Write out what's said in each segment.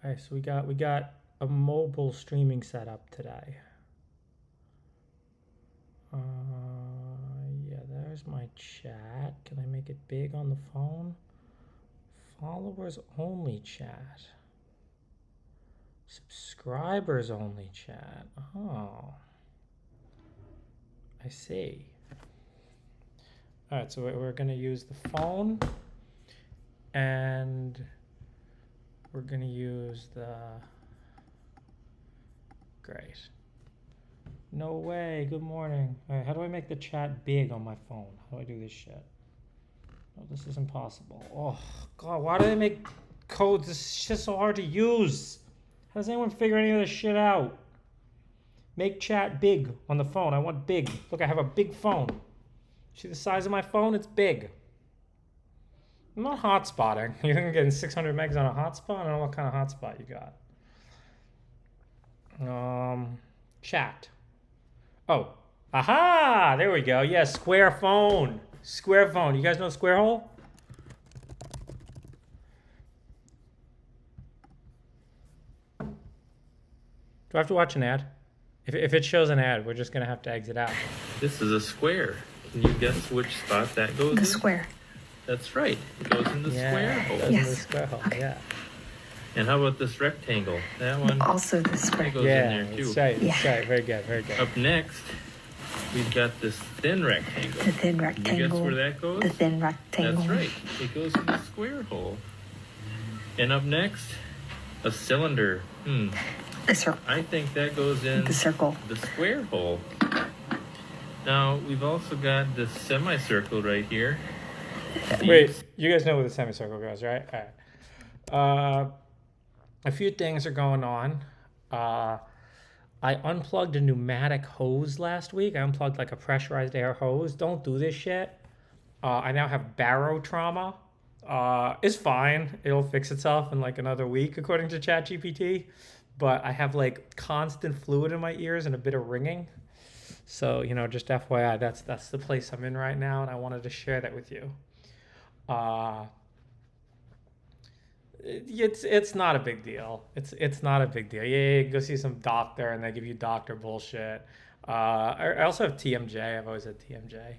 All right, so we got a mobile streaming setup today. Yeah, there's my chat. Can I make it big on the phone? Followers only chat. Subscribers only chat. Oh, I see. All right, so we're gonna use the phone, and we're gonna use the. Great. No way. Good morning. All right, how do I make the chat big on my phone? How do I do this shit? Oh, this is impossible. Oh God, why do they make codes? This shit's so hard to use. How does anyone figure any of this shit out? Make chat big on the phone. I want big. Look, I have a big phone. See the size of my phone? It's big. I'm not hotspotting. You're getting 600 megs on a hotspot? I don't know what kind of hotspot you got. Chat. Oh. Aha! There we go. Yeah, Square phone. Square phone. You guys know Square Hole? Do I have to watch an ad? If it shows an ad, we're just going to have to exit out. This is a square. Can you guess which spot that goes in? The square. That's right. It goes in the square hole. Goes in the square hole, Okay. yeah. And how about this rectangle? That one Also the square. goes in there too. That's right. Yeah. That's right. Very good. Very good. Up next, we've got this thin rectangle. The thin Can you guess rectangle. where that goes? The thin rectangle. That's right. It goes in the square hole. And up next, a cylinder. The circle. I think that goes in The circle. the square hole. Now, we've also got this semicircle right here. Wait, you guys know where the semicircle goes, right? All right. A few things are going on. I unplugged a pneumatic hose last week. I unplugged like a pressurized air hose. Don't do this shit. I now have barotrauma. It's fine. It'll fix itself in like another week, according to ChatGPT. But I have like constant fluid in my ears and a bit of ringing. So, just FYI, that's the place I'm in right now, and I wanted to share that with you. It's not a big deal. It's not a big deal. Yeah, you can go see some doctor, and they give you doctor bullshit. I also have TMJ. I've always had TMJ.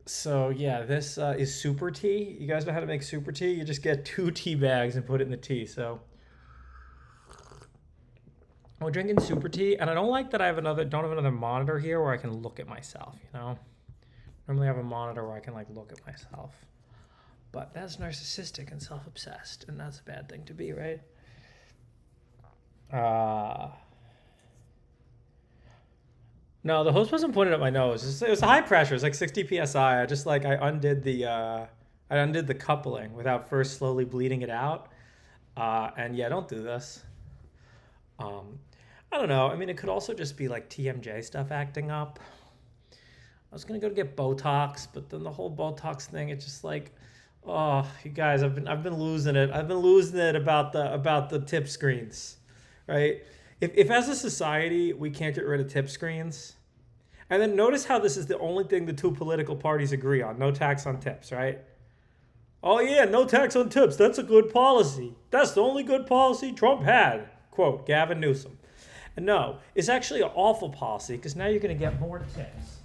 So yeah, this is super tea. You guys know how to make super tea? You just get 2 tea bags and put it in the tea. So we're drinking super tea, and I don't like that don't have another monitor here where I can look at myself. Normally I have a monitor where I can like look at myself, but that's narcissistic and self-obsessed, and that's a bad thing to be, right? No, the hose wasn't pointed at my nose. It was high pressure. It's like 60 psi. I undid the coupling without first slowly bleeding it out. And yeah, don't do this. I don't know. I mean, it could also just be like TMJ stuff acting up. I was gonna go to get Botox, but then the whole Botox thing, it's just like, oh, you guys, I've been losing it. I've been losing it about the tip screens, right? If as a society we can't get rid of tip screens, and then notice how this is the only thing the two political parties agree on: no tax on tips, right? Oh yeah, no tax on tips. That's a good policy. That's the only good policy Trump had. Quote, Gavin Newsom. And no, it's actually an awful policy because now you're going to get more tips,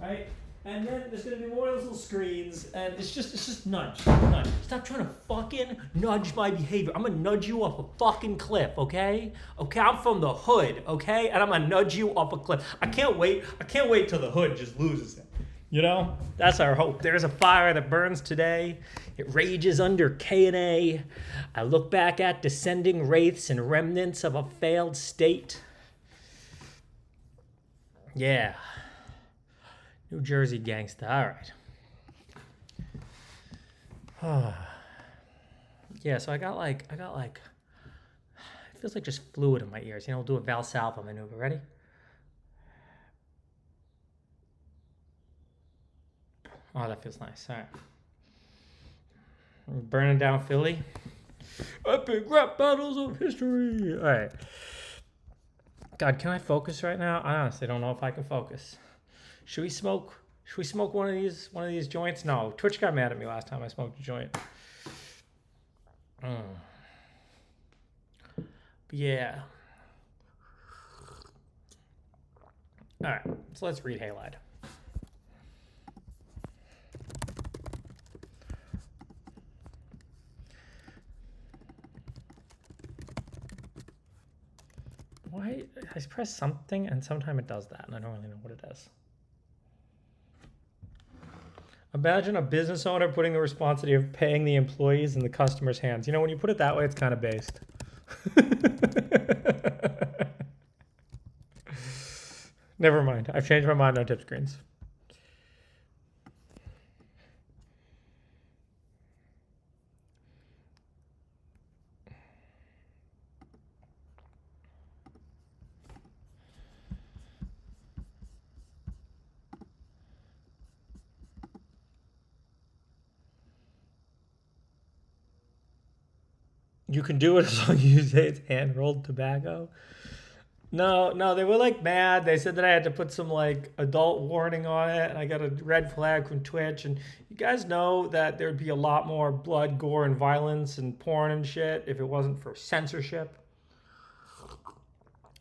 right? And then there's going to be more of those little screens, and it's just nudge. Stop trying to fucking nudge my behavior. I'm going to nudge you off a fucking cliff, okay? Okay, I'm from the hood, okay? And I'm going to nudge you off a cliff. I can't wait till the hood just loses it. That's our hope. There's a fire that burns today. It rages under K&A. I look back at descending wraiths and remnants of a failed state. Yeah. New Jersey gangsta. All right. Yeah, so I got like, it feels like just fluid in my ears. We'll do a Valsalva maneuver. Ready? Oh, that feels nice. All right. Burning down Philly. Epic rap battles of history. All right. God, can I focus right now? I honestly don't know if I can focus. Should we smoke? Should we smoke one of these joints? No, Twitch got mad at me last time I smoked a joint. But yeah. All right, so let's read halide. Why? I press something and sometimes it does that, and I don't really know what it is. Imagine a business owner putting the responsibility of paying the employees in the customer's hands. You know, when you put it that way, it's kind of based. Never mind. I've changed my mind on tip screens. You can do it as long as you say it's hand-rolled tobacco. No, they were like mad. They said that I had to put some like adult warning on it, and I got a red flag from Twitch. And you guys know that there'd be a lot more blood, gore, and violence and porn and shit if it wasn't for censorship.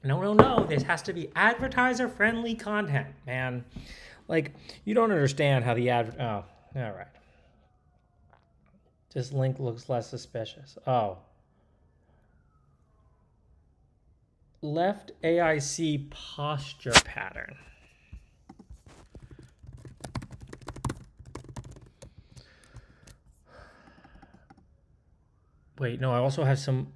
No. This has to be advertiser-friendly content, man. Like, you don't understand how the ad. Oh, all right. This link looks less suspicious. Oh. Left AIC posture pattern. Wait, no, I also have some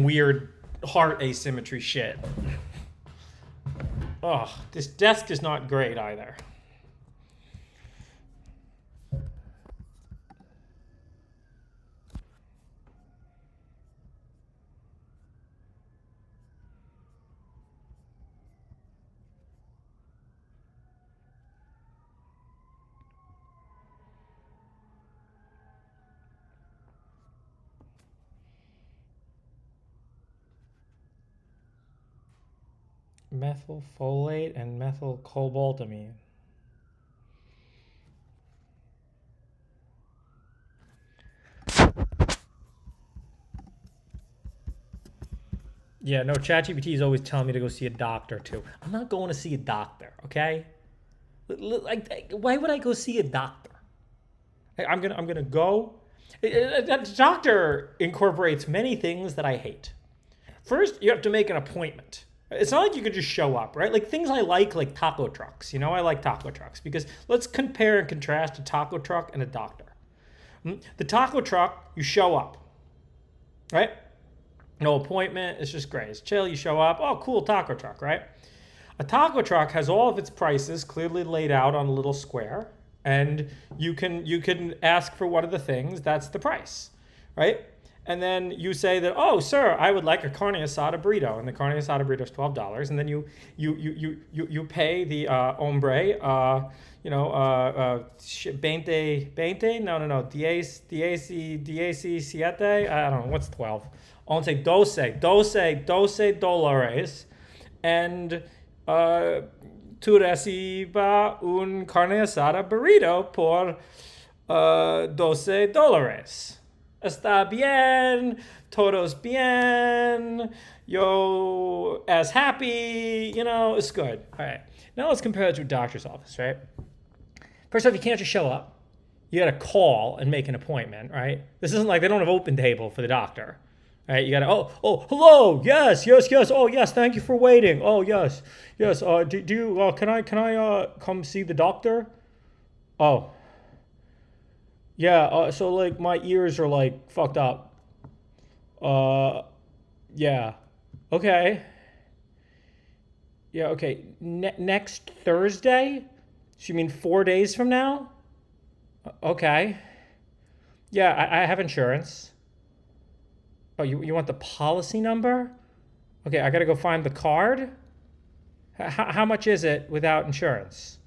weird heart asymmetry shit. Oh, this desk is not great either. Methylfolate and methylcobaltamine. Yeah, no, ChatGPT is always telling me to go see a doctor too. I'm not going to see a doctor, okay? Like, why would I go see a doctor? I'm gonna go. The doctor incorporates many things that I hate. First, you have to make an appointment. It's not like you could just show up, right? Like things I like taco trucks. You know, I like taco trucks because let's compare and contrast a taco truck and a doctor. The taco truck, you show up, right? No appointment. It's just great. It's chill. You show up. Oh, cool taco truck, right? A taco truck has all of its prices clearly laid out on a little square, and you can ask for one of the things. That's the price, right? And then you say that, oh, sir, I would like a carne asada burrito, and the carne asada burrito is $12, and then you pay the hombre, 20, no, 17, I don't know, what's 12? I want to say 12 dólares, and tu reciba un carne asada burrito por $12. Está bien, todos bien, yo as happy, it's good. All right, now let's compare it to a doctor's office, right? First off, you can't just show up. You got to call and make an appointment, right? This isn't like they don't have open table for the doctor, right? You got to, hello, yes, oh, yes, thank you for waiting. Oh, yes, do you, can I come see the doctor? Oh. Yeah, so like my ears are like fucked up. Yeah. Okay. Yeah, okay. Next Thursday? So you mean 4 days from now? Okay. Yeah, I have insurance. Oh, you want the policy number? Okay, I gotta go find the card? How much is it without insurance?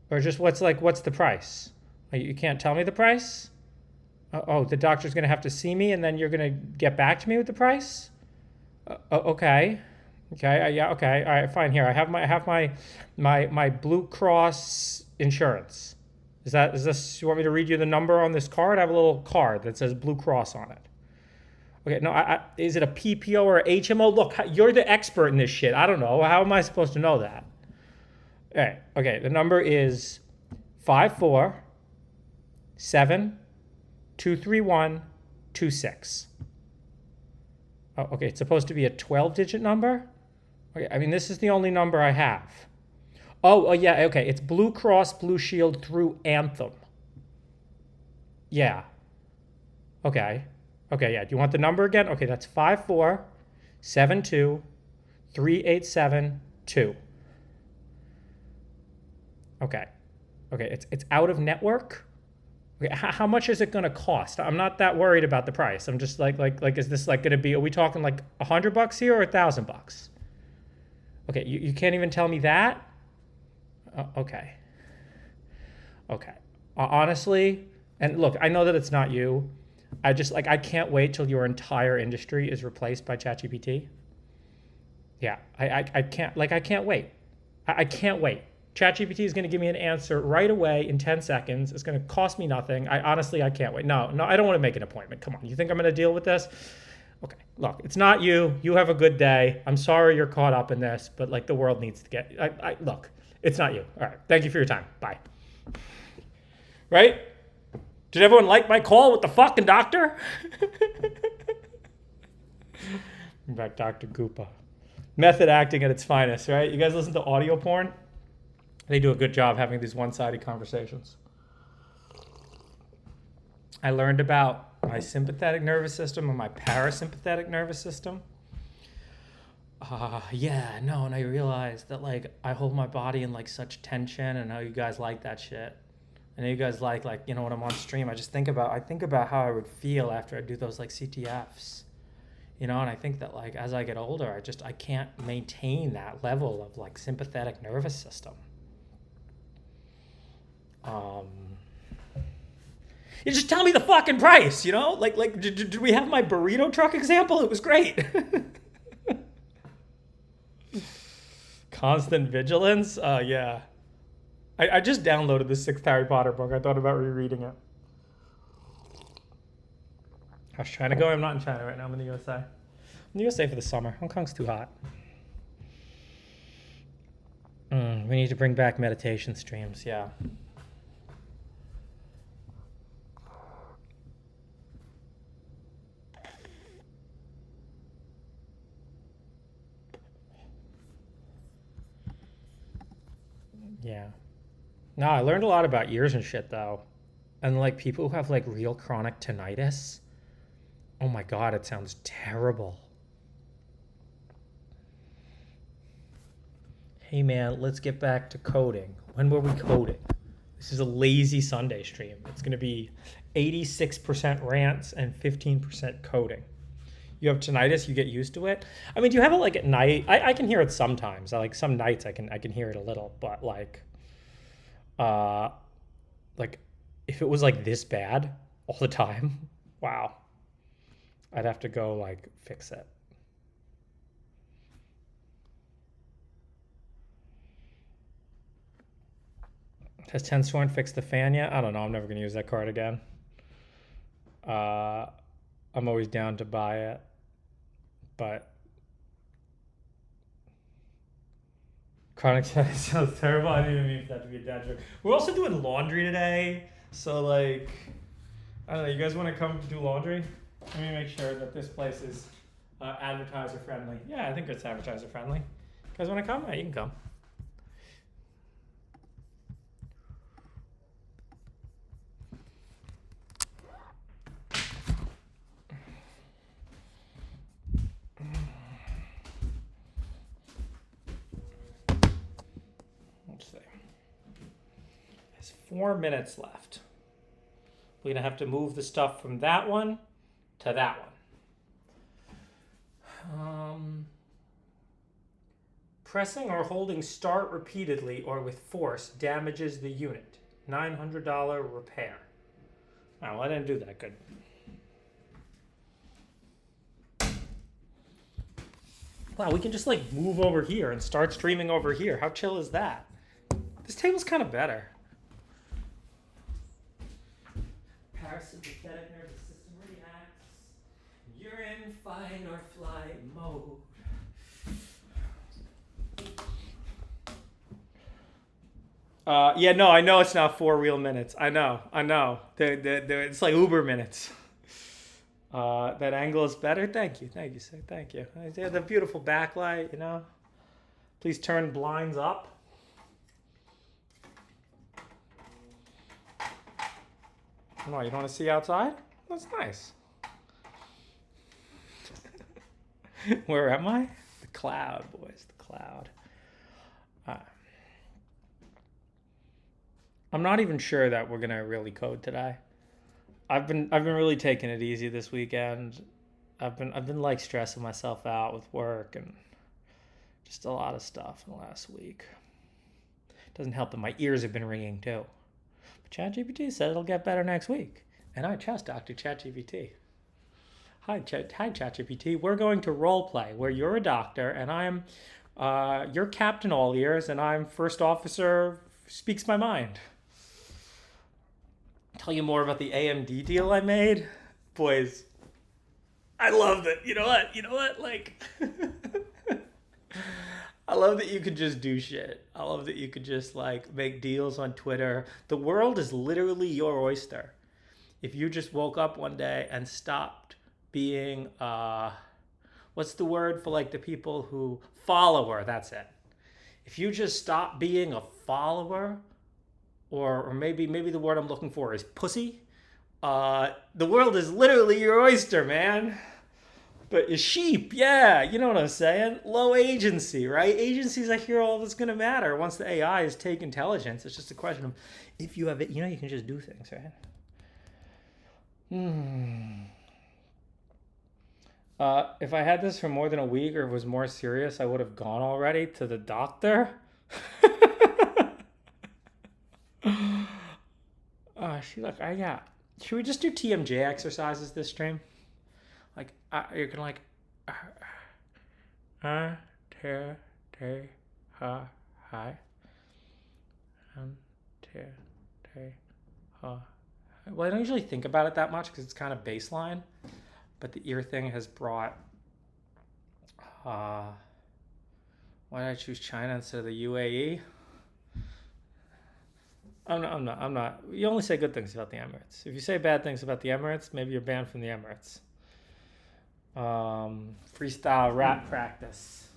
Or just what's the price? You can't tell me the price? The doctor's going to have to see me and then you're going to get back to me with the price? Okay. Okay, yeah, okay, all right, fine. Here, I have my Blue Cross insurance. Is this? You want me to read you the number on this card? I have a little card that says Blue Cross on it. Okay, no, is it a PPO or a HMO? Look, you're the expert in this shit. I don't know. How am I supposed to know that? All right, okay, the number is 547-231-26. Oh, okay, it's supposed to be a 12-digit number? Okay, I mean, this is the only number I have. Oh, yeah, okay, it's Blue Cross Blue Shield through Anthem. Yeah. Okay. Okay, yeah. Do you want the number again? Okay, that's 5472387-2. Okay. Okay, it's out of network? Okay, how much is it going to cost? I'm not that worried about the price. I'm just like, is this like going to be, are we talking like $100 here or $1,000? Okay, you can't even tell me that? Okay. Okay. Honestly, and look, I know that it's not you. I just like, I can't wait till your entire industry is replaced by ChatGPT. Yeah, I can't, like, I can't wait. I can't wait. ChatGPT is going to give me an answer right away in 10 seconds. It's going to cost me nothing. Honestly, I can't wait. No, I don't want to make an appointment. Come on. You think I'm going to deal with this? Okay, look, it's not you. You have a good day. I'm sorry you're caught up in this, but like the world needs to get, look, it's not you. All right. Thank you for your time. Bye. Right? Did everyone like my call with the fucking doctor? In fact, Dr. Goopa. Method acting at its finest, right? You guys listen to audio porn? They do a good job having these one-sided conversations. I learned about my sympathetic nervous system and my parasympathetic nervous system. Yeah, no, and I realized that like I hold my body in like such tension, and how you guys like that shit. I know you guys like you know, when I'm on stream, I think about how I would feel after I do those like CTFs. You know, and I think that like as I get older, I can't maintain that level of like sympathetic nervous system. You just tell me the fucking price, you know? Like did we have my burrito truck example? It was great. Constant vigilance? Yeah. I just downloaded the 6th Harry Potter book. I thought about rereading it. How's China going? I'm not in China right now. I'm in the USA. I'm in the USA for the summer. Hong Kong's too hot. We need to bring back meditation streams. Yeah. Yeah. No, I learned a lot about ears and shit though. And like people who have like real chronic tinnitus. Oh my God, it sounds terrible. Hey man, let's get back to coding. When were we coding? This is a lazy Sunday stream. It's going to be 86% rants and 15% coding. You have tinnitus, you get used to it. I mean, do you have it like at night? I can hear it sometimes. Like some nights I can hear it a little, but like if it was like this bad all the time, wow. I'd have to go like fix it. Has 10 Sworn fixed the fan yet? I don't know. I'm never going to use that card again. I'm always down to buy it. But chronic tinnitus sounds terrible. I didn't even mean for that to be a dad joke. We're also doing laundry today. So, like, I don't know. You guys want to come do laundry? Let me make sure that this place is advertiser friendly. Yeah, I think it's advertiser friendly. You guys want to come? Yeah, you can come. Let's see. There's 4 minutes left. We're going to have to move the stuff from that one to that one. Pressing or holding start repeatedly or with force damages the unit. $900 repair. Oh, well, I didn't do that good. Wow, we can just like move over here and start streaming over here. How chill is that? This table's kind of better. Parasympathetic nervous system reacts. You're in fight or flight mode. Yeah, no, I know it's not 4 real minutes. I know. It's like Uber minutes. That angle is better. Thank you, sir. Thank you. Yeah, the beautiful backlight, you know. Please turn blinds up. No, you don't want to see outside? That's nice. Where am I? The cloud, boys. The cloud. I'm not even sure that we're gonna really code today. I've been really taking it easy this weekend. I've been like stressing myself out with work and just a lot of stuff in the last week. Doesn't help that my ears have been ringing too. But ChatGPT said it'll get better next week, and I trust Dr. ChatGPT. Hi ChatGPT. We're going to role play where you're a doctor and I'm you're Captain All Ears and I'm First Officer Speaks My Mind. Tell you more about the AMD deal I made. Boys, I love it. You know what? Like, I love that you could just do shit. I love that you could just like make deals on Twitter. The world is literally your oyster. If you just woke up one day and stopped being, what's the word for like the people who, follower, that's it. If you just stop being a follower, or maybe the word I'm looking for is pussy, the world is literally your oyster, man. But your sheep, yeah, you know what I'm saying? Low agency, right? Agency's like here all that's gonna matter. Once the AI is take intelligence, it's just a question of if you have it, you know, you can just do things, right? If I had this for more than a week or it was more serious, I would have gone already to the doctor. Should we just do TMJ exercises this stream? Like, you can like, hi. Well, I don't usually think about it that much because it's kind of baseline, but the ear thing has brought. Why did I choose China instead of the UAE? I'm not. You only say good things about the Emirates. If you say bad things about the Emirates, maybe you're banned from the Emirates. Freestyle rap practice.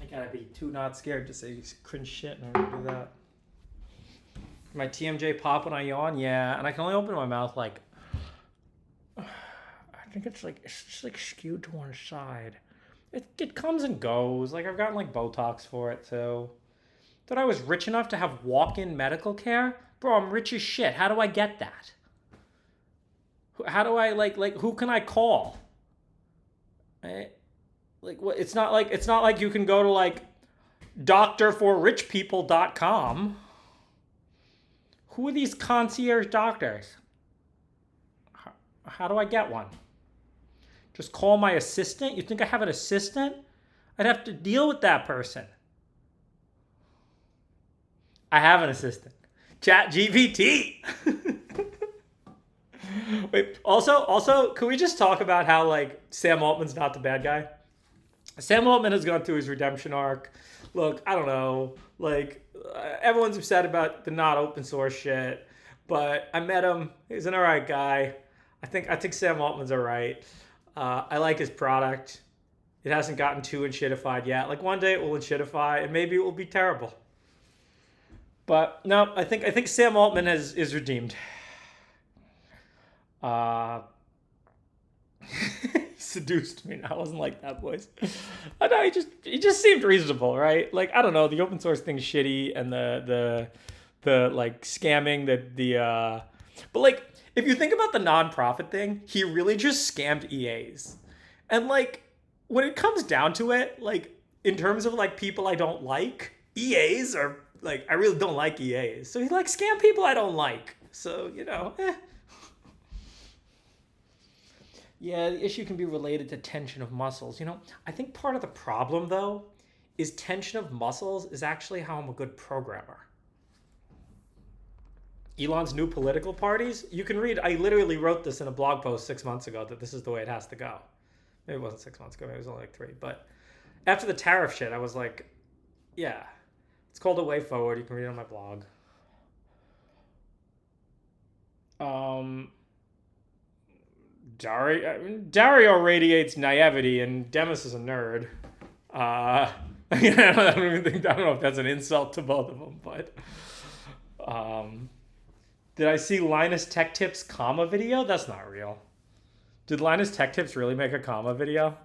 I gotta be too not scared to say cringe shit in order to do that. My TMJ pop when I yawn, yeah, and I can only open my mouth like. I think it's just like skewed to one side. It comes and goes. Like I've gotten like Botox for it too. Thought I was rich enough to have walk-in medical care? Bro, I'm rich as shit. How do I get that? How do I like who can I call? Right? Like what? It's not like you can go to like doctorforrichpeople.com. Who are these concierge doctors? How do I get one? Just call my assistant? You think I have an assistant? I'd have to deal with that person. I have an assistant. ChatGPT. Wait, also, can we just talk about how like Sam Altman's not the bad guy? Sam Altman has gone through his redemption arc. Look, I don't know, like everyone's upset about the not open source shit, but I met him. He's an alright guy. I think Sam Altman's alright. I like his product. It hasn't gotten too enshittified yet. Like one day it will enshittify, and maybe it will be terrible. But no, I think Sam Altman is redeemed. Seduced me. I wasn't like that, boys. I know he just seemed reasonable, right? Like I don't know, the open source thing's shitty, and the like scamming but like. If you think about the nonprofit thing, he really just scammed EAs. And like, when it comes down to it, like, in terms of like people I don't like, EAs are like I really don't like EAs. So he like scam people I don't like. So Yeah, the issue can be related to tension of muscles. I think part of the problem though is tension of muscles is actually how I'm a good programmer. Elon's new political parties, you can read, I literally wrote this in a blog post 6 months ago that this is the way it has to go. Maybe it wasn't 6 months ago, maybe it was only like 3. But after the tariff shit, I was like, yeah, it's called A Way Forward. You can read it on my blog. Dario radiates naivety, and Demis is a nerd. I don't know if that's an insult to both of them, but did I see Linus Tech Tips comma video? That's not real. Did Linus Tech Tips really make a comma video?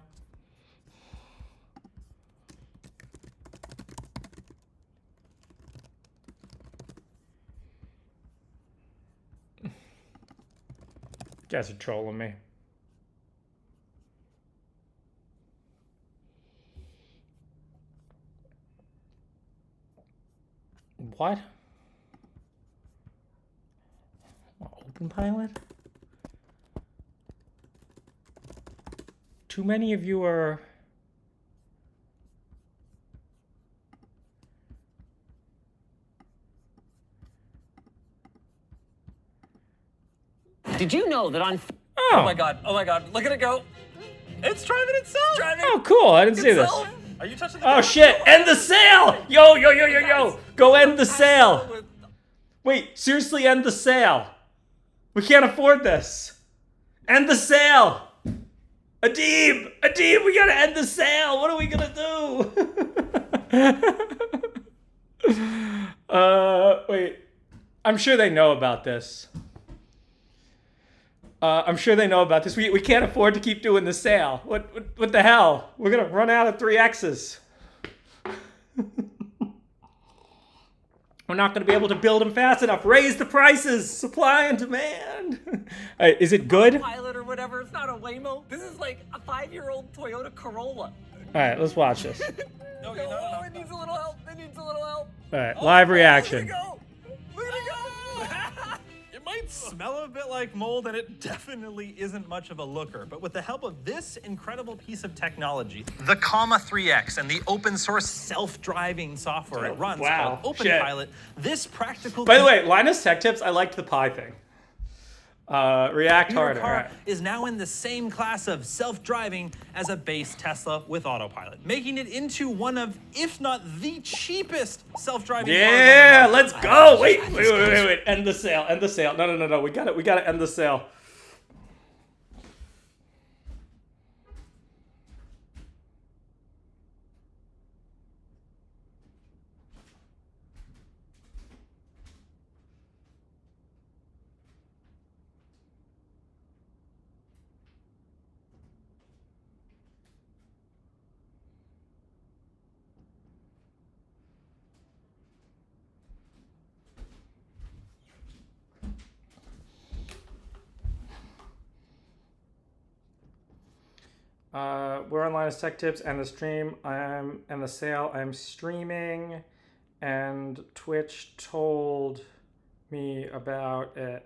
You guys are trolling me. What? Open pilot? Too many of you are... Did you know that on... Oh. Oh my god, look at it go. It's driving itself. It's driving Oh, cool. I didn't see this. itself. Are you touching the Oh, gas? shit. End the sale. Yo. Go end the sale. Wait, seriously, end the sale. We can't afford this. End the sale. Adib, we gotta end the sale. What are we gonna do? Wait. I'm sure they know about this. We can't afford to keep doing the sale. What the hell? We're gonna run out of 3Xs. We're not gonna be able to build them fast enough. Raise the prices. Supply and demand. Is it good? Pilot or whatever, it's not a Waymo. This is like a 5-year-old Toyota Corolla. All right, let's watch this. No, it needs a little help. All right, live reaction. Look at it go. It might smell a bit like mold, and it definitely isn't much of a looker. But with the help of this incredible piece of technology, the comma 3X and the open source self-driving software it runs Wow, called shit. OpenPilot, this practical... By the way, Linus Tech Tips, I liked the pie thing. React computer harder. car All right. is now in the same class of self-driving as a base Tesla with autopilot, making it into one of, if not the cheapest self-driving cars on the Yeah, market. let's go. Wait. End the sale. No. We gotta end the sale. We're on Linus Tech Tips and the stream. And the sale. I'm streaming, and Twitch told me about it.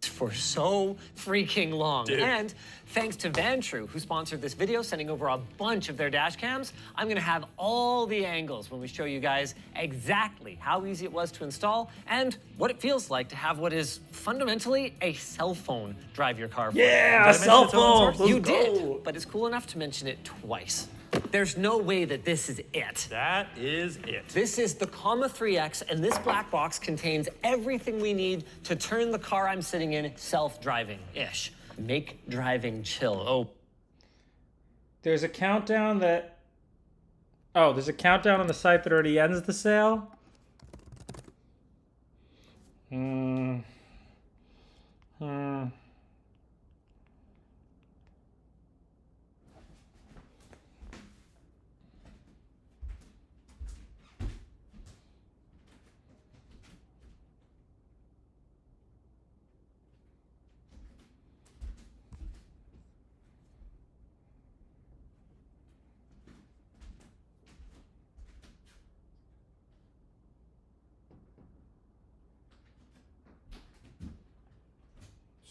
For so freaking long. Dude. And thanks to Vantru, who sponsored this video, sending over a bunch of their dash cams, I'm gonna have all the angles when we show you guys exactly how easy it was to install and what it feels like to have what is fundamentally a cell phone drive your car for you. Yeah, a cell phone. Let's You go. did, but it's cool enough to mention it twice. There's no way that this is it. That is it. This is the comma 3X, and this black box contains everything we need to turn the car I'm sitting in self-driving-ish. Make driving chill. Oh. There's a countdown that... Oh, there's a countdown on the site that already ends the sale?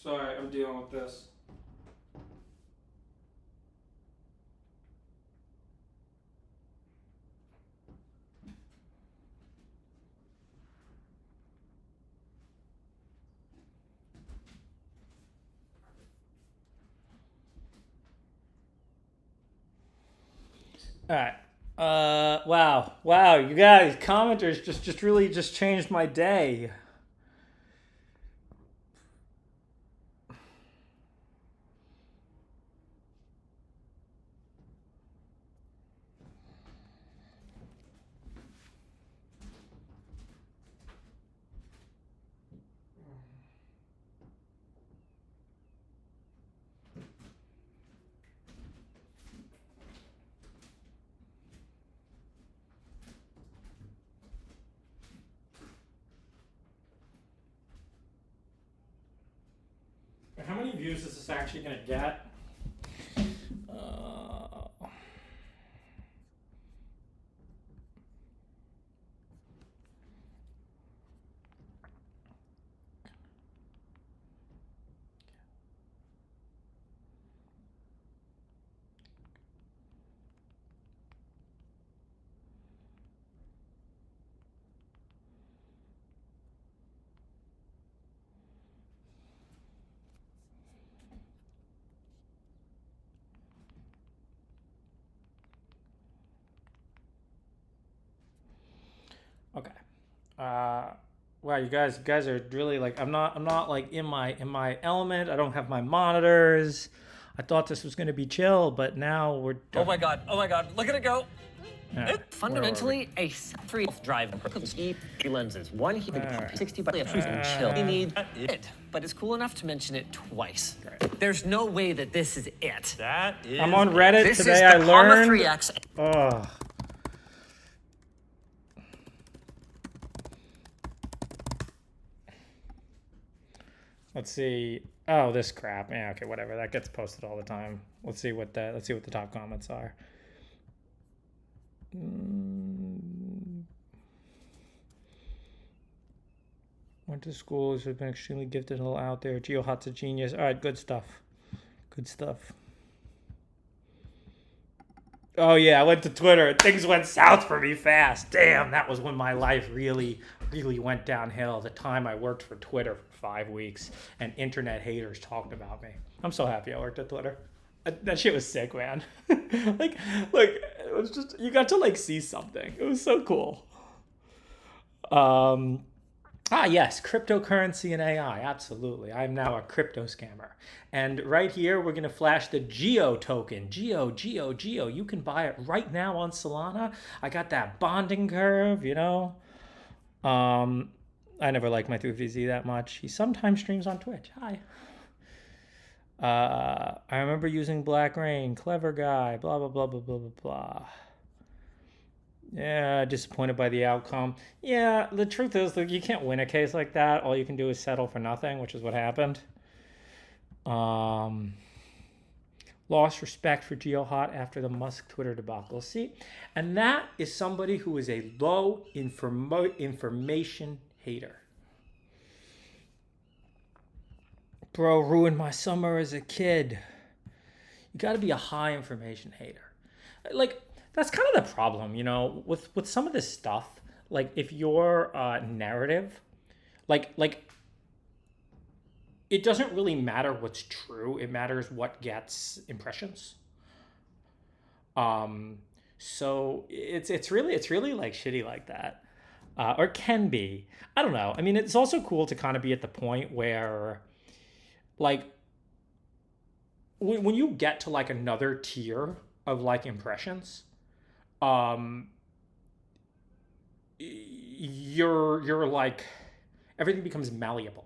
Sorry, I'm dealing with this. All right. Wow. You guys, commenters just really just changed my day. How many views is this actually gonna get? Okay. Wow, you guys are really like I'm not like in my element. I don't have my monitors. I thought this was gonna be chill, but now we're. Oh my god, look at it go. Yeah, Fundamentally, a self-drive lenses. One he Alright. 60 by chill. We need it, but it's cool enough to mention it twice. Great. There's no way that this is it. That is. I'm on Reddit This today. is the I comma learned. 3x. Oh. Let's see. Oh, this crap. Yeah, okay, whatever. That gets posted all the time. Let's see what the top comments are. Went to schools, have been extremely gifted and out there. George Hotz a genius. All right, good stuff. Good stuff. Oh yeah, I went to Twitter and things went south for me fast. Damn, that was when my life really went downhill. The time I worked for Twitter for 5 weeks and internet haters talked about me. I'm so happy I worked at Twitter. That shit was sick, man. like, it was just, you got to like see something. It was so cool. Yes, cryptocurrency and AI, absolutely. I'm now a crypto scammer. And right here, we're gonna flash the Geo token. Geo. You can buy it right now on Solana. I got that bonding curve, you know. I never liked my 3VZ that much. He sometimes streams on Twitch. Hi. I remember using Black Rain, clever guy, blah, blah, blah, blah, blah, blah, blah. Yeah, disappointed by the outcome. Yeah, the truth is, like, you can't win a case like that. All you can do is settle for nothing, which is what happened. Lost respect for GeoHot after the Musk Twitter debacle. See, and that is somebody who is a low information hater. Bro, ruined my summer as a kid. You got to be a high information hater. Like, that's kind of the problem, you know, with some of this stuff. Like, if your narrative, like it doesn't really matter what's true. It matters what gets impressions. So it's really like shitty like that, or can be. I don't know. I mean, it's also cool to kind of be at the point where, like, when you get to like another tier of like impressions, you're like, everything becomes malleable.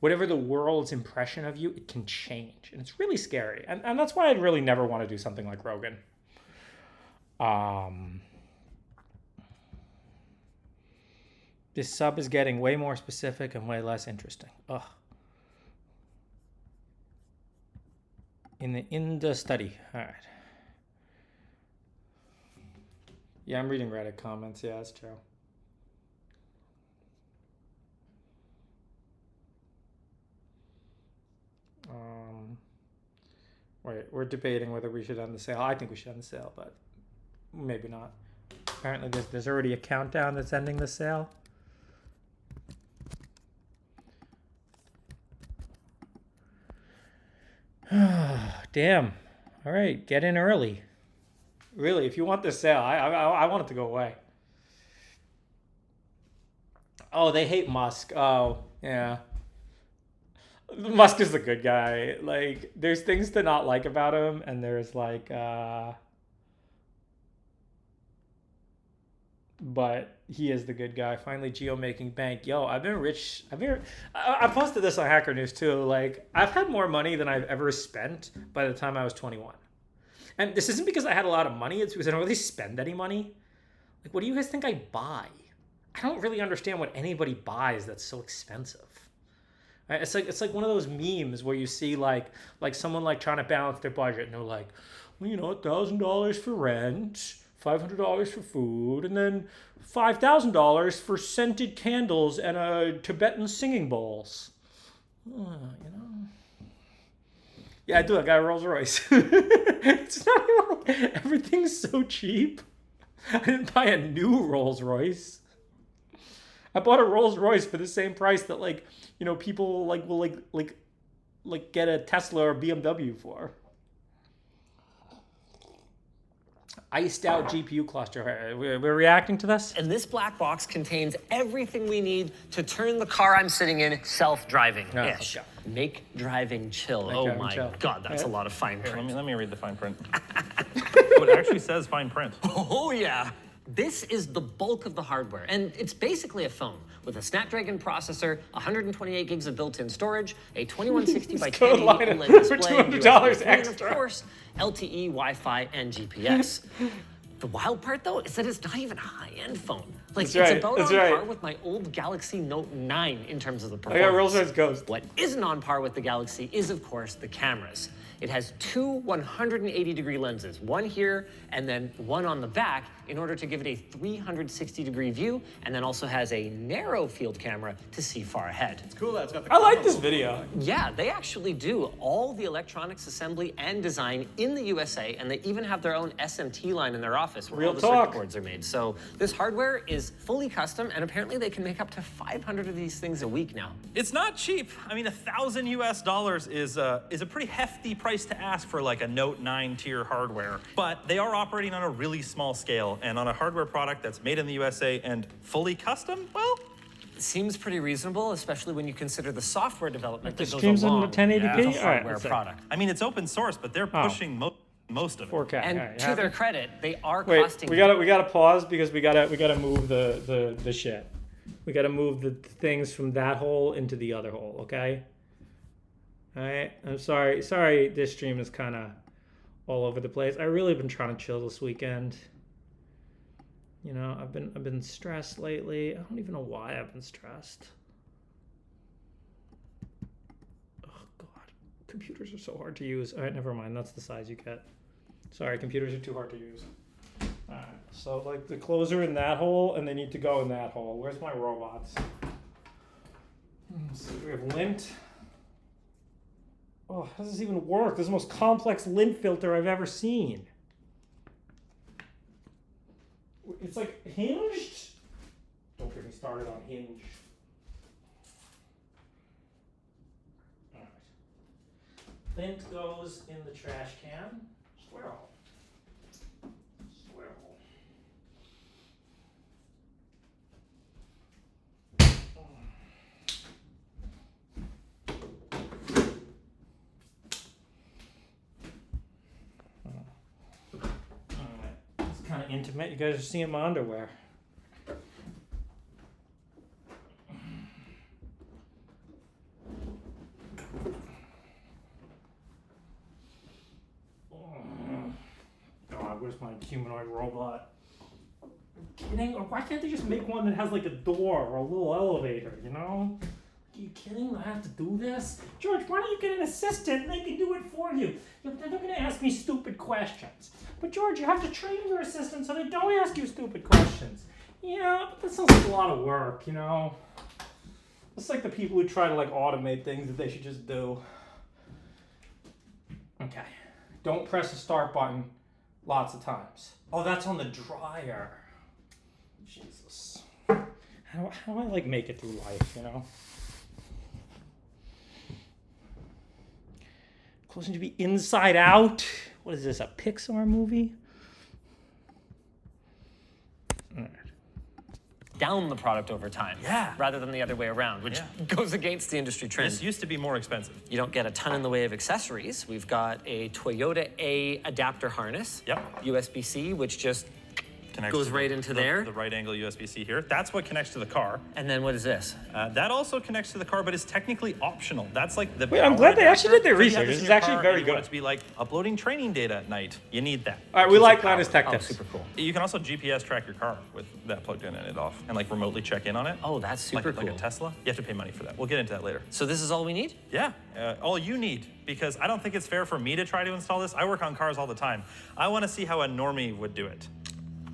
Whatever the world's impression of you, it can change. And it's really scary. And that's why I'd really never want to do something like Rogan. This sub is getting way more specific and way less interesting. Ugh. In the study. All right. Yeah, I'm reading Reddit comments. Yeah, that's true. We're debating whether we should end the sale. I think we should end the sale, but maybe not. Apparently, there's already a countdown that's ending the sale. Damn. All right, get in early. Really, if you want this sale, I want it to go away. Oh, they hate Musk. Oh, yeah. Musk is the good guy. Like, there's things to not like about him, and there's like, but he is the good guy. Finally, Geo making bank. Yo, I've been rich. I posted this on Hacker News too. Like, I've had more money than I've ever spent by the time I was 21. And this isn't because I had a lot of money. It's because I don't really spend any money. Like, what do you guys think I buy? I don't really understand what anybody buys that's so expensive. Right? It's like one of those memes where you see like someone like trying to balance their budget, and they're like, well, $1,000 for rent, $500 for food, and then $5,000 for scented candles and Tibetan singing bowls. Yeah, I do. I got a Rolls Royce. It's not even like everything's so cheap. I didn't buy a new Rolls Royce. I bought a Rolls Royce for the same price that people will get a Tesla or BMW for. Iced out GPU cluster. We're reacting to this? And this black box contains everything we need to turn the car I'm sitting in self-driving-ish. Okay. Make driving chill. Oh driving my chill. God, that's a lot of fine Here, print. let me read the fine print. Oh, it actually says fine print. Oh yeah. This is the bulk of the hardware, and it's basically a phone with a Snapdragon processor, 128 gigs of built-in storage, a 2160 by 1080 OLED for display, $200 USB 3, and of extra. course, LTE, Wi-Fi, and GPS. The wild part, though, is that it's not even a high-end phone. Like, That's it's right, about that's on right. par with my old Galaxy Note 9 in terms of the I performance. got Rolls Royce Ghost. What isn't on par with the Galaxy is, of course, the cameras. It has two 180-degree lenses, one here and then one on the back, in order to give it a 360-degree view, and then also has a narrow field camera to see far ahead. It's cool that it's got the I like this video. Yeah, they actually do all the electronics assembly and design in the USA, and they even have their own SMT line in their office where Real all the talk. circuit boards are made. So this hardware is fully custom, and apparently they can make up to 500 of these things a week now. It's not cheap. I mean, $1,000 US is a pretty hefty price to ask for like a Note 9 tier hardware. But they are operating on a really small scale, and on a hardware product that's made in the USA and fully custom, well, Seems pretty reasonable, especially when you consider the software development The that goes streams in along 1080p? with All the right, hardware let's see. product. I mean, it's open source, but they're pushing most of it. 4K. And All right, to their credit, they are Wait, costing. we gotta pause because we gotta move the shit. We gotta move the things from that hole into the other hole. Okay. All right. I'm sorry. Sorry, this stream is kind of all over the place. I really been trying to chill this weekend. You know, I've been stressed lately. I don't even know why I've been stressed. Oh God, computers are so hard to use. All right, never mind. That's the size you get. Sorry, computers are too hard to use. Alright, so like the closer in that hole, and they need to go in that hole. Where's my robots? So we have lint. Oh, how does this even work? This is the most complex lint filter I've ever seen. It's like hinged. Don't get me started on hinge. Alright. Lint goes in the trash can. Squirrel. Squirrel. It's kind of intimate. You guys are seeing my underwear. God, where's my humanoid robot? Are you kidding? Or why can't they just make one that has like a door or a little elevator, you know? Are you kidding? I have to do this? George, why don't you get an assistant and they can do it for you? They're going to ask me stupid questions. But George, you have to train your assistant so they don't ask you stupid questions. Yeah, but that sounds like a lot of work, you know? It's like the people who try to like automate things that they should just do. Okay. Don't press the start button lots of times. Oh, that's on the dryer. Jesus. How do I like make it through life, you know? Closing to be Inside Out. What is this, a Pixar movie? Down the product over time. Yeah. Rather than the other way around, which goes against the industry trend. This used to be more expensive. You don't get a ton in the way of accessories. We've got a Toyota A adapter harness. Yep. USB-C, which just Connects goes to right into there. The right angle USB-C here. That's what connects to the car. And then what is this? That also connects to the car, but is technically optional. That's like the. Wait, I'm power glad they actually did their adapter. If you have research. This in is your actually car very and you want good. it to be like uploading training data at night. You need that. All right, we It's like a power. Linus Tech Oh, Tips. super cool. You can also GPS track your car with that plugged in and it off, and like remotely check in on it. Oh, that's super like cool. a Tesla. You have to pay money for that. We'll get into that later. So this is all we need? Yeah, all you need, because I don't think it's fair for me to try to install this. I work on cars all the time. I want to see how a normie would do it.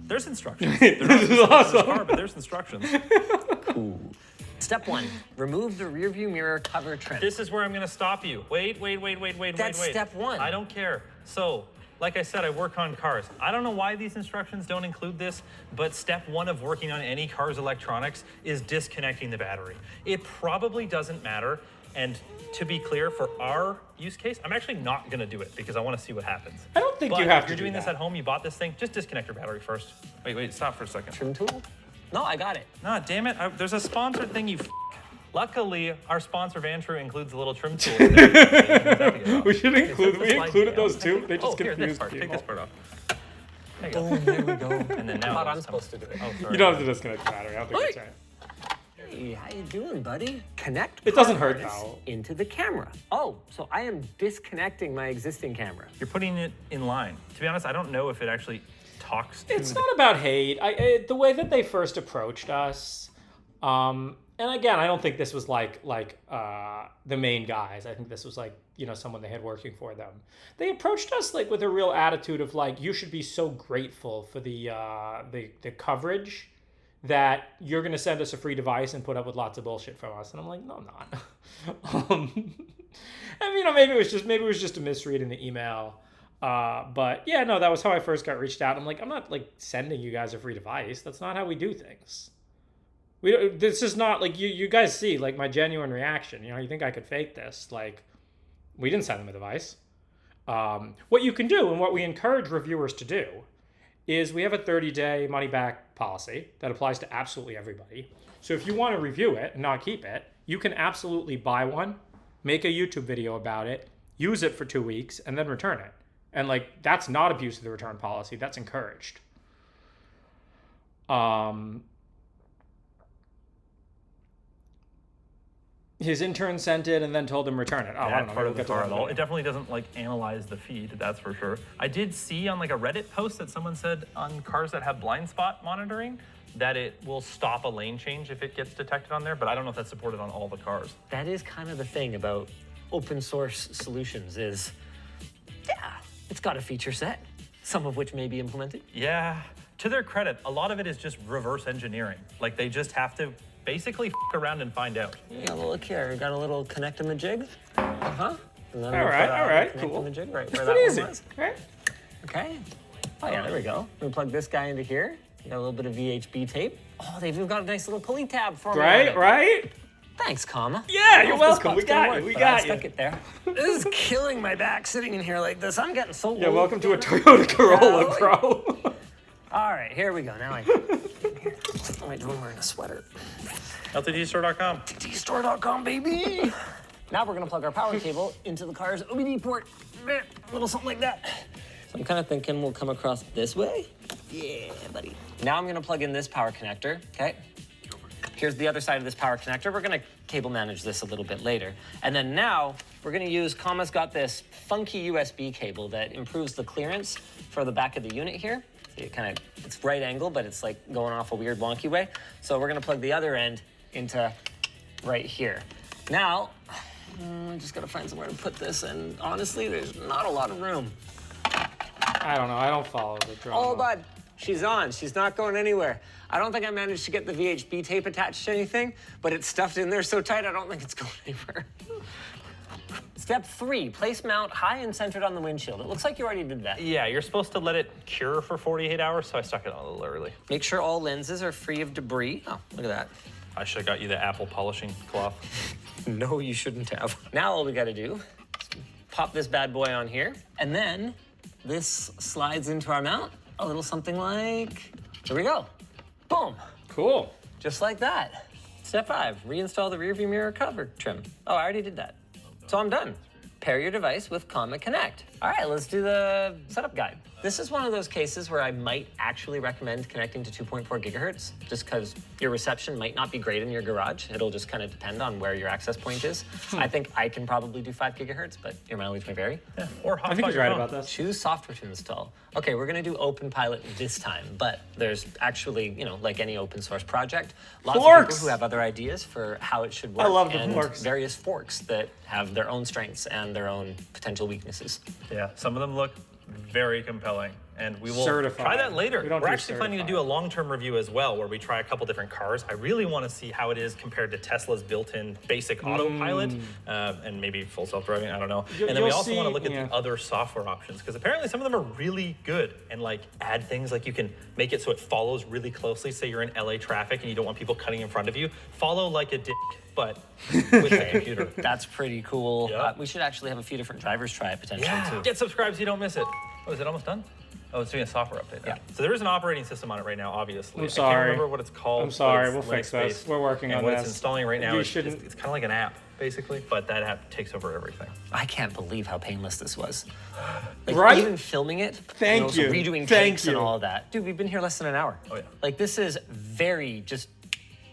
There's instructions. This is awesome. Car, but there's instructions. Cool. Step 1, remove the rearview mirror cover trim. This is where I'm going to stop you. Wait. That's step 1. I don't care. So, like I said, I work on cars. I don't know why these instructions don't include this, but step 1 of working on any car's electronics is disconnecting the battery. It probably doesn't matter. And to be clear, for our use case, I'm actually not going to do it because I want to see what happens. I don't think But you have if to you're do doing this that. at home, you bought this thing, just disconnect your battery first. Wait, stop for a second. Trim tool? No, I got it. Nah, damn it. There's a sponsored thing, you f***. Luckily, our sponsor, Vantru, includes a little trim tool. We should include. We included those too. They just here, this confused part. Take people. this part off. There you go. Oh, there we go. And then I now thought I'm it's- supposed to do it. Oh, sorry. You don't have to disconnect the battery. I don't think Wait. it's right. Hey, how you doing, buddy? Connect It doesn't power hurt, harness though. into the camera. Oh, so I am disconnecting my existing camera. You're putting it in line. To be honest, I don't know if it actually talks to It's not about hate. The way that they first approached us, and again, I don't think this was like the main guys. I think this was like, you know, someone they had working for them. They approached us like with a real attitude of like, you should be so grateful for the coverage that you're going to send us a free device and put up with lots of bullshit from us. And I'm like, no, I'm not. And, you know, maybe it was just a misread in the email. But yeah, no, that was how I first got reached out. I'm like, I'm not like sending you guys a free device. That's not how we do things. This is not like you guys see like my genuine reaction. You know, you think I could fake this? Like, we didn't send them a device. What you can do and what we encourage reviewers to do is we have a 30-day money-back policy that applies to absolutely everybody. So if you want to review it and not keep it, you can absolutely buy one, make a YouTube video about it, use it for 2 weeks, and then return it. And like, that's not abuse of the return policy. That's encouraged. His intern sent it and then told him return it. Oh, I don't know. part We'll of the get to car that at in a all. minute. It definitely doesn't like analyze the feed, that's for sure. I did see on like a Reddit post that someone said on cars that have blind spot monitoring that it will stop a lane change if it gets detected on there, but I don't know if that's supported on all the cars. That is kind of the thing about open source solutions is, yeah, it's got a feature set, some of which may be implemented. Yeah, to their credit, a lot of it is just reverse engineering. Like they just have to basically f around and find out. Yeah, well, look here. We got a little connect-a-majig. Uh-huh. And then All we've right, got all right, connect cool. a majig right It's where pretty that easy, one was. right? Okay. Oh, yeah, there we go. We plug this guy into here. You got a little bit of VHB tape. Oh, they've even got a nice little pulley tab for me. on Right, it. right? Thanks, comma. Yeah, you're I don't know if this welcome. We but's gonna got you. work, We but got I you. stuck it there. This is killing my back sitting in here like this. I'm getting so Yeah, old. welcome to a Toyota Corolla, Yeah, bro. All right, here we go. Now I. What am I doing wearing a sweater? LTTstore.com. LTTstore.com, baby. Now we're gonna plug our power cable into the car's OBD port. A little something like that. So I'm kind of thinking we'll come across this way. Yeah, buddy. Now I'm gonna plug in this power connector, okay? Here's the other side of this power connector. We're gonna cable manage this a little bit later. And then now we're gonna use, Comma's got this funky USB cable that improves the clearance for the back of the unit here. So it's right angle, but it's like going off a weird wonky way. So we're gonna plug the other end into right here. Now, I just gotta find somewhere to put this, and honestly, there's not a lot of room. I don't know. I don't follow the drama. Oh, bud, she's on. She's not going anywhere. I don't think I managed to get the VHB tape attached to anything, but it's stuffed in there so tight, I don't think it's going anywhere. Step 3, place mount high and centered on the windshield. It looks like you already did that. Yeah, you're supposed to let it cure for 48 hours, so I stuck it on a little early. Make sure all lenses are free of debris. Oh, look at that. I should have got you the Apple polishing cloth. No, you shouldn't have. Now all we gotta do is pop this bad boy on here, and then this slides into our mount. A little something like, here we go. Boom. Cool. Just like that. Step 5, reinstall the rearview mirror cover trim. Oh, I already did that. So I'm done. Pair your device with Comma Connect. All right, let's do the setup guide. This is one of those cases where I might actually recommend connecting to 2.4 gigahertz, just because your reception might not be great in your garage. It'll just kind of depend on where your access point is. I think I can probably do 5 gigahertz, but your mileage may vary. Yeah, or hotspot I think he's your right phone. about this. Choose software to install. Okay, we're gonna do OpenPilot this time, but there's actually, you know, like any open source project, lots of Forks! people who have other ideas for how it should work. I love the and forks. various forks that have their own strengths and their own potential weaknesses. Yeah, some of them look very compelling, and we will Certified. try that later. We don't We're do actually planning to do a long-term review as well, where we try a couple different cars. I really want to see how it is compared to Tesla's built-in basic autopilot, and maybe full self-driving, I don't know. And then we you'll also want to see- look at yeah. the other software options, because apparently some of them are really good, and like add things like you can make it so it follows really closely. Say you're in LA traffic and you don't want people cutting in front of you. Follow like a dick, but with a computer. That's pretty cool. Yeah. We should actually have a few different drivers try it potentially too. Get subscribed so you don't miss it. Oh, is it almost done? Oh, it's doing a software update now. Yeah. So there is an operating system on it right now, obviously. I'm I sorry. can't remember what it's called. I'm sorry, but we'll it's fix this. Linux-based. We're working and on what this. it's installing right now You is shouldn't- it's kind of like an app, basically, but that app takes over everything. I can't believe how painless this was. Like, Right? Even filming it, Thank and also you. redoing Thank takes and you. all of that. Dude, we've been here less than an hour. Oh, yeah. Like, this is very just,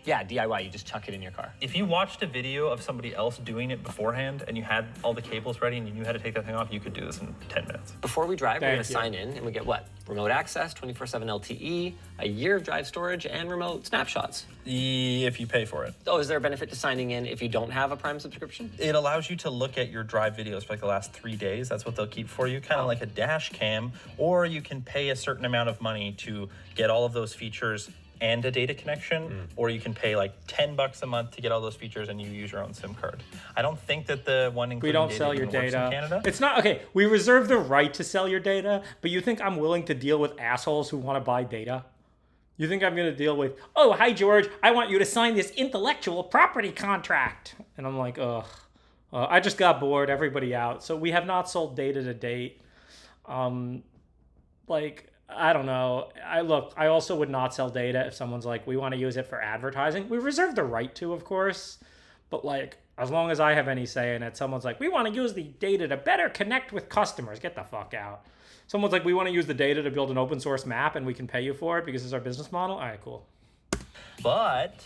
yeah, DIY. You just chuck it in your car. If you watched a video of somebody else doing it beforehand and you had all the cables ready and you knew how to take that thing off, you could do this in 10 minutes. Before we drive, we're Thank going to you. sign in, and we get what? Remote access, 24/7 LTE, a year of drive storage, and remote snapshots. If you pay for it. Oh, is there a benefit to signing in if you don't have a Prime subscription? It allows you to look at your drive videos for like the last 3 days. That's what they'll keep for you, kind of like a dash cam. Or you can pay a certain amount of money to get all of those features and a data connection, or you can pay like $10 a month to get all those features and you use your own SIM card. I don't think that the one We including don't data sell your even works in data. Canada. It's not okay. We reserve the right to sell your data, but you think I'm willing to deal with assholes who want to buy data? You think I'm going to deal with, oh, hi, George, I want you to sign this intellectual property contract. And I'm like, ugh. I just got bored, everybody out. So we have not sold data to date. I don't know. I also would not sell data if someone's like, we want to use it for advertising. We reserve the right to, of course. But like, as long as I have any say in it, someone's like, we want to use the data to better connect with customers. Get the fuck out. Someone's like, we want to use the data to build an open source map and we can pay you for it because it's our business model. All right, cool. But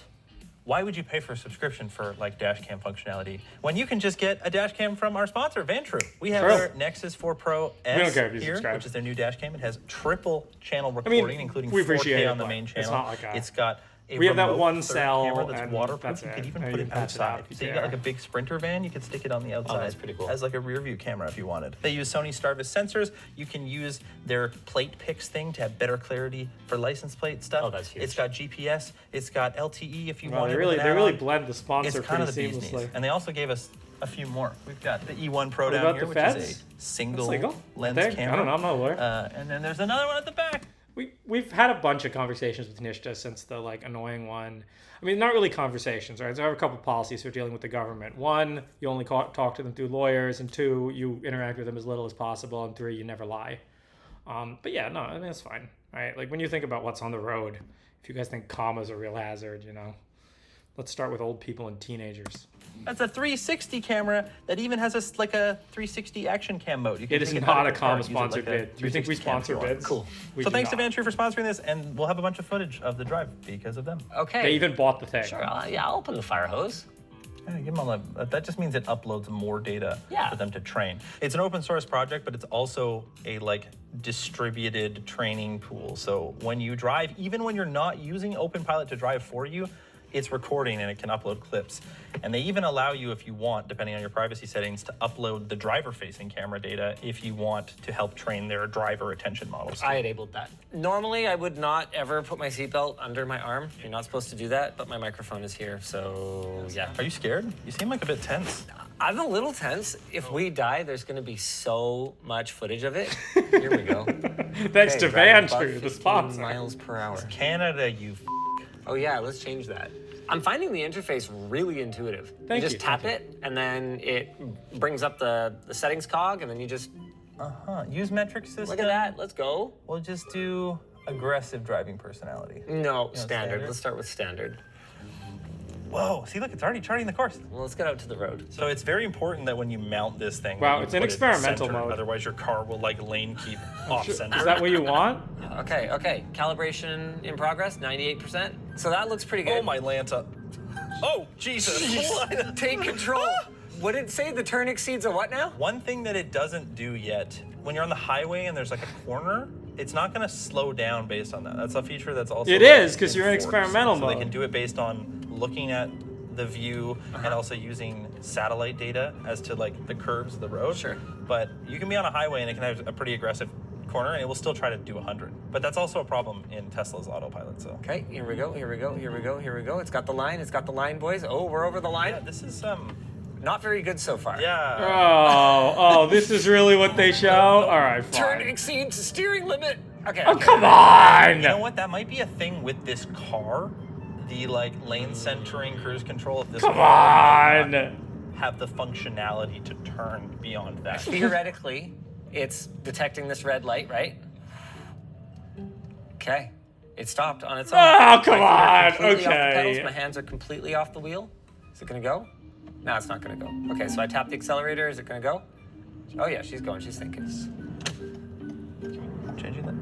why would you pay for a subscription for like dash cam functionality when you can just get a dash cam from our sponsor, Vantru? We have True. their Nexus 4 Pro S don't care if you here, subscribe. which is their new dash cam. It has triple channel mean, recording, including we appreciate 4K it, on the but main it's channel. not like a- It's got a We have that remote one third cell camera that's and waterproof. that's You it. could even And put you it can patch it out outside. if you So you care. got like a big Sprinter van, you could stick it on the outside. that's pretty cool. As like a rear view camera if you wanted. They use Sony Starvis sensors. You can use their plate picks thing to have better clarity for license plate stuff. Oh, that's huge. It's got GPS. It's got LTE if you Well, want they it. really with an add-on. blend the sponsor It's kind pretty of the bee's seamlessly. knees. And they also gave us a few more. We've got the E1 Pro What down about here, the which feds? is a single That's legal. lens I camera. don't know. I'm not a lawyer. And then there's another one at the back. We've had a bunch of conversations with Nishta since the like annoying one. I mean, not really conversations, right? So I have a couple policies for dealing with the government. One, you only talk to them through lawyers, and two, you interact with them as little as possible, and three, you never lie. But yeah, no, I mean, it's fine, right? Like when you think about what's on the road, if you guys think comma's a real hazard, you know, let's start with old people and teenagers. That's a 360 camera that even has like a 360 action cam mode. You can It is take out not of a the car comma and use it sponsored like a bid. Do you think we 360 cam if sponsor you want. bids? Cool. We So do thanks to not. Vantru for sponsoring this, and we'll have a bunch of footage of the drive because of them. Okay. They even bought the thing. Sure, I'll open the fire hose. Yeah, give them that just means it uploads more data Yeah. for them to train. It's an open source project, but it's also a like distributed training pool. So when you drive, even when you're not using OpenPilot to drive for you, it's recording and it can upload clips. And they even allow you, if you want, depending on your privacy settings, to upload the driver-facing camera data if you want to help train their driver attention models. I enabled that. Normally, I would not ever put my seatbelt under my arm. You're not supposed to do that, but my microphone is here, so yeah. Are you scared? You seem like a bit tense. I'm a little tense. If we die, there's going to be so much footage of it. Here we go. Thanks to driving above Vandrew, the 15 sponsor. miles per hour. Canada, you Oh yeah, let's change that. I'm finding the interface really intuitive. Thank you you, just tap thank it, and then it brings up the settings cog, and then you just use metric system. look at that. Let's go. We'll just do aggressive driving personality. No, standard. standard? Let's start with standard. Whoa, see, look, it's already charting the course. Well, let's get out to the road. So it's very important that when you mount this thing, Wow, you it's in put it experimental center, mode. Otherwise, your car will like lane keep off center. Is that what you want? Okay. Calibration in progress, 98%. So that looks pretty good. Oh my Lanta! Oh Jesus! What? Take control. What did it say? The turn exceeds a what now? One thing that it doesn't do yet, when you're on the highway and there's like a corner, it's not going to slow down based on that. That's a feature that's also It is, 'cause you're in enforced. experimental So mode. they can do it based on looking at the view and also using satellite data as to like the curves of the road. Sure. But you can be on a highway and it can have a pretty aggressive corner and it will still try to do 100. But that's also a problem in Tesla's autopilot. So Okay, here we go. It's got the line, boys. Oh, we're over the line. yeah, this is Not very good so far. yeah. Oh, this is really what they show? All right, Turn fine. exceeds steering limit. Okay. Oh, come on! You know what? That might be a thing with this car. The like lane centering cruise control of this Come car might not on! have the functionality to turn beyond that. Theoretically, it's detecting this red light, right? Okay. It stopped on its own. Oh, come My feet are on! completely off the pedals. Okay. My hands are completely off the wheel. Is it gonna go? No, it's not gonna go. Okay, so I tap the accelerator. Is it gonna go? Oh yeah, she's going. She's thinking. Changing that.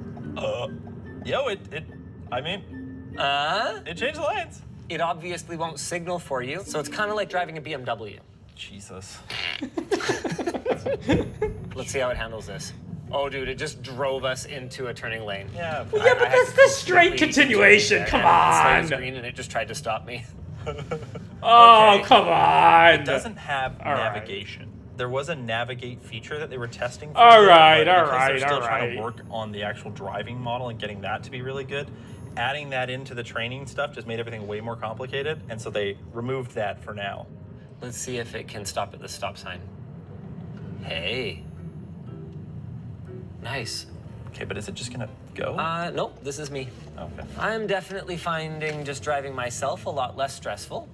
It changed the lanes. It obviously won't signal for you, so it's kind of like driving a BMW. Jesus. Let's see how it handles this. Oh, dude, it just drove us into a turning lane. Yeah. Yeah, but that's the straight continuation. Come on! Green, and it just tried to stop me. Oh, Okay. come on! It doesn't have All right. navigation. There was a navigate feature that they were testing. For All it, right, but all because right, They're still all trying right. to work on the actual driving model and getting that to be really good. Adding that into the training stuff just made everything way more complicated, and so they removed that for now. Let's see if it can stop at the stop sign. Hey. Nice. Okay, but is it just gonna go? Nope, this is me. Okay. I'm definitely finding just driving myself a lot less stressful.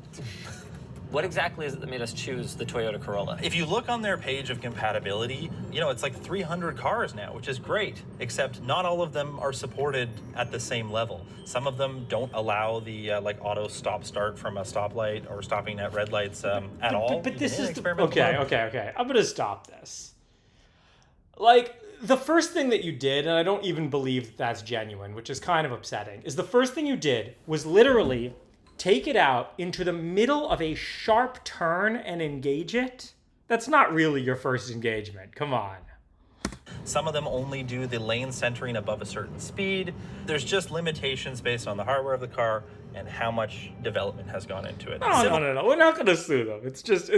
What exactly is it that made us choose the Toyota Corolla? If you look on their page of compatibility, you know, it's like 300 cars now, which is great, except not all of them are supported at the same level. Some of them don't allow the like auto stop start from a stoplight or stopping at red lights at all. But this even in is experimental mode. okay. I'm gonna stop this. Like, the first thing that you did, and I don't even believe that's genuine, which is kind of upsetting, is the first thing you did was literally take it out into the middle of a sharp turn and engage it. That's not really your first engagement. Come on. Some of them only do the lane centering above a certain speed. There's just limitations based on the hardware of the car and how much development has gone into it. No. We're not gonna sue them. It's just,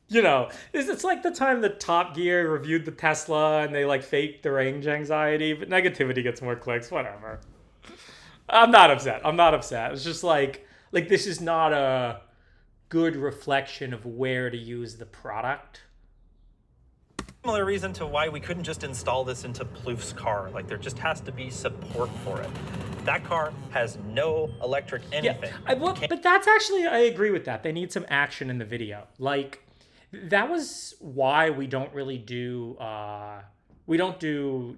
you know, it's like the time that Top Gear reviewed the Tesla and they like faked the range anxiety, but negativity gets more clicks, whatever. I'm not upset. It's just like this is not a good reflection of where to use the product. Similar reason to why we couldn't just install this into Plouf's car. Like, there just has to be support for it. That car has no electric anything. But that's actually, I agree with that. They need some action in the video. Like, that was why we don't really do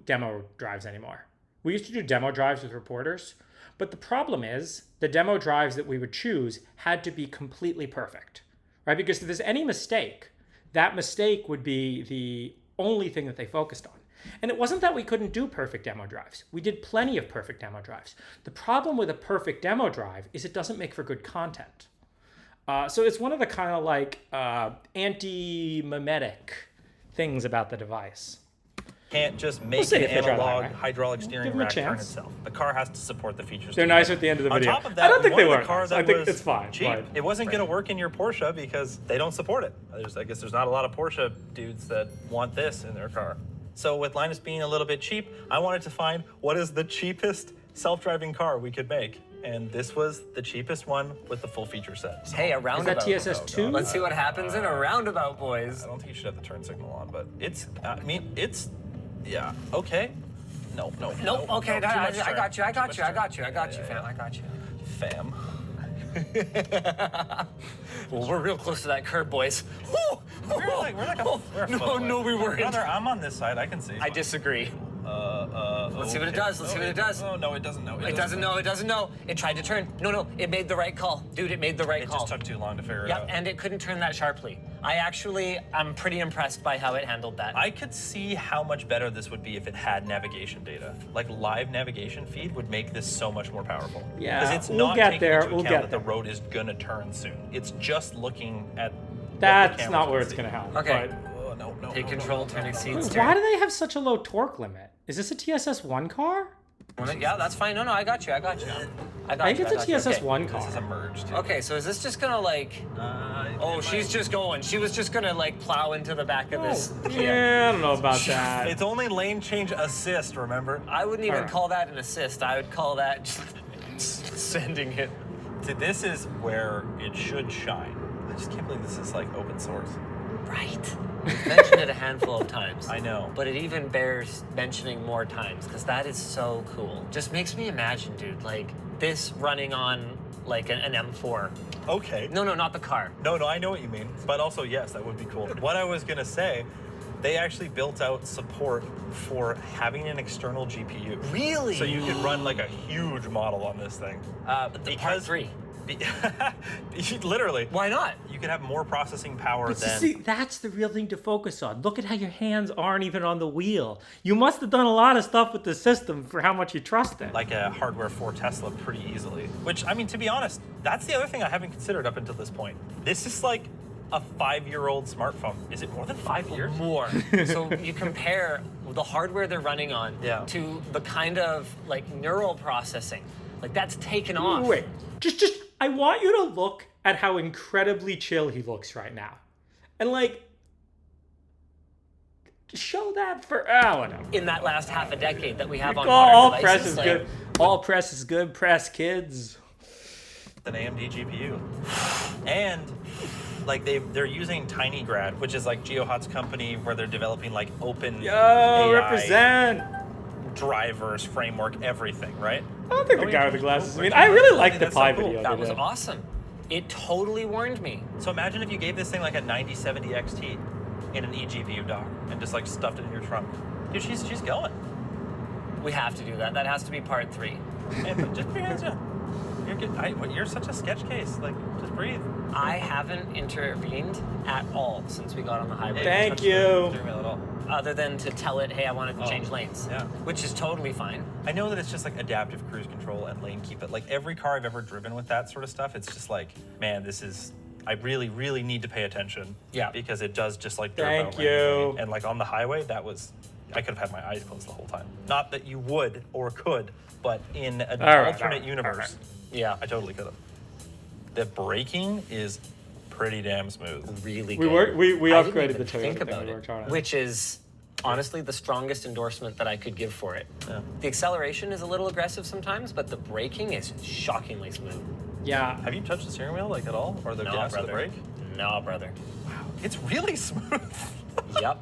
demo drives anymore. We used to do demo drives with reporters, but the problem is the demo drives that we would choose had to be completely perfect, right? Because if there's any mistake, that mistake would be the only thing that they focused on. And it wasn't that we couldn't do perfect demo drives. We did plenty of perfect demo drives. The problem with a perfect demo drive is it doesn't make for good content. So it's one of the kind of like anti-mimetic things about the device. Can't just make see an if they try that, analog right? hydraulic Give steering them a rack turn chance. itself. The car has to support the features. They're to nice do at the end of the On video. top of that, I don't think they one of were the cars nice. that I think was it's fine. cheap. Fine. It wasn't going to work in your Porsche because they don't support it. I guess there's not a lot of Porsche dudes that want this in their car. So with Linus being a little bit cheap, I wanted to find what is the cheapest self-driving car we could make. and this was the cheapest one with the full feature set. So Hey, a Is roundabout. that TSS2? Let's see what happens in a roundabout, boys. I don't think you should have the turn signal on, but it's, yeah, okay. No. Nope. Okay, too much I turn. got you. I Too got much you. I turn. got you. I got you, Yeah, fam. I got you. Fam. Well, we're real close to that curb, boys. We're a no, foot away. no, we weren't. Brother, I'm on this side. I can see. I disagree. Let's see what it does. Let's see what it does. Oh, no, it doesn't know. It doesn't know. It doesn't know. It tried to turn. No. It made the right call, dude. It made the right It call. just took too long to figure it Yep, out. and it couldn't turn that sharply. I'm pretty impressed by how it handled that. I could see how much better this would be if it had navigation data. Like live navigation feed would make this so much more powerful. Yeah, because it's we'll not get taking there, into we'll account get that the there. road is gonna turn soon. It's just looking at. what the That's camera's not where gonna it's see. going to happen. Okay. Oh, no. Take control, turning seats. But why do they have such a low torque limit? Is this a TSS1 car? Yeah, that's fine. No, I got you. I think it's a TSS1 This is a car. merge too. Okay, so is this just gonna like? Oh, she's just going. She was just gonna like plow into the back of this. Yeah, I don't know about that. It's only lane change assist, remember? I wouldn't even Alright. call that an assist. I would call that just sending it. See, this is where it should shine. I just can't believe this is like open source. Right. We've mentioned it a handful of times. I know. But it even bears mentioning more times because that is so cool. Just makes me imagine, dude, like this running on like an M4. Okay. No, not the car. No, I know what you mean. But also, yes, that would be cool. What I was gonna say, they actually built out support for having an external GPU. Really? So you could run like a huge model on this thing. Part 3. Literally. Why not? You could have more processing power But than. see, that's the real thing to focus on. Look at how your hands aren't even on the wheel. You must have done a lot of stuff with the system for how much you trust it. Like a hardware 4 Tesla pretty easily. Which, I mean, to be honest, that's the other thing I haven't considered up until this point. This is like a 5-year-old smartphone. Is it more than 5 years? More. So you compare the hardware they're running on Yeah. to the kind of like neural processing. Like that's taken off. Wait, just, I want you to look at how incredibly chill he looks right now. And like, show that for, whatever. In that last half a decade that we have on All modern press devices, is like, good. All press is good press, kids. An AMD GPU. And like they're using tinygrad, which is like George Hotz company where they're developing like open Yo, AI represent. drivers, framework, everything, right? I don't think Oh, the yeah. guy with the glasses. I mean, I really liked the That's so pie cool. video. that they was did. awesome. It totally warned me. So imagine if you gave this thing like a 9070 XT in an eGPU dock and just like stuffed it in your trunk. Dude, she's going. We have to do that. That has to be part 3. Man, but just put your hands down. You're good. You're such a sketch case. Like, just breathe. I haven't intervened at all since we got on the highway. Thank Touch you. the steering wheel at all. Other than to tell it, hey, I wanted to change lanes. yeah. Which is totally fine. I know that it's just like adaptive cruise control and lane keep it. Like every car I've ever driven with that sort of stuff, it's just like, man, I really, really need to pay attention. Yeah. Because it does just like derp Thank out randomly. you. And like on the highway, I could have had my eyes closed the whole time. Not that you would or could, but in an alternate universe, Yeah. I totally could have. The braking is pretty damn smooth. Really We good. we I didn't upgraded even the Toyota think thing about we worked hard it, on. which is honestly the strongest endorsement that I could give for it. Yeah. The acceleration is a little aggressive sometimes, but the braking is shockingly smooth. Yeah. Have you touched the steering wheel like at all? Or the No, gas or the brother. brake? No, brother. It's really smooth. Yep.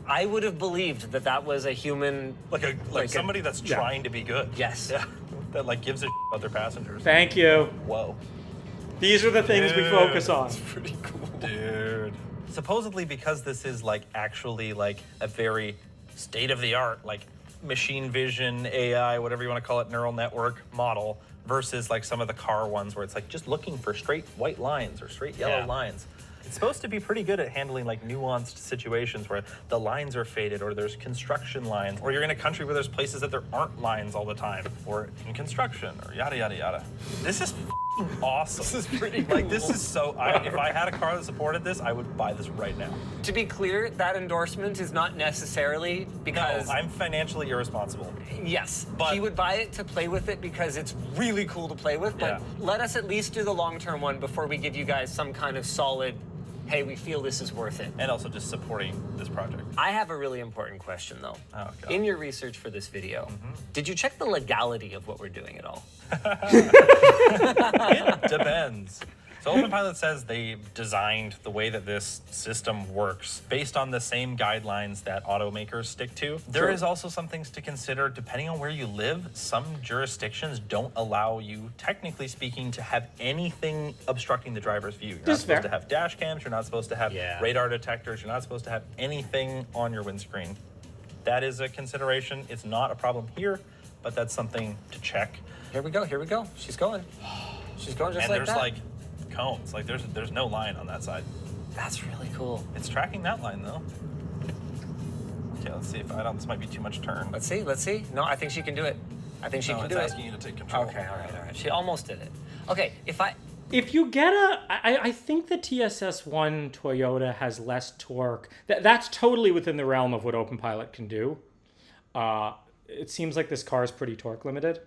I would have believed that was a human. like somebody that's yeah. trying to be good. Yes. Yeah. That like gives a shit about their passengers. Thank you. Whoa. These are the things we Dude. focus on. Pretty cool. Dude. Supposedly because this is like actually like a very state-of-the-art like machine vision, AI, whatever you want to call it, neural network model versus like some of the car ones where it's like just looking for straight white lines or straight yellow Yeah. lines. It's supposed to be pretty good at handling like nuanced situations where the lines are faded or there's construction lines or you're in a country where there's places that there aren't lines all the time or in construction or yada yada yada. This is f***ing awesome. This is pretty cool. Like this is so, if I had a car that supported this, I would buy this right now. To be clear, that endorsement is not necessarily because. No, I'm financially irresponsible. Yes, But- he would buy it to play with it because it's really cool to play with. But Yeah. let us at least do the long-term one before we give you guys some kind of solid hey, we feel this is worth it. And also just supporting this project. I have a really important question, though. Oh, God. In your research for this video, did you check the legality of what we're doing at all? It depends. So OpenPilot says they designed the way that this system works based on the same guidelines that automakers stick to. There is also some things to consider depending on where you live. Some jurisdictions don't allow you, technically speaking, to have anything obstructing the driver's view. You're not supposed to have dash cams, you're not supposed to have radar detectors, you're not supposed to have anything on your windscreen. That is a consideration. It's not a problem here, but that's something to check. Here we go, here we go. She's going. She's going just And like there's that. like cones. Like there's no line on that side. That's really cool. It's tracking that line though. Okay, let's see if this might be too much turn. Let's see, let's see. No, I think she can do it. I think she can it's do it. asking you to take control. Okay, all right. She almost did it. Okay, If you get I think the TSS1 Toyota has less torque. That's totally within the realm of what OpenPilot can do. It seems like this car is pretty torque limited.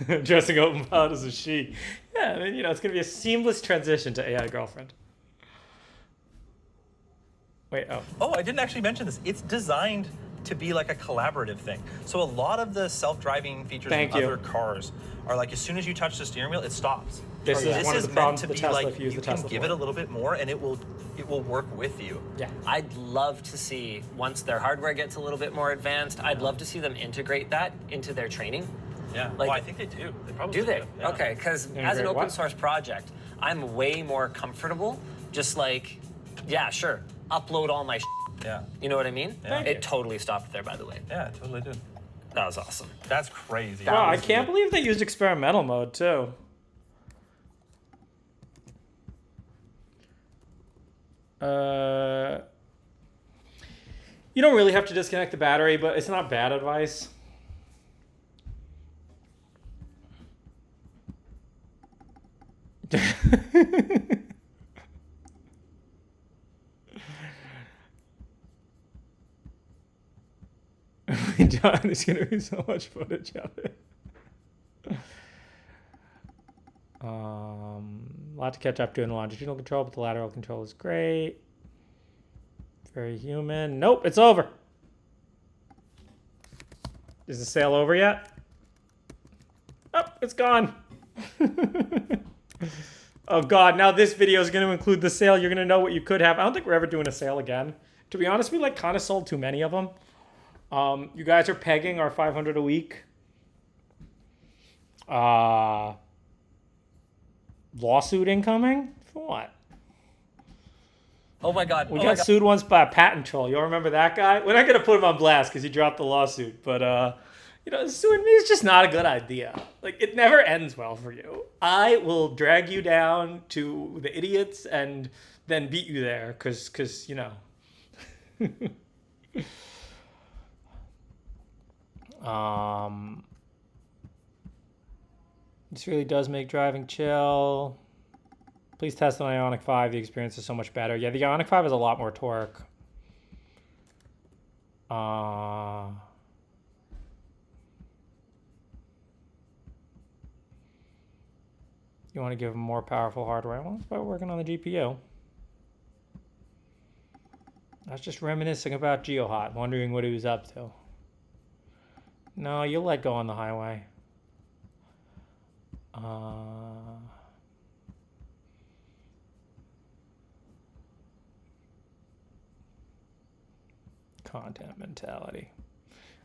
Dressing OpenPilot as a she. Yeah, I mean, it's going to be a seamless transition to AI girlfriend. Wait, Oh, I didn't actually mention this. It's designed to be like a collaborative thing. So a lot of the self-driving features in other cars are like as soon as you touch the steering wheel, it stops. This is one of the problems meant the to be Tesla like if you use you the can Tesla give for it a little bit more and it will work with you. Yeah. I'd love to see, once their hardware gets a little bit more advanced, I'd love to see them integrate that into their training. Yeah, Like, I think they do. They probably Do they? Yeah. Okay, because as an open source project, I'm way more comfortable just like, yeah, sure, upload all my Yeah. You know what I mean? Yeah. It totally stopped there, by the way. Yeah, it totally did. That was awesome. That's crazy. Wow, I can't believe they used experimental mode too. You don't really have to disconnect the battery, but it's not bad advice. John, there's going to be so much footage of it. A lot to catch up to in the longitudinal control, but the lateral control is great. Very human. Nope, it's over. Is the sale over yet? Oh, it's gone. Oh God, now this video is going to include the sale. You're going to know what you could have. I don't think we're ever doing a sale again. To be honest, we kind of sold too many of them. You guys are pegging our 500 a week. Lawsuit incoming? For what? Oh my God. We got sued once by a patent troll. Y'all remember that guy? We're not going to put him on blast because he dropped the lawsuit. But, suing me is just not a good idea. Like, it never ends well for you. I will drag you down to the idiots and then beat you there because This really does make driving chill. Please test an Ioniq 5. The experience is so much better. Yeah, the Ioniq 5 has a lot more torque. You want to give them more powerful hardware? Well, it's about working on the GPU. I was just reminiscing about GeoHot, wondering what he was up to. No, you'll let go on the highway. Content mentality.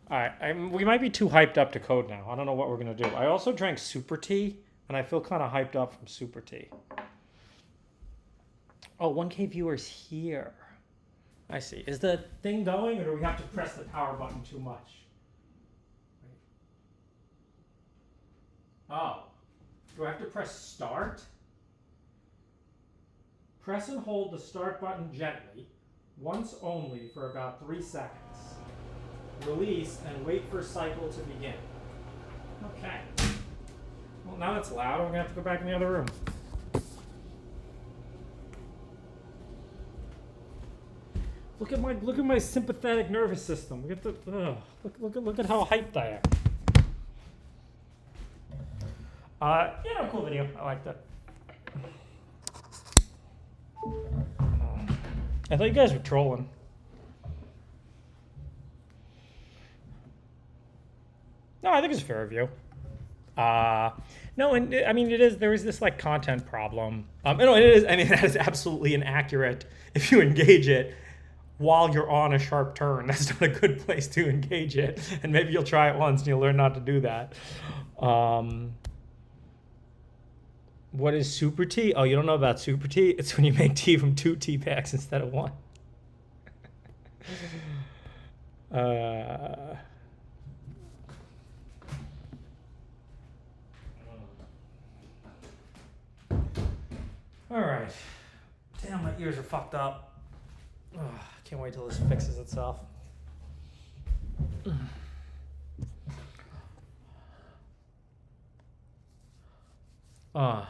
All right, we might be too hyped up to code now. I don't know what we're going to do. I also drank Super Tea, and I feel kind of hyped up from Super Tea. Oh, 1K viewers here. I see. Is the thing going, or do we have to press the power button too much? Oh. Do I have to press start? Press and hold the start button gently, once only for about 3 seconds. Release and wait for cycle to begin. Okay. Well, now that's loud. I'm gonna have to go back in the other room. Look at my sympathetic nervous system. Look at how hyped I am. Cool video. I liked it. I thought you guys were trolling. No, I think it's a fair review. No, and I mean there is this like content problem. No, it is. I mean that is absolutely inaccurate if you engage it while you're on a sharp turn. That's not a good place to engage it. And maybe you'll try it once and you'll learn not to do that. What is super tea? Oh, you don't know about super tea? It's when you make tea from 2 tea packs instead of 1. All right. Damn, my ears are fucked up. Ugh, can't wait till this fixes itself. Find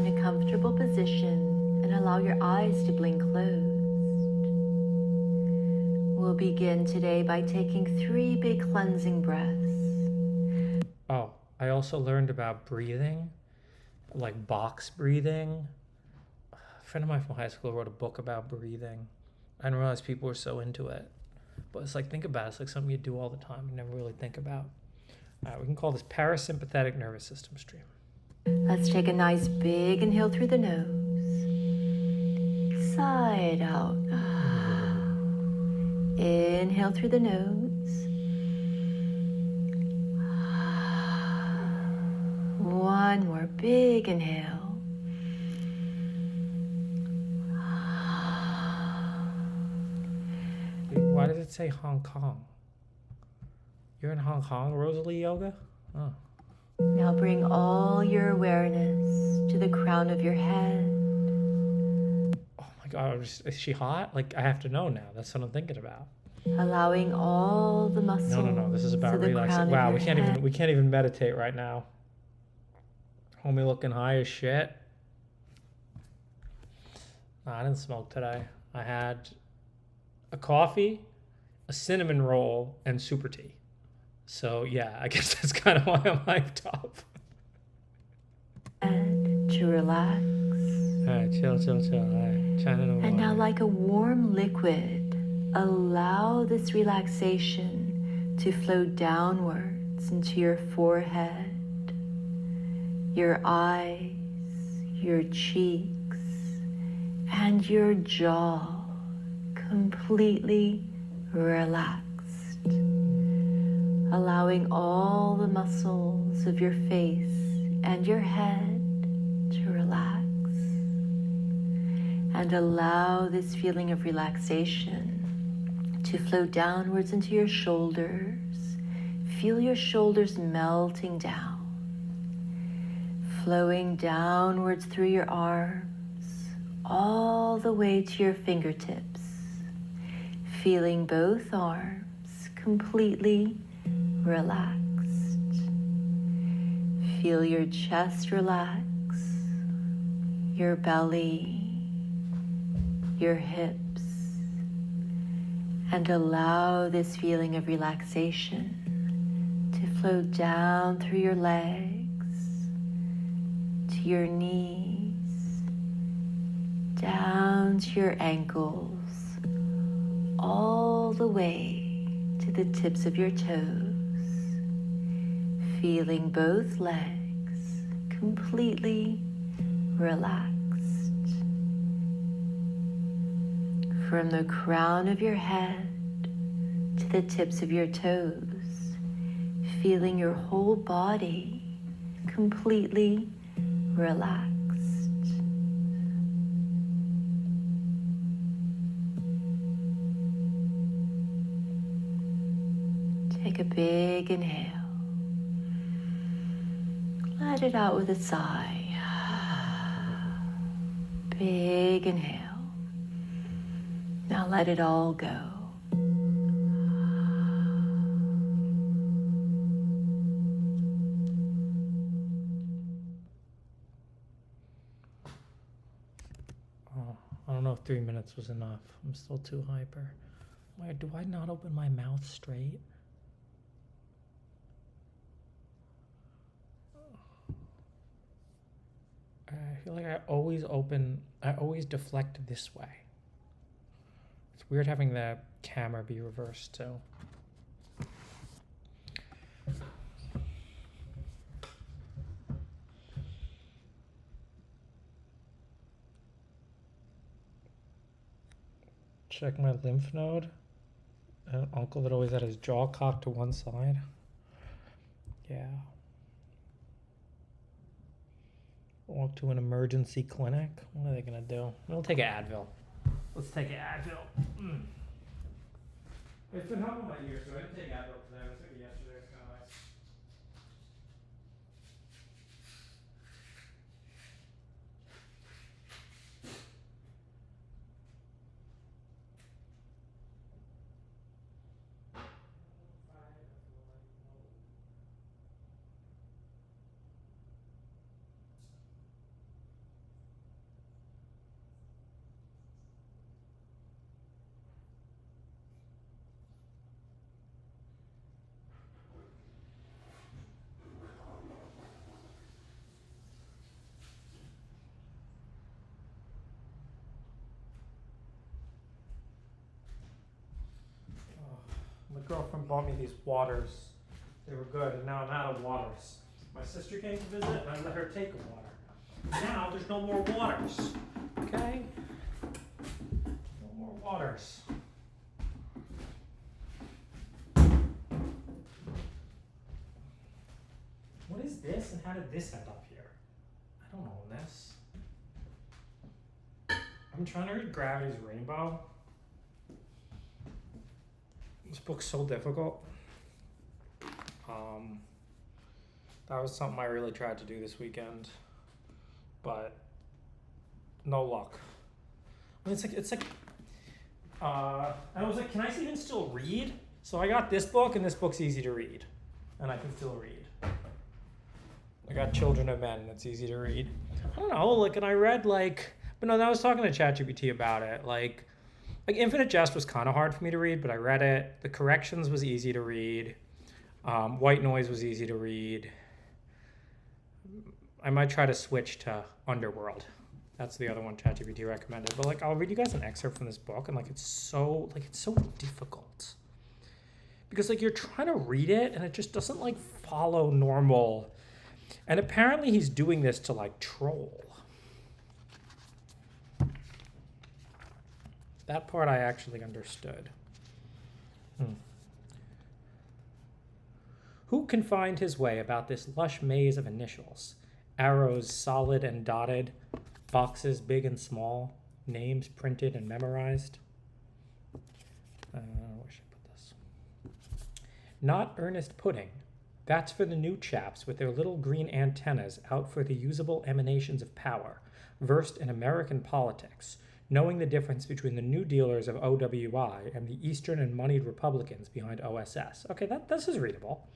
a comfortable position and allow your eyes to blink closed. We'll begin today by taking 3 big cleansing breaths. Oh, I also learned about breathing, like box breathing. A friend of mine from high school wrote a book about breathing. I didn't realize people were so into it. But it's like, think about it. It's like something you do all the time and never really think about. All right, we can call this parasympathetic nervous system stream. Let's take a nice big inhale through the nose. Side out. Inhale through the nose. One more big inhale. Why does it say Hong Kong? You're in Hong Kong, Rosalie Yoga? Oh. Now bring all your awareness to the crown of your head. Oh my God, is she hot? Like, I have to know now. That's what I'm thinking about. Allowing all the muscles. No. This is about to the relaxing. crown of Wow, your head. we can't even meditate right now. Homie looking high as shit. No, I didn't smoke today. I had a coffee, a cinnamon roll, and super tea. So yeah, I guess that's kind of why I'm hyped up. And to relax. All right, chill. All right, China no And now, more. like a warm liquid, allow this relaxation to flow downwards into your forehead, your eyes, your cheeks, and your jaw completely relaxed. Allowing all the muscles of your face and your head to relax. And allow this feeling of relaxation to flow downwards into your shoulders. Feel your shoulders melting down, flowing downwards through your arms, all the way to your fingertips. Feeling both arms completely relaxed. Feel your chest relax, your belly, your hips, and allow this feeling of relaxation to flow down through your legs, to your knees, down to your ankles, all the way to the tips of your toes. Feeling both legs completely relaxed. From the crown of your head to the tips of your toes, feeling your whole body completely relaxed. Take a big inhale. Let it out with a sigh. Big inhale. Now let it all go. Oh, I don't know if 3 minutes was enough. I'm still too hyper. Wait, do I not open my mouth straight? I feel like I always deflect this way. It's weird having the camera be reversed too. Check my lymph node. An uncle that always had his jaw cocked to one side. Yeah. Walk to an emergency clinic. What are they gonna do? We'll take an Advil. Let's take an Advil. It's been helping my ears, so I didn't take Advil today. I took it yesterday. It's kind of nice. My girlfriend bought me these waters. They were good, and now I'm out of waters. My sister came to visit, and I let her take a water. Now there's no more waters. Okay? No more waters. What is this, and how did this end up here? I don't own this. I'm trying to read Gravity's Rainbow. This book's so difficult. That was something I really tried to do this weekend, but no luck. I mean, I was like, can I even still read? So I got this book, and this book's easy to read, and I can still read. I got Children of Men, and it's easy to read. I don't know, like, and I read but no, I was talking to ChatGPT about it, like Infinite Jest was kind of hard for me to read, but I read it. The Corrections was easy to read. White Noise was easy to read. I might try to switch to Underworld. That's the other one ChatGPT recommended. But I'll read you guys an excerpt from this book, and it's so difficult. Because you're trying to read it, and it just doesn't follow normal. And apparently he's doing this to troll. That part I actually understood. Who can find his way about this lush maze of initials? Arrows solid and dotted, boxes big and small, names printed and memorized. Where should I put this? Not earnest pudding. That's for the new chaps with their little green antennas out for the usable emanations of power, versed in American politics, knowing the difference between the New Dealers of OWI and the Eastern and moneyed Republicans behind OSS. Okay, this is readable.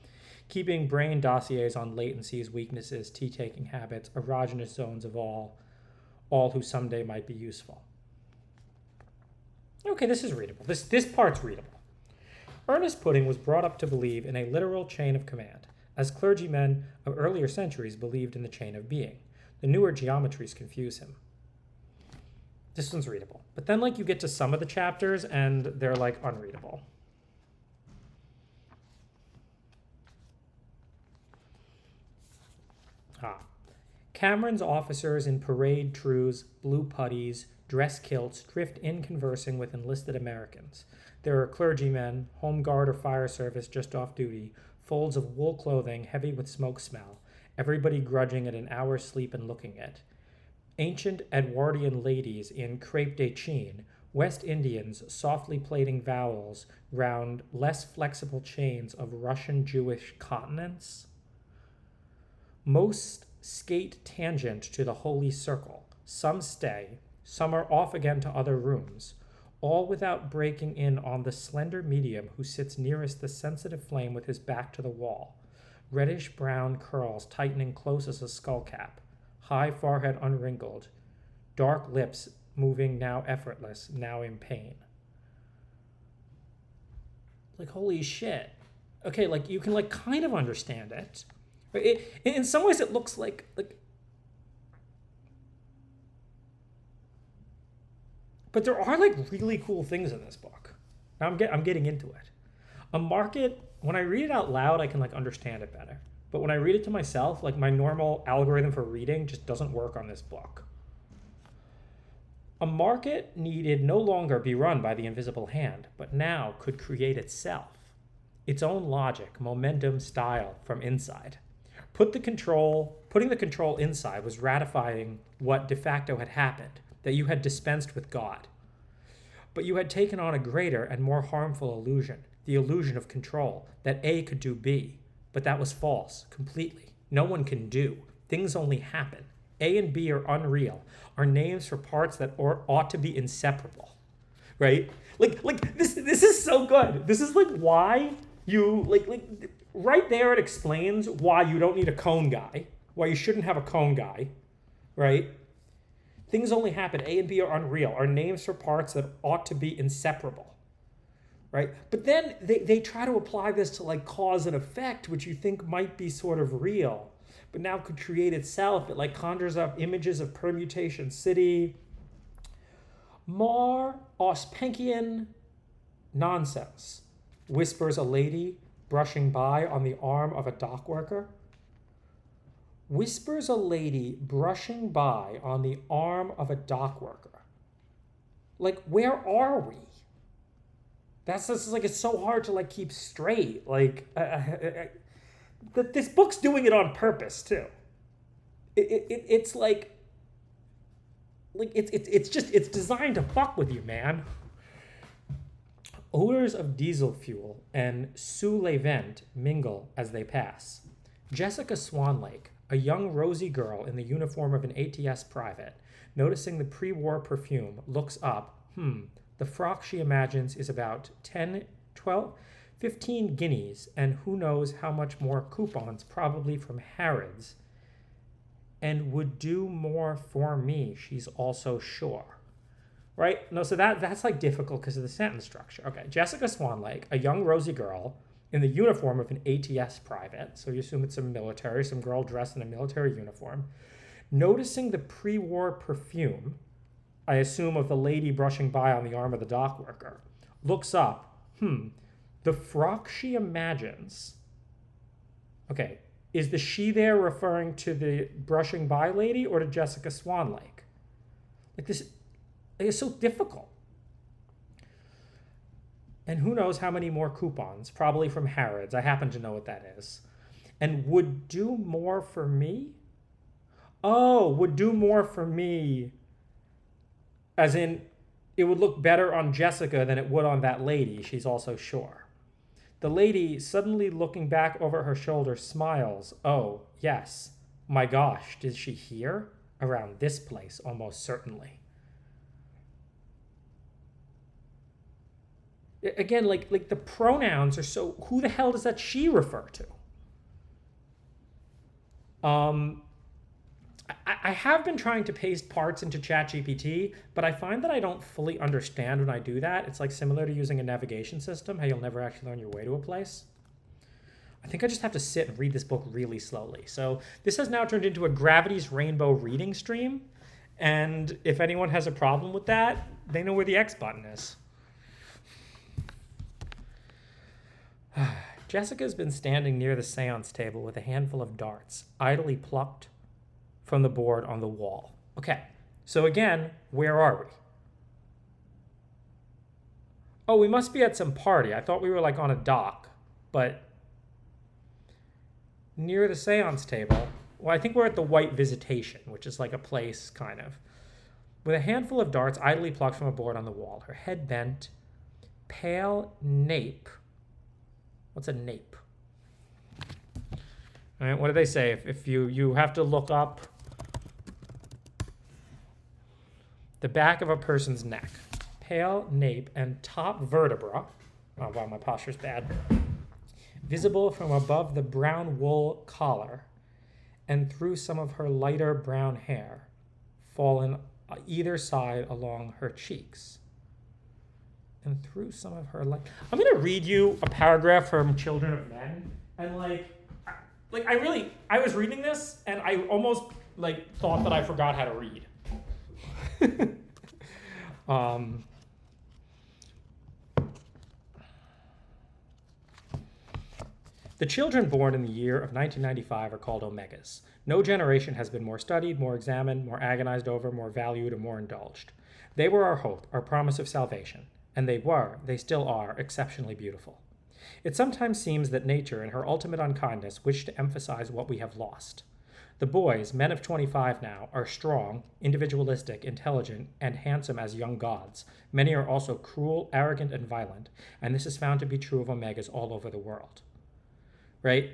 Keeping brain dossiers on latencies, weaknesses, tea-taking habits, erogenous zones of all who someday might be useful. Okay, this is readable. This part's readable. Ernest Pudding was brought up to believe in a literal chain of command, as clergymen of earlier centuries believed in the chain of being. The newer geometries confuse him. This one's readable. But then you get to some of the chapters and they're unreadable. Cameron's officers in parade trews, blue puttees, dress kilts drift in conversing with enlisted Americans. There are clergymen, home guard or fire service just off duty, folds of wool clothing heavy with smoke smell, everybody grudging at an hour's sleep and looking it. Ancient Edwardian ladies in crepe de chine, West Indians softly plaiting vowels round less flexible chains of Russian Jewish continents. Most skate tangent to the holy circle. Some stay, some are off again to other rooms, all without breaking in on the slender medium who sits nearest the sensitive flame with his back to the wall. Reddish-brown curls tightening close as a skullcap, high forehead unwrinkled, dark lips moving now effortless, now in pain. like, holy shit. Okay, like, you can, like, kind of understand it. In some ways, it looks like... But there are, like, really cool things in this book. Now I'm getting into it. A market, when I read it out loud, I can, like, understand it better. But when I read it to myself, like, my normal algorithm for reading just doesn't work on this book. A market needed no longer be run by the invisible hand, but now could create itself. Its own logic, momentum, style from inside. Putting the control inside was ratifying what de facto had happened, that you had dispensed with God. But you had taken on a greater and more harmful illusion, the illusion of control, that A could do B. But that was false, completely. No one can do. Things only happen. A and B are unreal, are names for parts that ought to be inseparable, right? Like this is so good. This is like why you, like right there it explains why you don't need a cone guy, why you shouldn't have a cone guy, right? Things only happen. A and B are unreal, are names for parts that ought to be inseparable, right? But then they try to apply this to like cause and effect, which you think might be sort of real, but now could create itself. It like conjures up images of permutation city. More Ospenkian nonsense, whispers a lady brushing by on the arm of a dock worker. Whispers a lady brushing by on the arm of a dock worker. Like, where are we? That's like, it's so hard to like keep straight. Like, this book's doing it on purpose too. It's like it's designed to fuck with you, man. Odors of diesel fuel and sous le vent mingle as they pass. Jessica Swanlake, a young rosy girl in the uniform of an ATS private, noticing the pre-war perfume, looks up. The frock she imagines is about 10, 12, 15 guineas, and who knows how much more coupons, probably from Harrods, and would do more for me, she's also sure. Right? No, so that's like difficult because of the sentence structure. Okay, Jessica Swanlake, a young rosy girl in the uniform of an ATS private, so you assume it's some girl dressed in a military uniform, noticing the pre-war perfume, I assume of the lady brushing by on the arm of the dock worker, looks up. The frock she imagines. Okay, is the she there referring to the brushing by lady or to Jessica Swanlake? Like this is so difficult. And who knows how many more coupons, probably from Harrods. I happen to know what that is. And would do more for me? Oh, would do more for me. As in, it would look better on Jessica than it would on that lady, she's also sure. The lady, suddenly looking back over her shoulder, smiles. Oh, yes. My gosh, is she here? Around this place, almost certainly. Again, like the pronouns are so... Who the hell does that she refer to? I have been trying to paste parts into ChatGPT, but I find that I don't fully understand when I do that. It's like similar to using a navigation system, how you'll never actually learn your way to a place. I think I just have to sit and read this book really slowly. So this has now turned into a Gravity's Rainbow reading stream. And if anyone has a problem with that, they know where the X button is. Jessica's been standing near the seance table with a handful of darts, idly plucked from the board on the wall. Okay, so again, where are we? Oh, we must be at some party. I thought we were like on a dock, but near the seance table, well, I think we're at the White Visitation, which is like a place, kind of. With a handful of darts idly plucked from a board on the wall, her head bent, pale nape. What's a nape? All right, what do they say? If you have to look up the back of a person's neck. Pale nape and top vertebra. Oh, wow, my posture's bad. Visible from above the brown wool collar and through some of her lighter brown hair, fallen either side along her cheeks. and through some of her light. I'm gonna read you a paragraph from Children of Men, and I was reading this and I almost thought that I forgot how to read. The children born in the year of 1995 are called omegas. No generation has been more studied, more examined, more agonized over, more valued, or more indulged. They were our hope, our promise of salvation, and they still are, exceptionally beautiful. It sometimes seems that nature, in her ultimate unkindness, wished to emphasize what we have lost. The boys, men of 25 now, are strong, individualistic, intelligent, and handsome as young gods. Many are also cruel, arrogant, and violent, and this is found to be true of omegas all over the world. Right?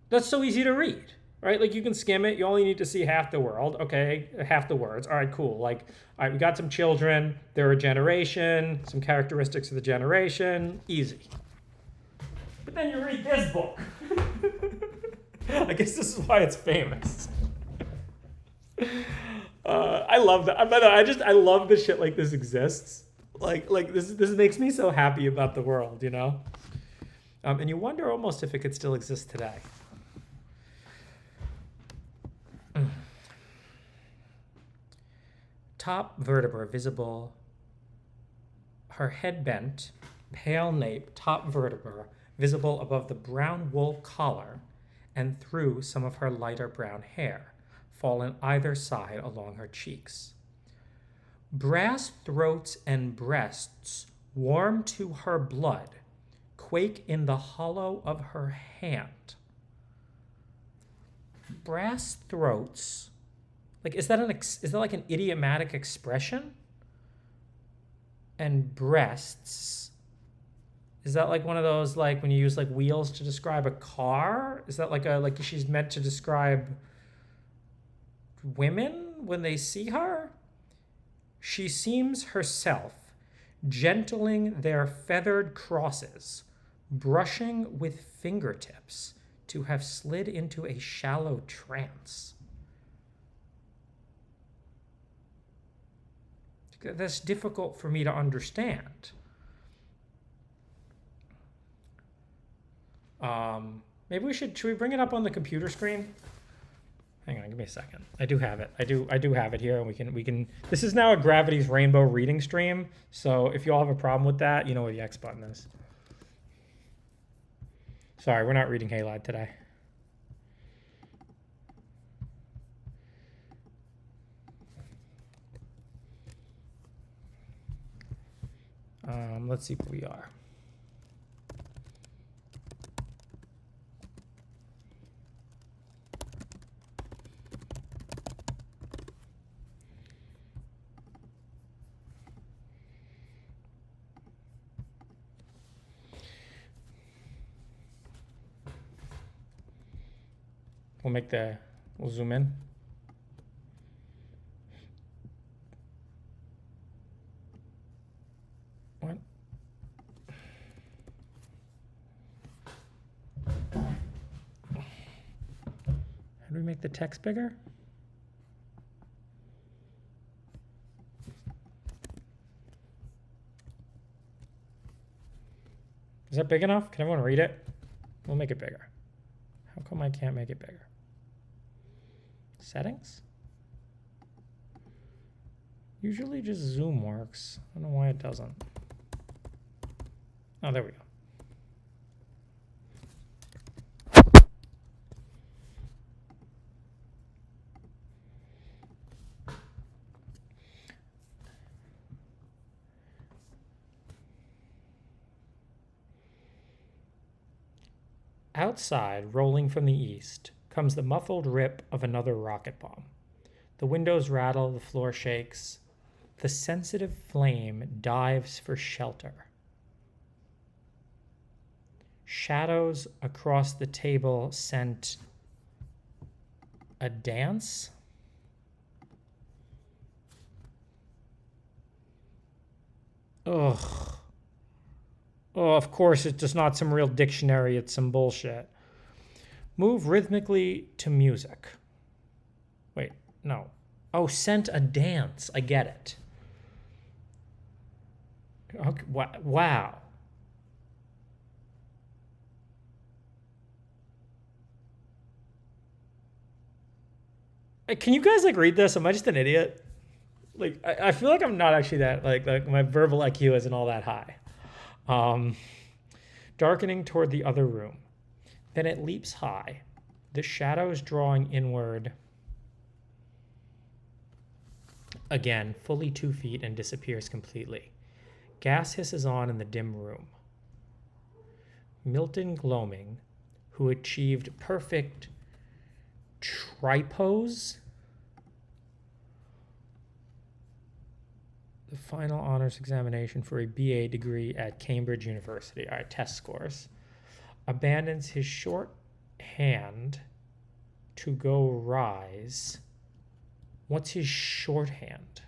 That's so easy to read, right? You can skim it. You only need to see half the world. Okay, half the words. All right, cool. All right, we got some children. They're a generation. Some characteristics of the generation. Easy. But then you read this book. I guess this is why it's famous. I love that. I love the shit like this exists. This makes me so happy about the world, you know? And you wonder almost if it could still exist today. Top vertebra visible. Her head bent, pale nape, top vertebra visible above the brown wool collar and through some of her lighter brown hair, fallen either side along her cheeks. Brass throats and breasts, warm to her blood, quake in the hollow of her hand. Brass throats, is that like an idiomatic expression? And breasts, is that like one of those when you use wheels to describe a car? Is that like she's meant to describe women when they see her? She seems herself gentling their feathered crosses, brushing with fingertips, to have slid into a shallow trance. That's difficult for me to understand. Should we bring it up on the computer screen? Hang on, give me a second. I do have it. I do have it here, and we can. This is now a Gravity's Rainbow reading stream. So if you all have a problem with that, you know where the X button is. Sorry, we're not reading halide today. Let's see where we are. We'll zoom in. What? How do we make the text bigger? Is that big enough? Can everyone read it? We'll make it bigger. How come I can't make it bigger? Settings? Usually just zoom works. I don't know why it doesn't. Oh, there we go. Outside, rolling from the east, comes the muffled rip of another rocket bomb. The windows rattle, the floor shakes. The sensitive flame dives for shelter. Shadows across the table scent a dance. Ugh. Oh, of course, it's just not some real dictionary. It's some bullshit. Move rhythmically to music. Wait, no. Oh, scent a dance. I get it. Okay, wow. Can you guys like read this? Am I just an idiot? Like I feel like I'm not actually that like my verbal IQ isn't all that high. Darkening toward the other room. Then it leaps high, the shadows drawing inward. Again, fully 2 feet and disappears completely. Gas hisses on in the dim room. Milton Gloaming, who achieved perfect tripose, the final honors examination for a BA degree at Cambridge University. All right, test scores. Abandons his shorthand to go rise. What's his shorthand?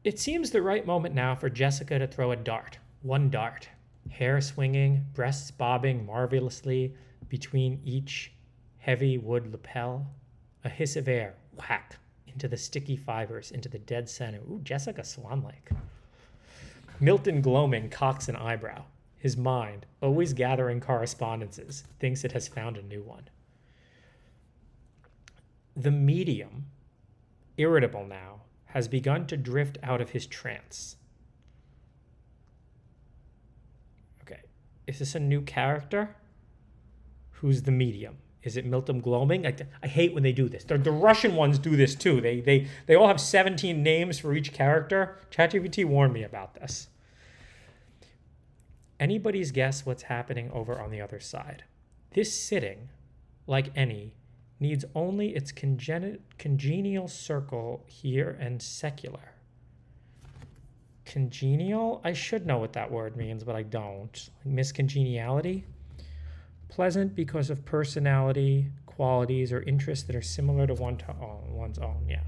It seems the right moment now for Jessica to throw a dart. One dart. Hair swinging, breasts bobbing marvelously between each heavy wood lapel. A hiss of air. Whack. Into the sticky fibers, into the dead center. Ooh, Jessica Swan-like. Milton Gloaming cocks an eyebrow. His mind, always gathering correspondences, thinks it has found a new one. The medium, irritable now, has begun to drift out of his trance. Okay, is this a new character? Who's the medium? Is it Milton Gloaming? I hate when they do this. The Russian ones do this too. They all have 17 names for each character. ChatGPT warned me about this. Anybody's guess what's happening over on the other side. This sitting, like any, needs only its congenial circle here and secular. Congenial? I should know what that word means, but I don't. Miscongeniality? Pleasant because of personality, qualities, or interests that are similar to one's own. Yeah.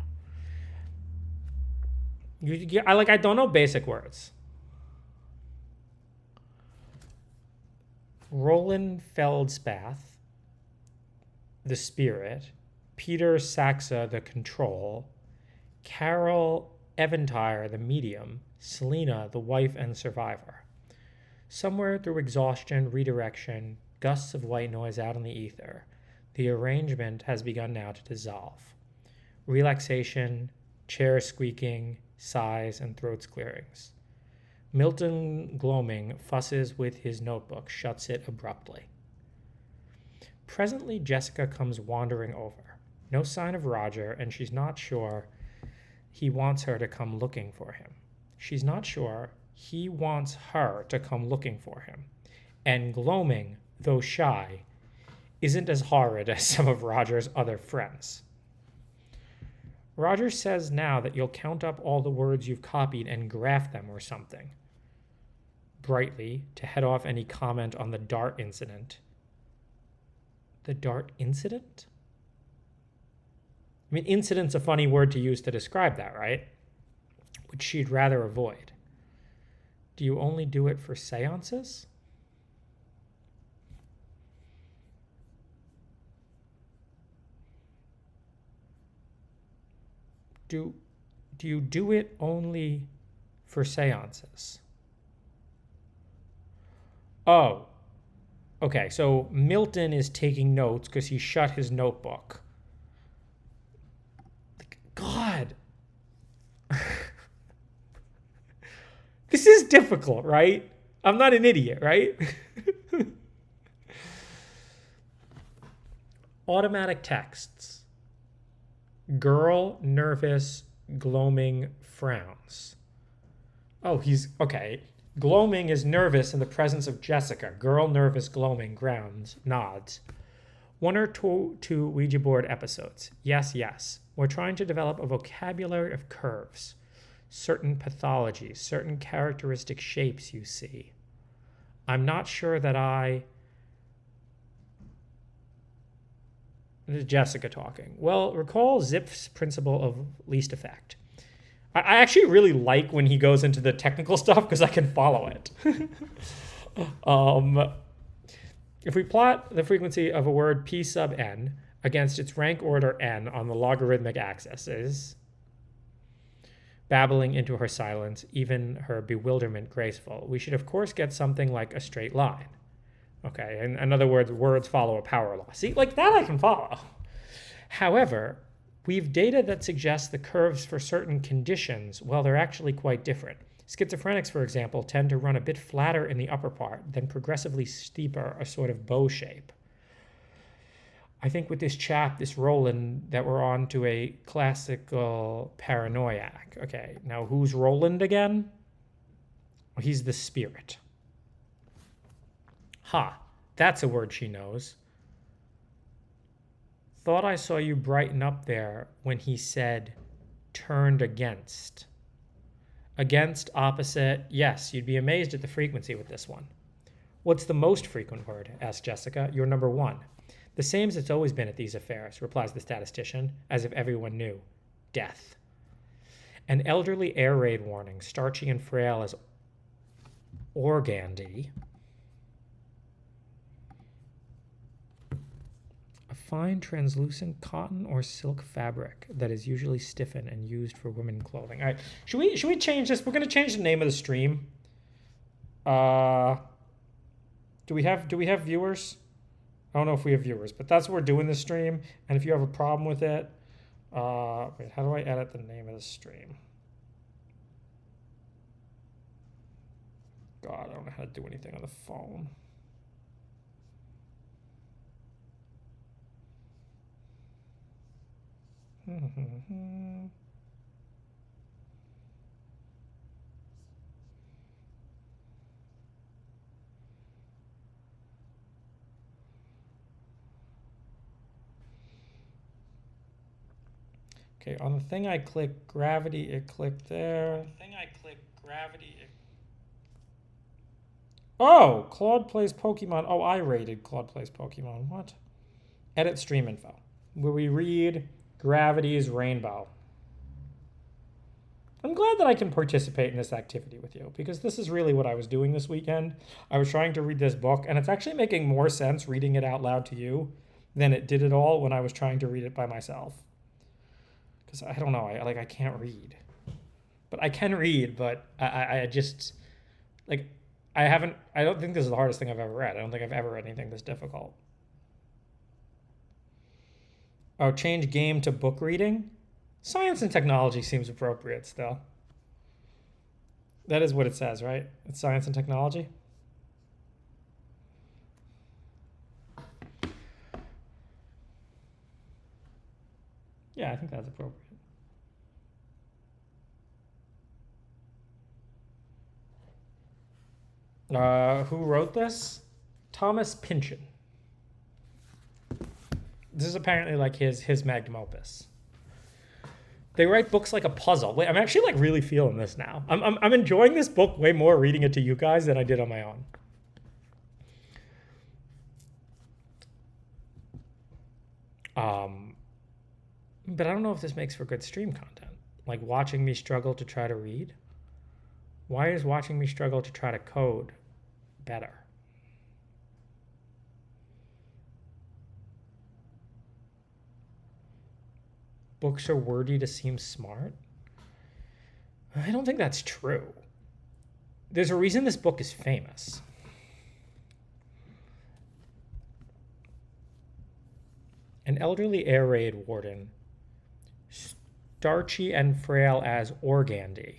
I don't know basic words. Roland Feldspath, the spirit. Peter Saxa, the control. Carol Eventire, the medium. Selena, the wife and survivor. Somewhere through exhaustion, redirection, gusts of white noise out in the ether, the arrangement has begun now to dissolve. Relaxation, chair squeaking, sighs, and throats clearings. Milton Gloaming fusses with his notebook, shuts it abruptly. Presently, Jessica comes wandering over. No sign of Roger, and she's not sure he wants her to come looking for him. She's not sure he wants her to come looking for him. And Gloaming, though shy, isn't as horrid as some of Roger's other friends. Roger says now that you'll count up all the words you've copied and graph them or something. Brightly, to head off any comment on the dart incident. The dart incident? I mean, incident's a funny word to use to describe that, right? Which she'd rather avoid. Do you only do it for seances? Do you do it only for seances? Oh, okay. So Milton is taking notes because he shut his notebook. God. This is difficult, right? I'm not an idiot, right? Automatic texts. Girl, nervous, gloaming, frowns. Oh, he's okay. Gloaming is nervous in the presence of Jessica. Girl, nervous, gloaming, grounds, nods. 1 or 2 Ouija board episodes. Yes, yes. We're trying to develop a vocabulary of curves. Certain pathologies, certain characteristic shapes you see. I'm not sure that This is Jessica talking. Well, recall Zipf's principle of least effect. I actually really like when he goes into the technical stuff because I can follow it. If we plot the frequency of a word p sub n against its rank order n on the logarithmic axis is babbling into her silence, even her bewilderment graceful. We should, of course, get something like a straight line. Okay, in other words, words follow a power law. See, like that I can follow. However, we've data that suggests the curves for certain conditions, well, they're actually quite different. Schizophrenics, for example, tend to run a bit flatter in the upper part, then progressively steeper, a sort of bow shape. I think with this chap, this Roland, that we're on to a classical paranoiac. Okay, now who's Roland again? Well, he's the spirit. Ha, that's a word she knows. Thought I saw you brighten up there when he said turned against. Against, opposite, yes, you'd be amazed at the frequency with this one. What's the most frequent word? Asked Jessica. You're number one. The same as it's always been at these affairs, replies the statistician, as if everyone knew. Death. An elderly air raid warning, starchy and frail as organdy. A fine translucent cotton or silk fabric that is usually stiffened and used for women clothing. All right, should we change this? We're going to change the name of the stream. Do we have viewers? I don't know if we have viewers, but that's what we're doing this stream. And if you have a problem with it, wait, how do I edit the name of the stream? God, I don't know how to do anything on the phone. Okay, on the thing I click gravity, it clicked there. On the thing I click gravity, it... Oh, Claude Plays Pokemon. Oh, I rated Claude Plays Pokemon. What? Edit stream info. Where we read Gravity's Rainbow. I'm glad that I can participate in this activity with you, because this is really what I was doing this weekend. I was trying to read this book, and it's actually making more sense reading it out loud to you than it did at all when I was trying to read it by myself. Because I don't know, I can't read. But I can read, but I just, like, I don't think this is the hardest thing I've ever read. I don't think I've ever read anything this difficult. Oh, change game to book reading? Science and technology seems appropriate still. That is what it says, right? It's science and technology. Yeah, I think that's appropriate. Who wrote this? Thomas Pynchon. This is apparently like his magnum opus. They write books like a puzzle. Wait, I'm actually like really feeling this now. I'm enjoying this book way more reading it to you guys than I did on my own. But I don't know if this makes for good stream content. Like watching me struggle to try to read. Why is watching me struggle to try to code better? Books are wordy to seem smart? I don't think that's true. There's a reason this book is famous. An elderly air raid warden, starchy and frail as organdy.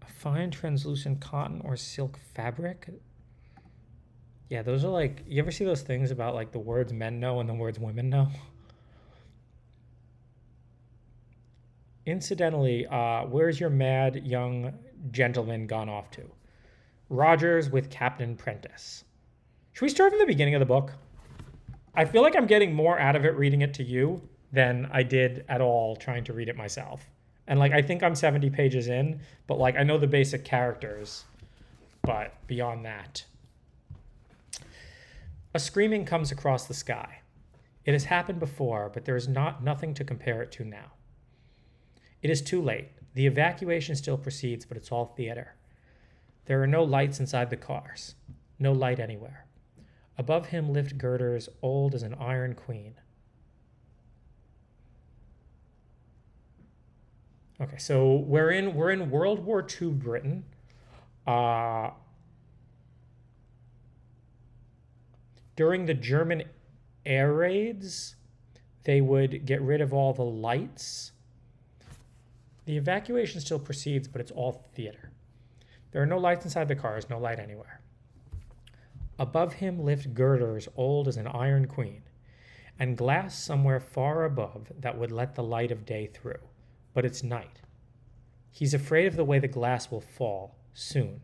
A fine translucent cotton or silk fabric? Yeah, those are like, you ever see those things about like the words men know and the words women know? Incidentally, where's your mad young gentleman gone off to? Rogers with Captain Prentice. Should we start from the beginning of the book? I feel like I'm getting more out of it reading it to you than I did at all trying to read it myself. And like, I think I'm 70 pages in, but like, I know the basic characters, but beyond that. A screaming comes across the sky. It has happened before, but there is nothing to compare it to now. It is too late. The evacuation still proceeds, but it's all theater. There are no lights inside the cars. No light anywhere. Above him lift girders old as an iron queen. Okay, so we're in World War II Britain. During the German air raids, they would get rid of all the lights. The evacuation still proceeds, but it's all theater. There are no lights inside the cars, no light anywhere. Above him lift girders old as an iron queen, and glass somewhere far above that would let the light of day through. But it's night. He's afraid of the way the glass will fall soon.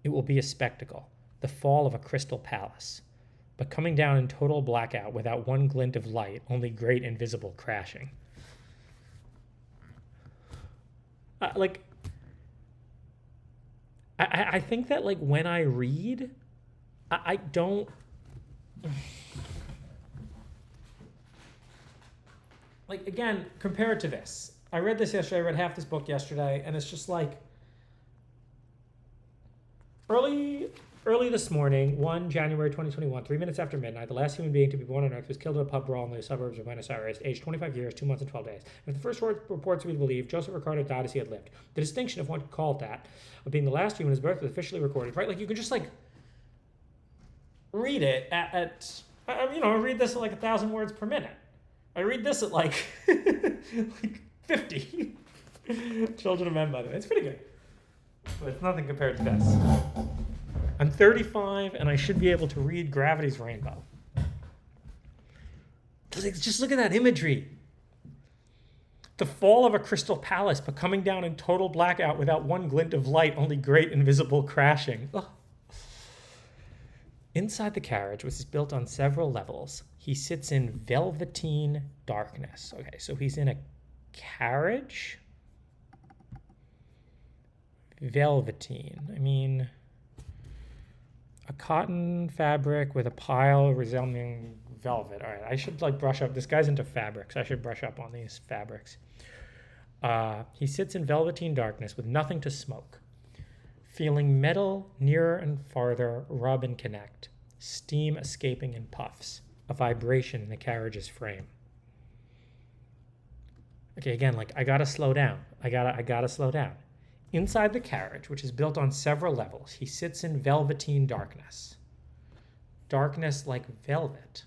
It will be a spectacle, the fall of a crystal palace, but coming down in total blackout without one glint of light, only great invisible crashing. I think that like when I read, I don't. Like, again, compare it to this. I read this yesterday, I read half this book yesterday, and it's just like early this morning, 1 January 2021, 3 minutes after midnight, the last human being to be born on Earth was killed in a pub brawl in the suburbs of Buenos Aires, aged 25 years, 2 months, and 12 days. If the first reports we believe, Joseph Ricardo died as he had lived. The distinction, if one could call it that, of being the last human whose birth was officially recorded, right? Like, you can just, like, read it at I read this at, like, 1,000 words per minute. I read this at, like, like 50. Children of Men, by the way. It's pretty good. But it's nothing compared to this. I'm 35, and I should be able to read Gravity's Rainbow. Just look at that imagery. The fall of a crystal palace, but coming down in total blackout without one glint of light, only great invisible crashing. Ugh. Inside the carriage, which is built on several levels, he sits in velveteen darkness. Okay, so he's in a carriage? Velveteen. I mean, a cotton fabric with a pile resembling velvet. All right, I should like brush up. This guy's into fabrics. I should brush up on these fabrics. He sits in velveteen darkness with nothing to smoke, feeling metal nearer and farther rub and connect, steam escaping in puffs, a vibration in the carriage's frame. Okay, again, like I gotta slow down. I gotta slow down. Inside the carriage, which is built on several levels, he sits in velveteen darkness. Darkness like velvet.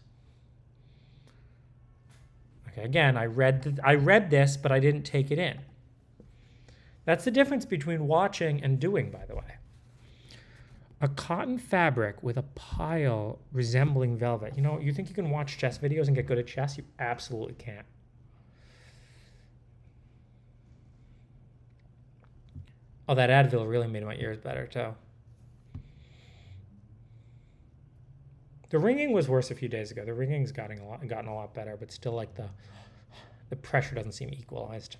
Okay, again, I read this, but I didn't take it in. That's the difference between watching and doing, by the way. A cotton fabric with a pile resembling velvet. You know, you think you can watch chess videos and get good at chess? You absolutely can't. Oh, that Advil really made my ears better, too. The ringing was worse a few days ago. The ringing's gotten a lot better, but still, like, the pressure doesn't seem equalized.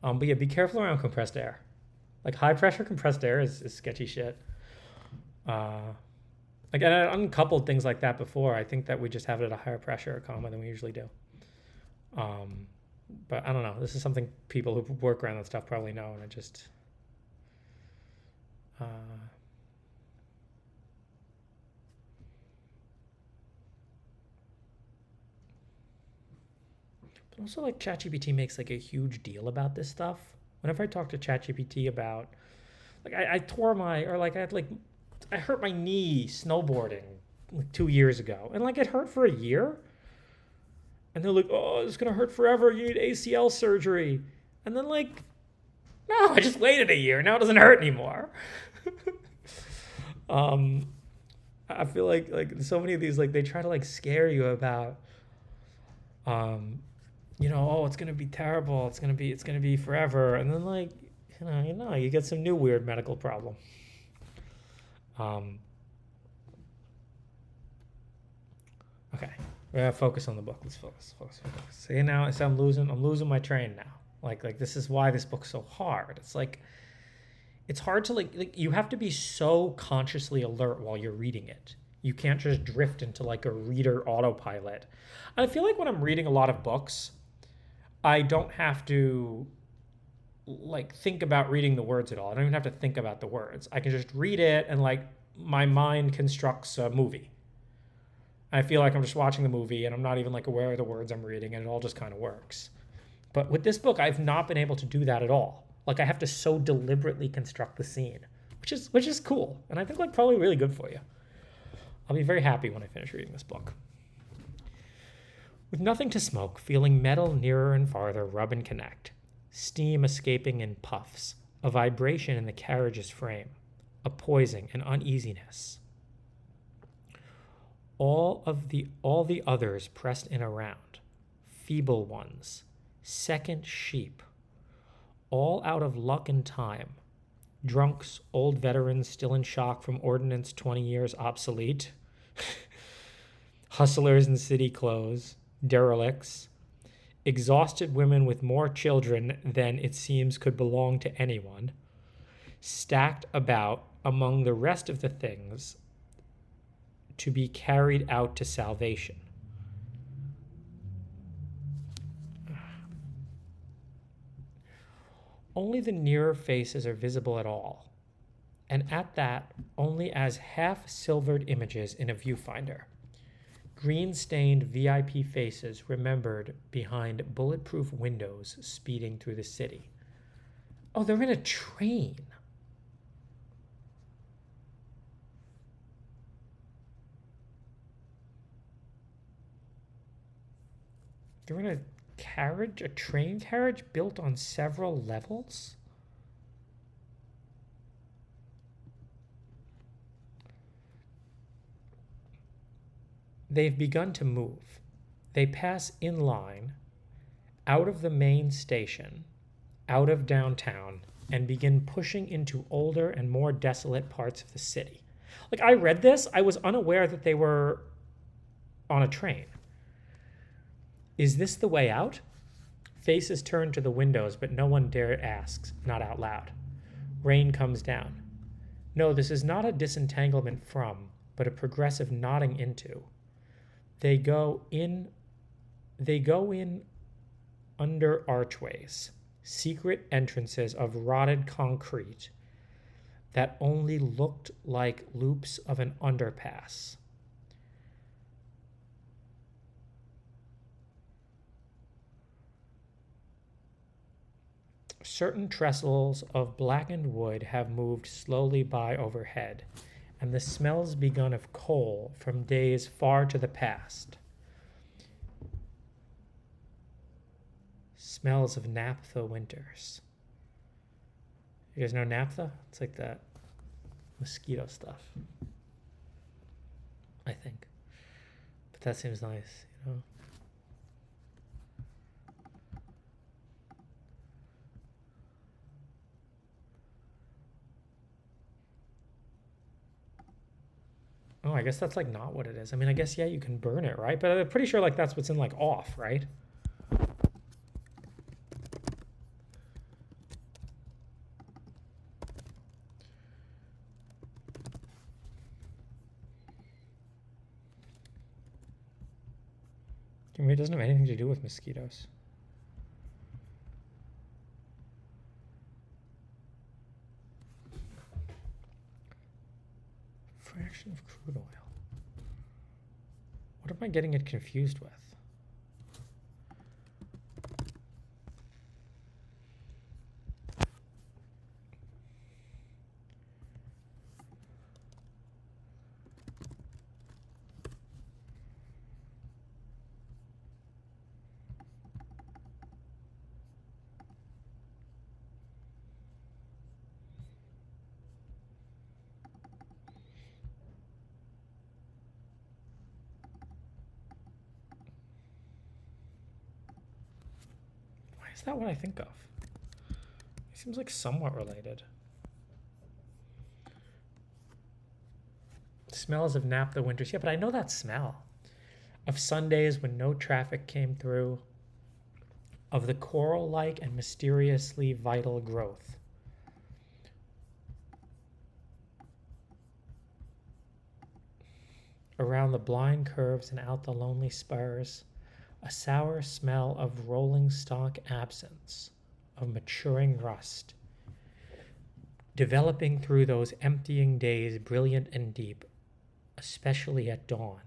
But yeah, be careful around compressed air. Like, high-pressure compressed air is sketchy shit. Like, I uncoupled things like that before. I think that we just have it at a higher pressure at comma than we usually do. But I don't know. This is something people who work around that stuff probably know, and it just... But also, like, ChatGPT makes, like, a huge deal about this stuff. Whenever I talk to ChatGPT about... Like, I tore my... Or, like, I hurt my knee snowboarding, like, 2 years ago. And, like, it hurt for a year. And they're like, oh, it's going to hurt forever. You need ACL surgery. And then, like, no, I just waited a year. Now it doesn't hurt anymore. I feel like so many of these, like, they try to, like, scare you about, you know, oh, it's going to be terrible. It's going to be forever. And then, like, you get some new weird medical problem. Okay. We gotta focus on the book. Let's focus. See, now I'm losing my train now. Like this is why this book's so hard. It's like, it's hard to like you have to be so consciously alert while you're reading it. You can't just drift into like a reader autopilot. And I feel like when I'm reading a lot of books, I don't have to like think about reading the words at all. I don't even have to think about the words. I can just read it and like my mind constructs a movie. I feel like I'm just watching the movie and I'm not even like aware of the words I'm reading, and it all just kind of works. But with this book, I've not been able to do that at all. Like I have to so deliberately construct the scene, which is cool, and I think like probably really good for you. I'll be very happy when I finish reading this book. With nothing to smoke, feeling metal nearer and farther rub and connect, steam escaping in puffs, a vibration in the carriage's frame, a poising and uneasiness. All the others pressed in around, feeble ones, second sheep, all out of luck and time, drunks, old veterans still in shock from ordinance 20 years obsolete, hustlers in city clothes, derelicts, exhausted women with more children than it seems could belong to anyone, stacked about among the rest of the things to be carried out to salvation. Only the nearer faces are visible at all, and at that only as half-silvered images in a viewfinder. Green-stained VIP faces remembered behind bulletproof windows speeding through the city. Oh, they're in a train. They're in a carriage, a train carriage built on several levels? They've begun to move. They pass in line, out of the main station, out of downtown, and begin pushing into older and more desolate parts of the city. Like, I read this, I was unaware that they were on a train. Is this the way out? Faces turn to the windows, but no one dare ask, not out loud. Rain comes down. No, this is not a disentanglement from, but a progressive nodding into. They go in under archways, secret entrances of rotted concrete that only looked like loops of an underpass. Certain trestles of blackened wood have moved slowly by overhead, and the smells begun of coal from days far to the past. Smells of naphtha winters. You guys know naphtha? It's like that mosquito stuff, I think. But that seems nice, you know? Oh, I guess that's like not what it is. I mean, I guess, yeah, you can burn it, right? But I'm pretty sure like that's what's in like off, right? I mean, it doesn't have anything to do with mosquitoes. Fraction of crude oil. What am I getting it confused with? Is that what I think of? It seems like somewhat related. Smells of naphtha winters. Yeah, but I know that smell. Of Sundays when no traffic came through. Of the coral-like and mysteriously vital growth. Around the blind curves and out the lonely spurs. A sour smell of rolling stock absence, of maturing rust. developing through those emptying days, brilliant and deep, especially at dawn,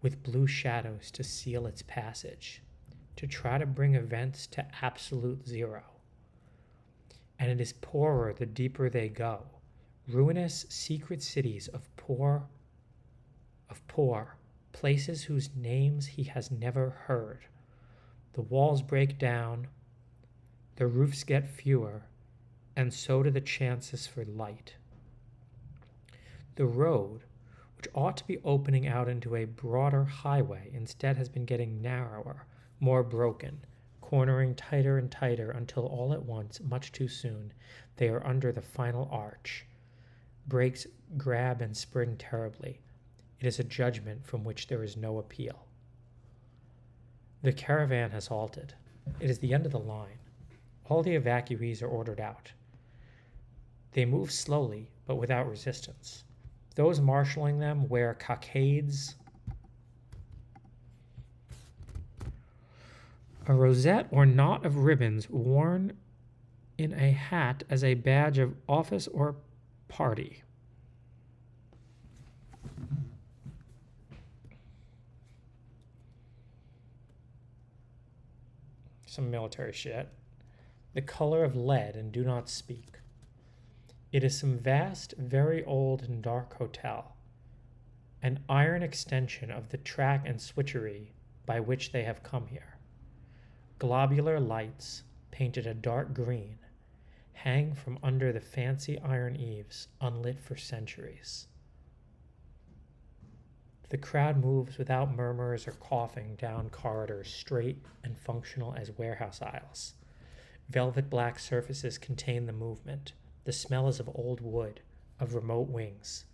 with blue shadows to seal its passage, to try to bring events to absolute zero. And it is poorer the deeper they go, ruinous secret cities of poor, places whose names he has never heard. The walls break down, the roofs get fewer, and so do the chances for light. The road, which ought to be opening out into a broader highway, instead has been getting narrower, more broken, cornering tighter and tighter until all at once, much too soon, they are under the final arch. Brakes grab and spring terribly. It is a judgment from which there is no appeal. The caravan has halted. It is the end of the line. All the evacuees are ordered out. They move slowly, but without resistance. Those marshalling them wear cockades, a rosette or knot of ribbons worn in a hat as a badge of office or party. Some military shit. The color of lead and do not speak. It is some vast, very old and dark hotel, an iron extension of the track and switchery by which they have come here. Globular lights, painted a dark green, hang from under the fancy iron eaves, unlit for centuries. The crowd moves without murmurs or coughing down corridors straight and functional as warehouse aisles. Velvet black surfaces contain the movement. The smell is of old wood, of remote wings.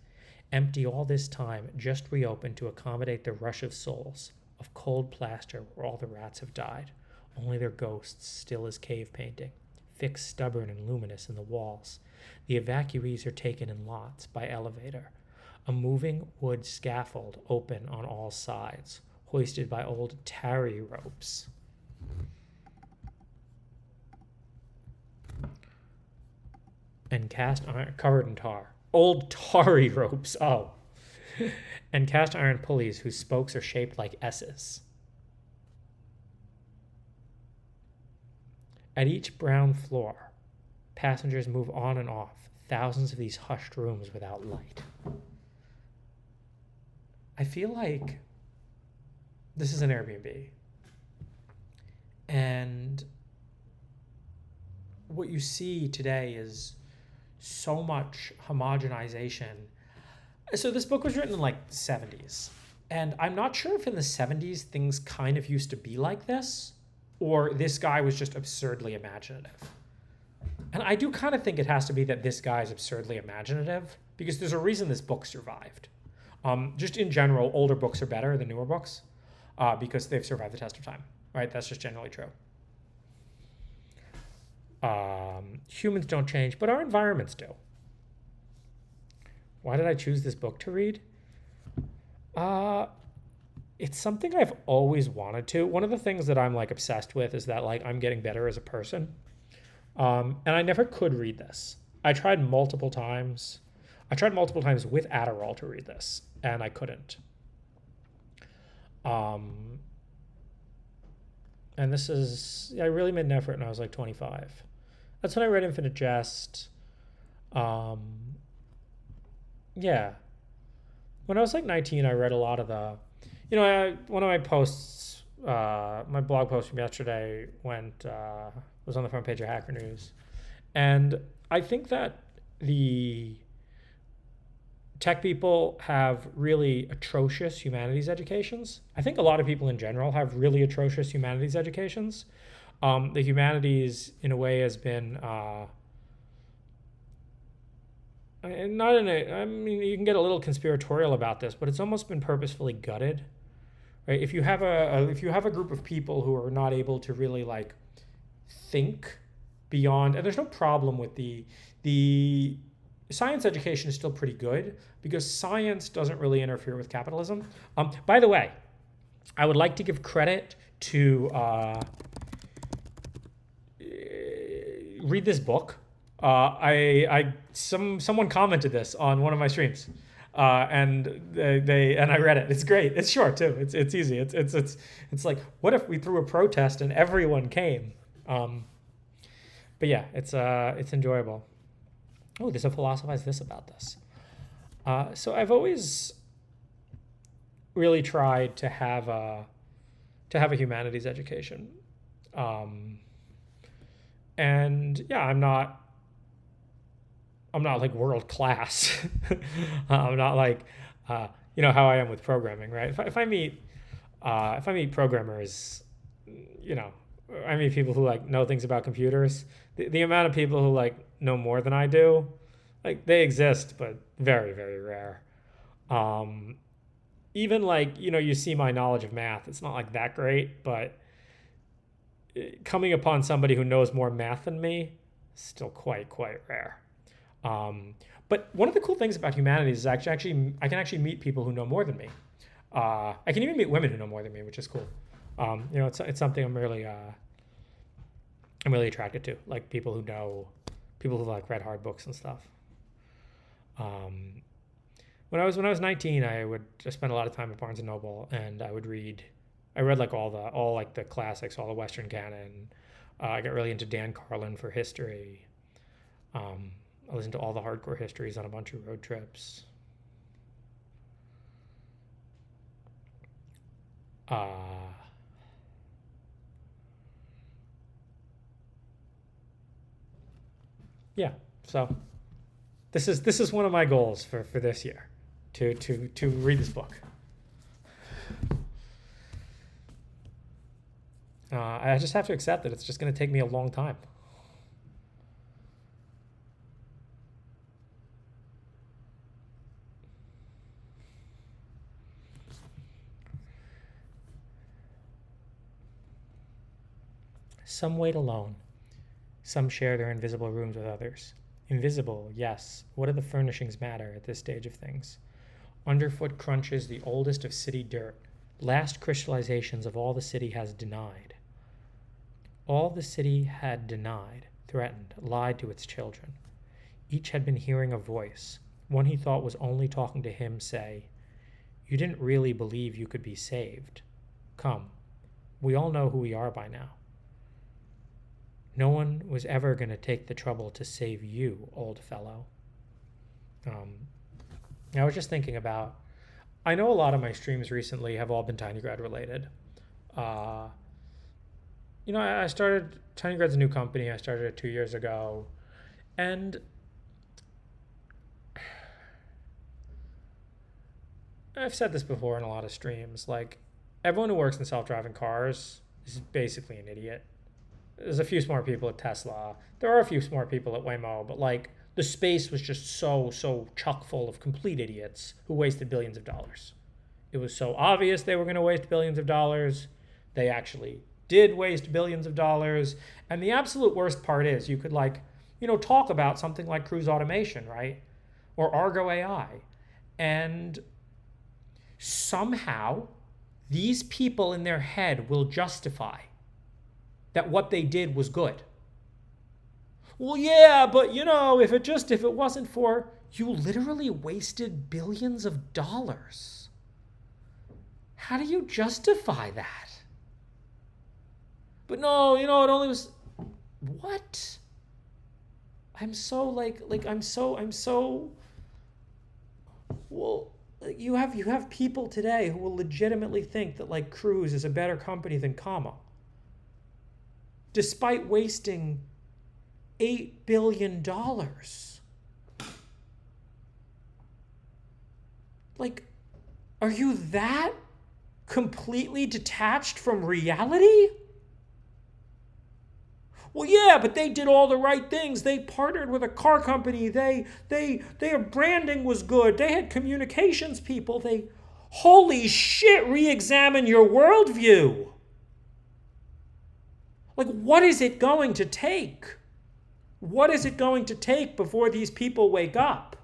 Empty all this time, just reopened to accommodate the rush of souls, of cold plaster where all the rats have died, only their ghosts still as cave painting, fixed stubborn and luminous in the walls. The evacuees are taken in lots by elevator. A moving wood scaffold open on all sides, hoisted by old tarry ropes. And cast iron, covered in tar. Old tarry ropes, oh. And cast iron pulleys whose spokes are shaped like S's. At each brown floor, passengers move on and off, thousands of these hushed rooms without light. I feel like this is an Airbnb. And what you see today is so much homogenization. So this book was written in like the 70s. And I'm not sure if in the 70s things kind of used to be like this, or this guy was just absurdly imaginative. And I do kind of think it has to be that this guy is absurdly imaginative, because there's a reason this book survived. Just in general, older books are better than newer books because they've survived the test of time, right? That's just generally true. Humans don't change, but our environments do. Why did I choose this book to read? It's something I've always wanted to. One of the things that I'm like obsessed with is that like I'm getting better as a person. And I never could read this. I tried multiple times with Adderall to read this, and I couldn't. And this is, I really made an effort when I was like 25. That's when I read Infinite Jest. Yeah. When I was like 19, I read a lot of the, one of my posts, my blog post from yesterday was on the front page of Hacker News. And I think that the tech people have really atrocious humanities educations. I think a lot of people in general have really atrocious humanities educations. The humanities, in a way, has been you can get a little conspiratorial about this, but it's almost been purposefully gutted. Right? If you have a group of people who are not able to really like think beyond, and there's no problem with the science education is still pretty good because science doesn't really interfere with capitalism. By the way, I would like to give credit to read this book. Someone commented this on one of my streams, and I read it. It's great. It's short too. It's easy. It's like, what if we threw a protest and everyone came? But yeah, it's enjoyable. Oh, there's a philosophize this about this. So I've always really tried to have a humanities education, and yeah, I'm not like world class. I'm not like how I am with programming, right? If I meet programmers, I meet people who like know things about computers. The amount of people who like know more than I do, like they exist, but very, very rare. Even like, you see my knowledge of math. It's not like that great, but coming upon somebody who knows more math than me is still quite rare. But one of the cool things about humanities is I can actually meet people who know more than me. I can even meet women who know more than me, which is cool. It's something I'm really attracted to, like people who like read hard books and stuff. When I was 19, I would just spend a lot of time at Barnes and Noble, and I read like all like the classics, all the Western canon. I got really into Dan Carlin for history. I listened to all the hardcore histories on a bunch of road trips. Yeah, so this is one of my goals for this year, to read this book. I just have to accept that it's just going to take me a long time. Some wait alone. Some share their invisible rooms with others. Invisible, yes. What do the furnishings matter at this stage of things? Underfoot crunches the oldest of city dirt. Last crystallizations of all the city has denied. All the city had denied, threatened, lied to its children. Each had been hearing a voice, one he thought was only talking to him, say, "You didn't really believe you could be saved. Come, we all know who we are by now. No one was ever going to take the trouble to save you, old fellow." I was just thinking about, I know a lot of my streams recently have all been TinyGrad related. I started, TinyGrad's a new company. I started it 2 years ago. And I've said this before in a lot of streams, like everyone who works in self-driving cars is basically an idiot. There's a few smart people at Tesla. There are a few smart people at Waymo, but like the space was just so chock full of complete idiots who wasted billions of dollars. It was so obvious they were going to waste billions of dollars. They actually did waste billions of dollars. And the absolute worst part is you could talk about something like cruise automation, right? Or Argo AI. And somehow these people in their head will justify that what they did was good. Well, yeah, but if it wasn't for, you literally wasted billions of dollars. How do you justify that? But no, it only was, what? I'm so well, you have people today who will legitimately think that like Cruise is a better company than Comma, despite wasting $8 billion. Like, are you that completely detached from reality? Well, yeah, but they did all the right things. They partnered with a car company. Their branding was good. They had communications people. Holy shit, re-examine your worldview. Like, what is it going to take? What is it going to take before these people wake up?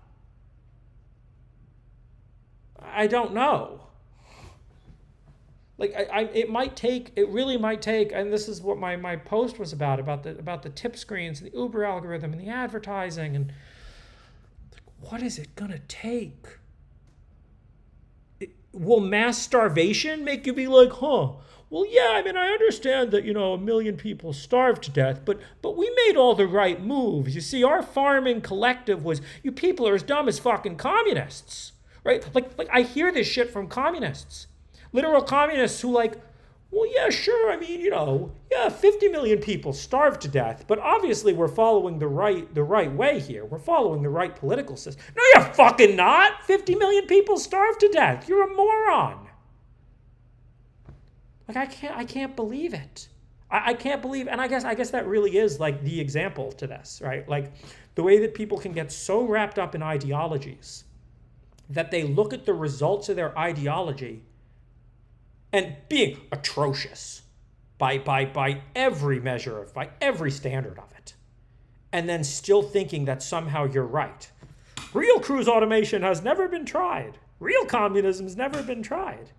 I don't know. Like it really might take, and this is what my post was about the tip screens, the Uber algorithm, and the advertising, and what is it gonna take? Will mass starvation make you be like, huh? Well, yeah, I mean, I understand that, 1 million people starved to death, but we made all the right moves. You see, our farming collective was, you people are as dumb as fucking communists, right? Like I hear this shit from communists, literal communists who like, well, yeah, sure, I mean, 50 million people starved to death, but obviously we're following the right way here. We're following the right political system. No, you're fucking not. 50 million people starved to death. You're a moron. Like, I can't believe it. I can't believe, and I guess that really is like the example to this, right? Like the way that people can get so wrapped up in ideologies that they look at the results of their ideology and being atrocious by every measure by every standard of it, and then still thinking that somehow you're right. Real cruise automation has never been tried. Real communism has never been tried.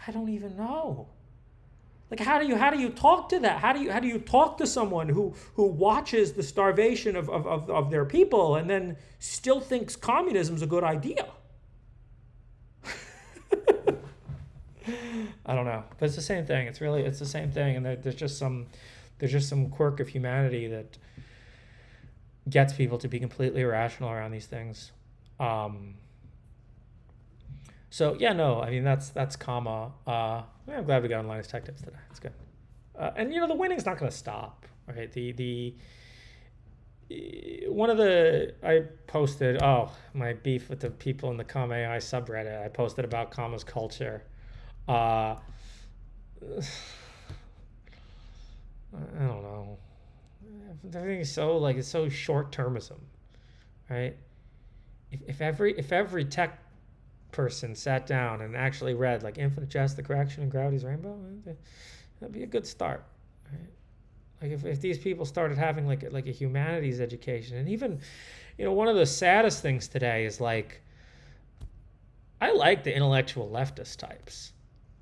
I don't even know. Like, how do you talk to that? How do you talk to someone who watches the starvation of their people and then still thinks communism's a good idea? I don't know, but it's the same thing. It's the same thing, and there's just some quirk of humanity that gets people to be completely irrational around these things. So yeah, no, I mean that's comma. Yeah, I'm glad we got on Linus Tech Tips today. It's good, and the winning's not going to stop. Okay, I posted my beef with the people in the comma.ai subreddit. I posted about comma's culture. I don't know. Everything is so it's so short-termism, right? If every tech person sat down and actually read like Infinite Jest, The Correction, and Gravity's Rainbow, that'd be a good start, right? Like if these people started having like a humanities education, and even, one of the saddest things today is like, I like the intellectual leftist types,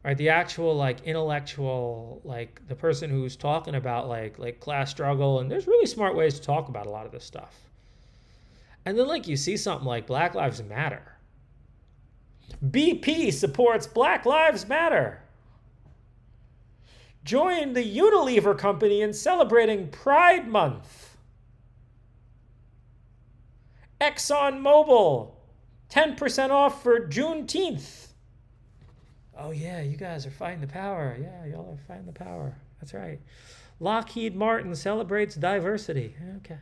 right? The actual like intellectual, like the person who's talking about like class struggle, and there's really smart ways to talk about a lot of this stuff. And then like you see something like Black Lives Matter. BP supports Black Lives Matter. Join the Unilever company in celebrating Pride Month. ExxonMobil, 10% off for Juneteenth. Oh yeah, you guys are fighting the power. Yeah, y'all are fighting the power. That's right. Lockheed Martin celebrates diversity. Okay.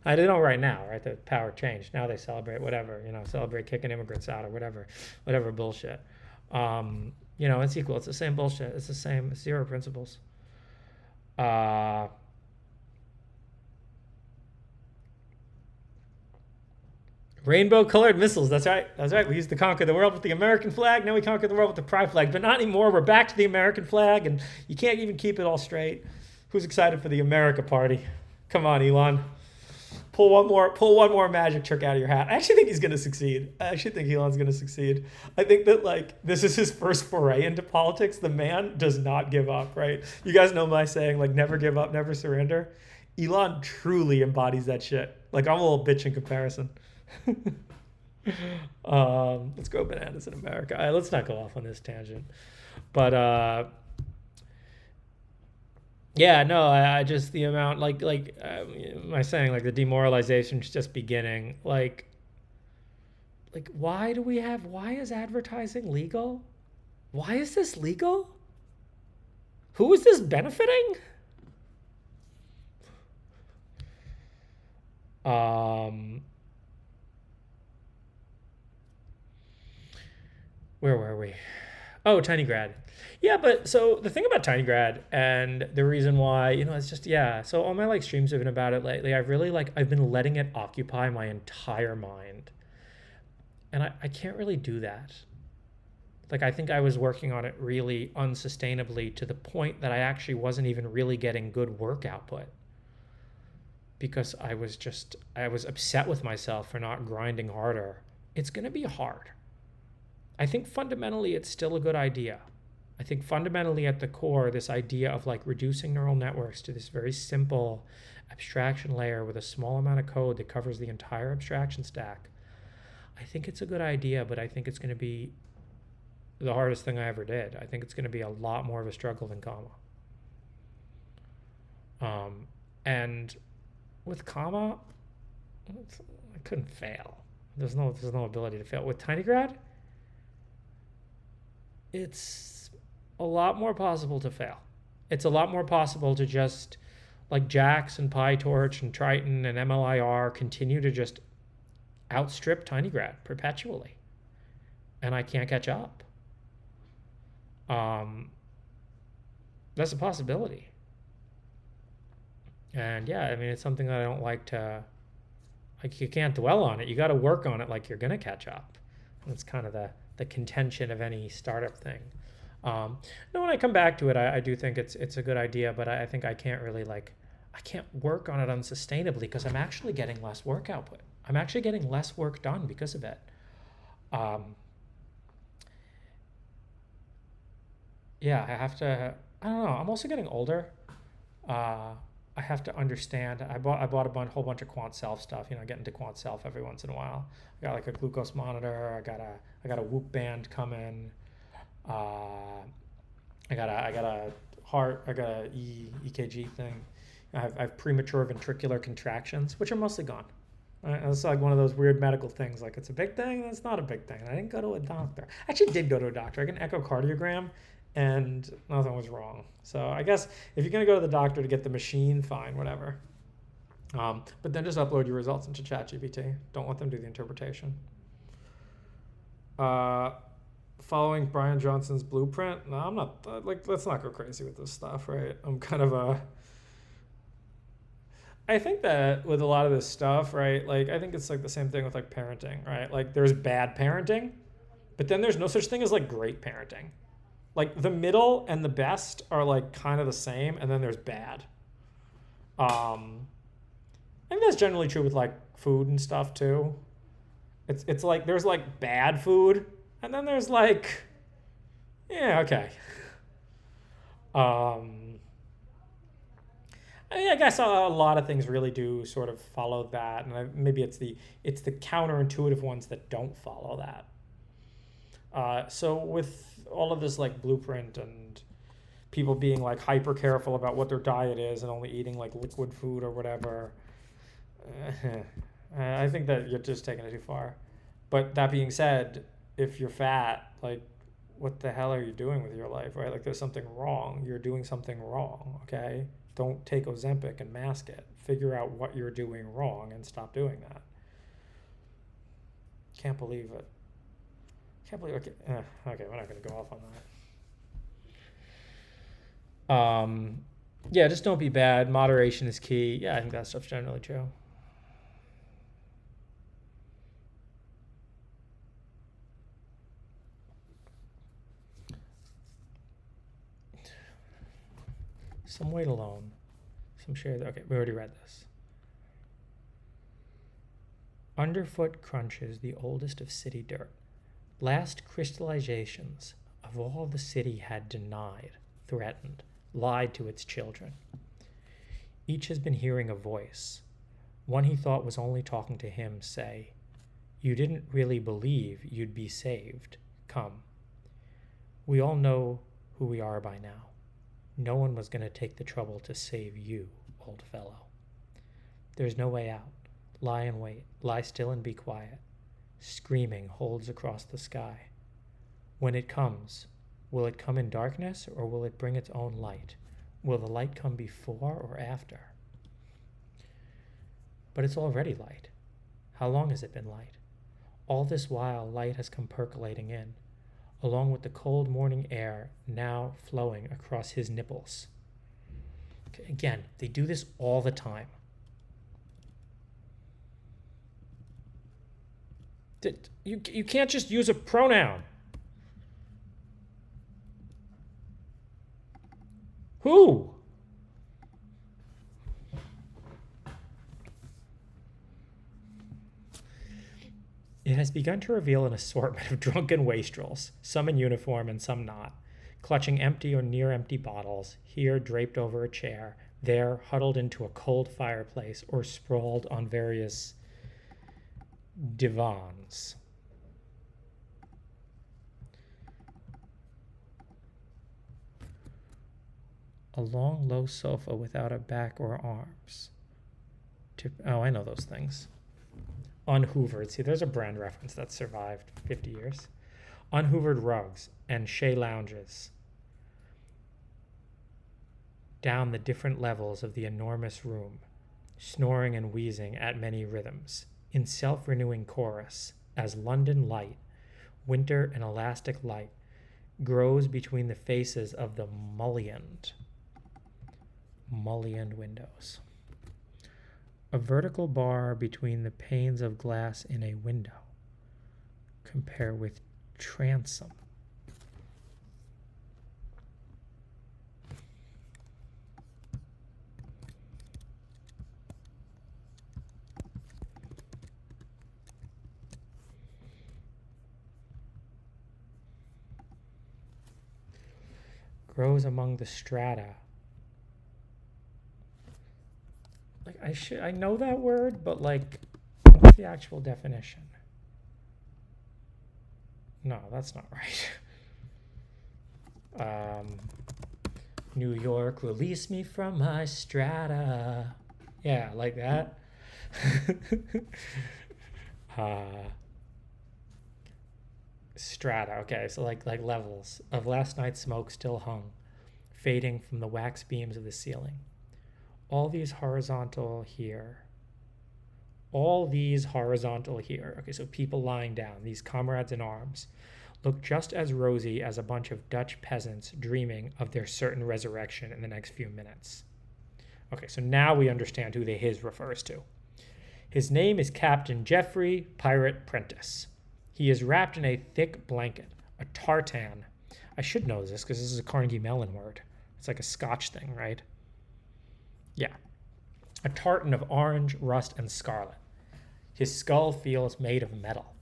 I don't know right now, right? The power changed. Now they celebrate whatever, celebrate kicking immigrants out or whatever bullshit. It's equal. It's the same bullshit. It's the same zero principles. Rainbow-colored missiles. That's right. We used to conquer the world with the American flag. Now we conquer the world with the pride flag. But not anymore. We're back to the American flag, and you can't even keep it all straight. Who's excited for the America party? Come on, Elon. Pull one more magic trick out of your hat. I actually think he's going to succeed. I actually think Elon's going to succeed. I think that this is his first foray into politics. The man does not give up, right? You guys know my saying, never give up, never surrender. Elon truly embodies that shit. I'm a little bitch in comparison. Let's go bananas in America. All right, let's not go off on this tangent. But yeah, no, I just, the amount, my saying, the demoralization is just beginning. Why is advertising legal? Why is this legal? Who is this benefiting? Where were we? Oh, TinyGrad. Yeah, but so the thing about TinyGrad and the reason why, it's just, yeah. So all my streams have been about it lately. I've really I've been letting it occupy my entire mind. And I can't really do that. I think I was working on it really unsustainably to the point that I actually wasn't even really getting good work output. Because I was upset with myself for not grinding harder. It's going to be hard. I think fundamentally it's still a good idea. I think fundamentally at the core, this idea of like reducing neural networks to this very simple abstraction layer with a small amount of code that covers the entire abstraction stack, I think it's a good idea, but I think it's going to be the hardest thing I ever did. I think it's going to be a lot more of a struggle than comma. And with comma, I couldn't fail. There's no ability to fail. With tinygrad, it's a lot more possible to fail. It's a lot more possible to just, like Jax and PyTorch and Triton and MLIR, continue to just outstrip tinygrad perpetually. And I can't catch up. That's a possibility. And yeah, I mean, it's something that I don't like to, like, you can't dwell on it. You got to work on it like you're going to catch up. That's kind of the contention of any startup thing. No, when I come back to it, I do think it's a good idea, but I think I can't really I can't work on it unsustainably because I'm actually getting less work output. I'm actually getting less work done because of it. Yeah, I don't know. I'm also getting older. I have to understand. I bought a whole bunch of quant self stuff. I get into quant self every once in a while. I got like a glucose monitor. I got a Whoop band coming. I got a heart. I got a EKG thing. I have premature ventricular contractions, which are mostly gone. It's like one of those weird medical things. Like it's a big thing. It's not a big thing. I didn't go to a doctor. I actually did go to a doctor. I got an echocardiogram, and nothing was wrong. So I guess if you're gonna go to the doctor to get the machine, fine, whatever. But then just upload your results into ChatGPT. Don't let them do the interpretation. Following Brian Johnson's blueprint. No, I'm not. Let's not go crazy with this stuff, right? I'm kind of I think that with a lot of this stuff, right? Like I think it's like the same thing with like parenting, right? Like there's bad parenting, but then there's no such thing as like great parenting. Like the middle and the best are like kind of the same, and then there's bad. I think that's generally true with like food and stuff too. It's like there's like bad food, and then there's like, yeah, okay. I guess a lot of things really do sort of follow that, and maybe it's the counterintuitive ones that don't follow that. So with all of this like blueprint and people being like hyper careful about what their diet is and only eating like liquid food or whatever, I think that you're just taking it too far. But that being said, if you're fat, like what the hell are you doing with your life, right? Like there's something wrong. You're doing something wrong, okay? Don't take Ozempic and mask it. Figure out what you're doing wrong and stop doing that. Can't believe it. Okay, we're not going to go off on that. Yeah, just don't be bad. Moderation is key. Yeah, I think that stuff's generally true. Some weight alone. Some shares. Okay, we already read this. Underfoot crunches the oldest of city dirt. Last crystallizations of all the city had denied, threatened, lied to its children. Each has been hearing a voice, one he thought was only talking to him, say, "You didn't really believe you'd be saved. Come." We all know who we are by now. No one was going to take the trouble to save you, old fellow. There's no way out. Lie in wait. Lie still and be quiet. Screaming holds across the sky. When it comes, will it come in darkness or will it bring its own light? Will the light come before or after? But it's already light. How long has it been light? All this while, light has come percolating in, along with the cold morning air now flowing across his nipples. Okay, again, they do this all the time. You can't just use a pronoun. Who? Yeah. has begun to reveal an assortment of drunken wastrels, some in uniform and some not, clutching empty or near empty bottles, here draped over a chair, there huddled into a cold fireplace or sprawled on various divans. A long, low sofa without a back or arms. Oh, I know those things. Unhoovered. See, there's a brand reference that survived 50 years. Unhoovered rugs and chaise lounges down the different levels of the enormous room, snoring and wheezing at many rhythms, in self-renewing chorus, as London light, winter and elastic light, grows between the faces of the mullioned windows. A vertical bar between the panes of glass in a window. Compare with transom. Grows among the strata. Like I know that word, but like, what's the actual definition? No, that's not right. New York, release me from my strata. Yeah, like that. Strata. Okay, so like levels of last night's smoke still hung, fading from the wax beams of the ceiling. All these horizontal here. Okay, so people lying down, these comrades in arms, look just as rosy as a bunch of Dutch peasants dreaming of their certain resurrection in the next few minutes. Okay, so now we understand who the his refers to. His name is Captain Geoffrey Pirate Prentice. He is wrapped in a thick blanket, a tartan. I should know this because this is a Carnegie Mellon word. It's like a Scotch thing, right? Yeah. A tartan of orange, rust, and scarlet. His skull feels made of metal.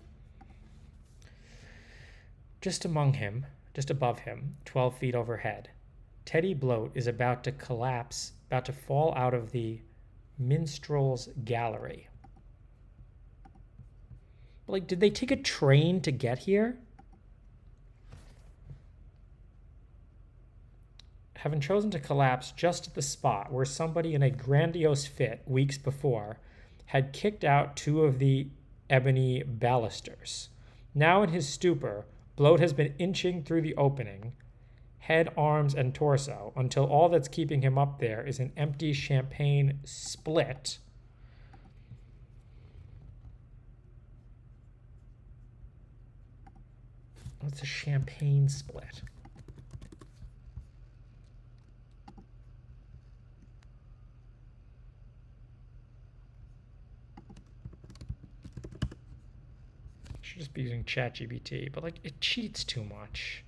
Just above him, 12 feet overhead, Teddy Bloat is about to collapse, about to fall out of the minstrel's gallery. Like, did they take a train to get here? Having chosen to collapse just at the spot where somebody in a grandiose fit weeks before had kicked out 2 of the ebony balusters. Now in his stupor, Bloat has been inching through the opening, head, arms, and torso, until all that's keeping him up there is an empty champagne split. What's a champagne split? Should just be using ChatGPT, but like it cheats too much.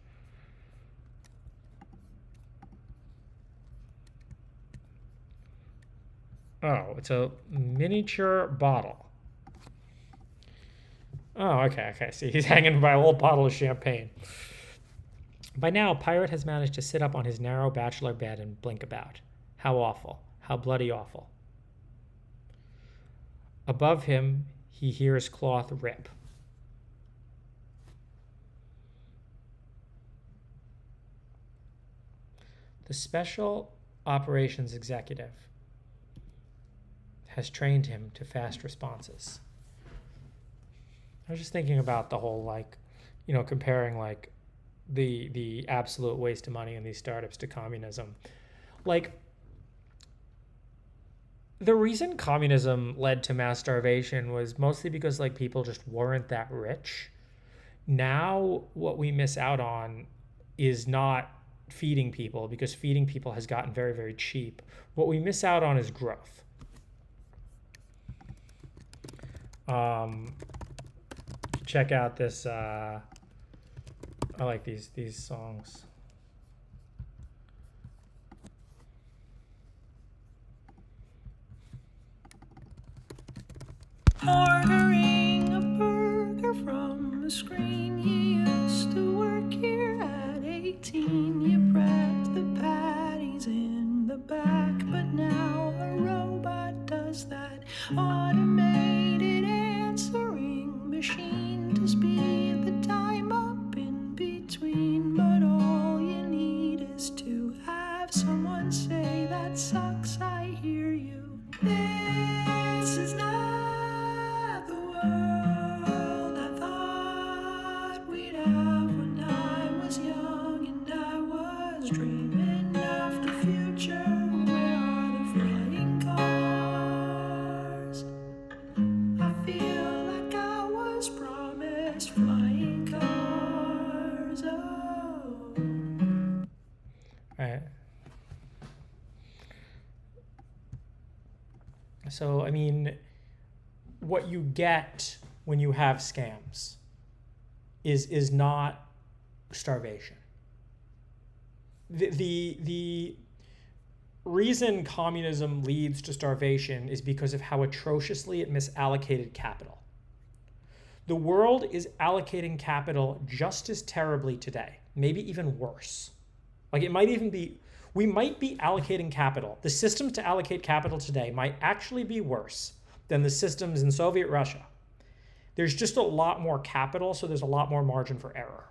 Oh, it's a miniature bottle. Oh, okay. See, he's hanging by a whole bottle of champagne. By now, Pirate has managed to sit up on his narrow bachelor bed and blink about. How awful. How bloody awful. Above him, he hears cloth rip. The Special Operations Executive has trained him to fast responses. I was just thinking about the whole, like, you know, comparing like the absolute waste of money in these startups to communism. Like, the reason communism led to mass starvation was mostly because like people just weren't that rich. Now what we miss out on is not feeding people, because feeding people has gotten very, very cheap. What we miss out on is growth. Check out this. I like these songs. Ordering a burger automated answering machine to speed the time up in between. But all you need is to have someone say, that sucks, I hear you. This is not the world I thought we'd have when I was young and I was dreaming of the future. Where are the flying cars? I feel like I was promised flying cars. Oh. Right. So, I mean, what you get when you have scams is not starvation. The reason communism leads to starvation is because of how atrociously it misallocated capital. The world is allocating capital just as terribly today, maybe even worse. Like it might even be, we might be allocating capital. The systems to allocate capital today might actually be worse than the systems in Soviet Russia. There's just a lot more capital, so there's a lot more margin for error.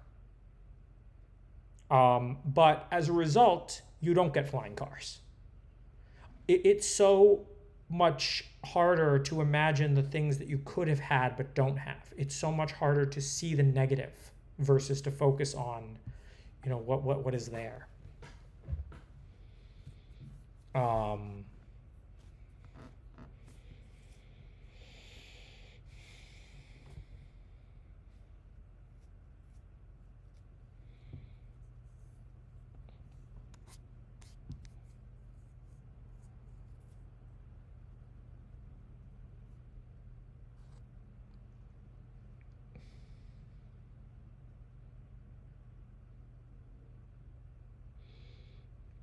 But as a result, you don't get flying cars. It's so much harder to imagine the things that you could have had but don't have. It's so much harder to see the negative versus to focus on, you know, what is there.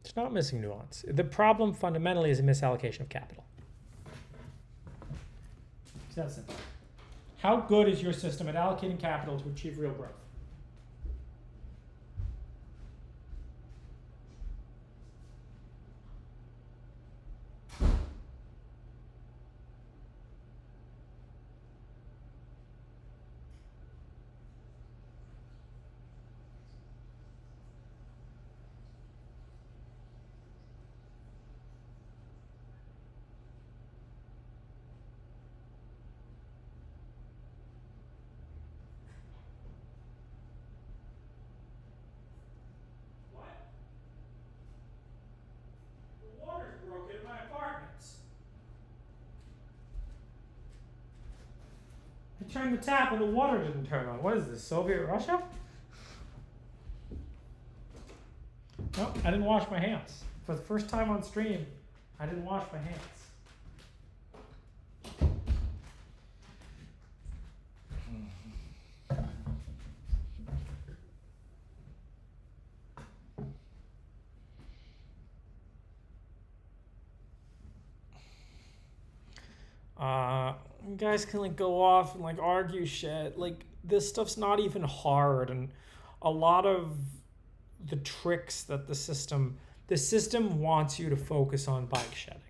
It's not missing nuance. The problem fundamentally is a misallocation of capital. It's that simple. How good is your system at allocating capital to achieve real growth? Broken in my apartments. I turned the tap and the water didn't turn on. What is this, Soviet Russia? Nope, I didn't wash my hands. For the first time on stream, I didn't wash my hands. You guys can like go off and like argue shit. Like this stuff's not even hard, and a lot of the tricks that the system wants you to focus on bike shedding.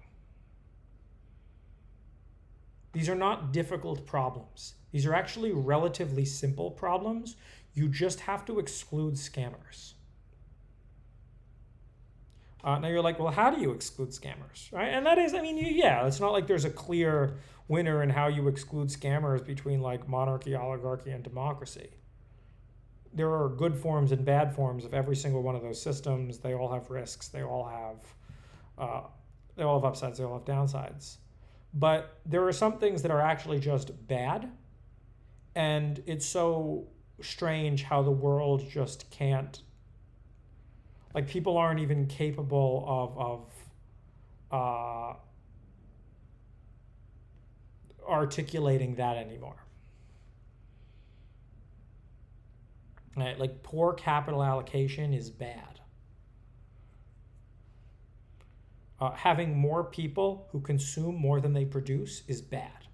These are not difficult problems. These are actually relatively simple problems. You just have to exclude scammers. Now you're like, well, how do you exclude scammers, right? And that is, I mean, yeah, it's not like there's a clear winner in how you exclude scammers between like monarchy, oligarchy, and democracy. There are good forms and bad forms of every single one of those systems. They all have risks. They all have upsides. They all have downsides. But there are some things that are actually just bad, and it's so strange how the world just can't. Like people aren't even capable of articulating that anymore. Right? Like poor capital allocation is bad. Having more people who consume more than they produce is bad.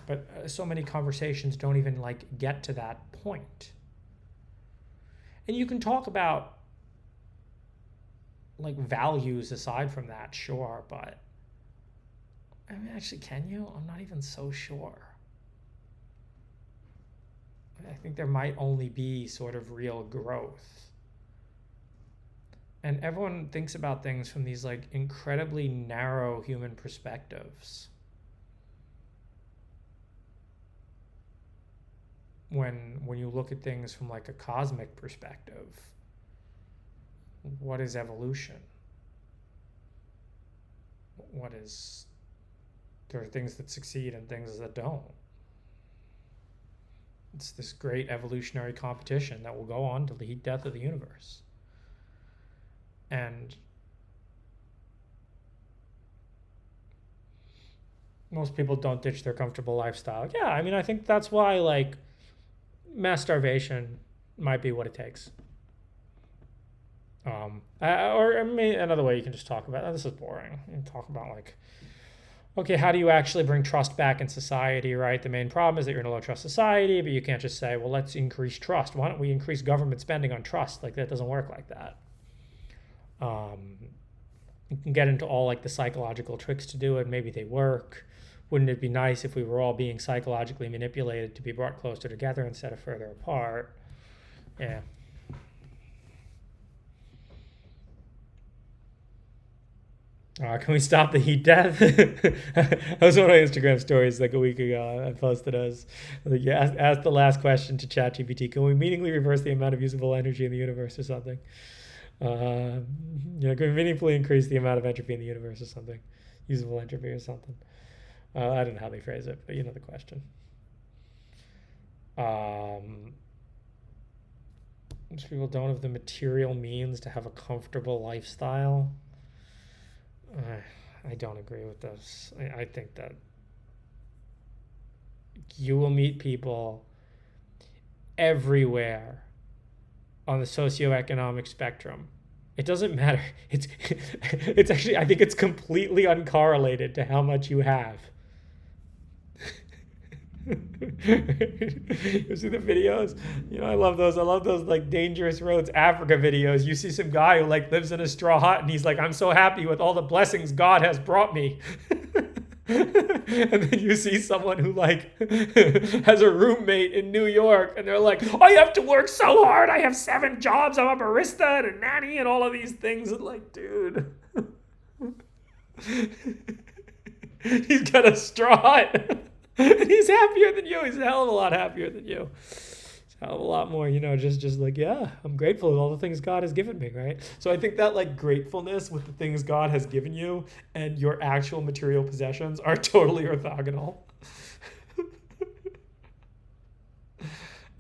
But so many conversations don't even like get to that point. And you can talk about like values aside from that, sure, but I mean, actually, can you? I'm not even so sure. I think there might only be sort of real growth. And everyone thinks about things from these like incredibly narrow human perspectives. When you look at things from like a cosmic perspective, what is evolution? There are things that succeed and things that don't. It's this great evolutionary competition that will go on to the heat death of the universe. And most people don't ditch their comfortable lifestyle. Yeah, I mean, I think that's why like mass starvation might be what it takes. Or I mean, another way you can just talk about, oh, this is boring. You can talk about like, okay, how do you actually bring trust back in society, right? The main problem is that you're in a low trust society, but you can't just say, well, let's increase trust. Why don't we increase government spending on trust? Like that doesn't work like that. You can get into all like the psychological tricks to do it. Maybe they work. Wouldn't it be nice if we were all being psychologically manipulated to be brought closer together instead of further apart? Yeah. Can we stop the heat death? That was one of my Instagram stories like a week ago. I posted as like, you asked the last question to ChatGPT. Can we meaningfully reverse the amount of usable energy in the universe or something? Can we meaningfully increase the amount of entropy in the universe or something? Usable entropy or something. I don't know how they phrase it, but you know the question. Most people don't have the material means to have a comfortable lifestyle. I don't agree with this. I think that you will meet people everywhere on the socioeconomic spectrum. It doesn't matter. It's actually, I think it's completely uncorrelated to how much you have. You see the videos? You know, I love those like Dangerous Roads Africa videos. You see some guy who like lives in a straw hut and he's like, I'm so happy with all the blessings God has brought me. And then you see someone who like has a roommate in New York and they're like, I have to work so hard. I have 7 jobs. I'm a barista and a nanny and all of these things. And like, dude, he's got a straw hut. And he's happier than you. He's a hell of a lot happier than you. He's a hell of a lot more, just like, yeah, I'm grateful for all the things God has given me, right? So I think that like gratefulness with the things God has given you and your actual material possessions are totally orthogonal.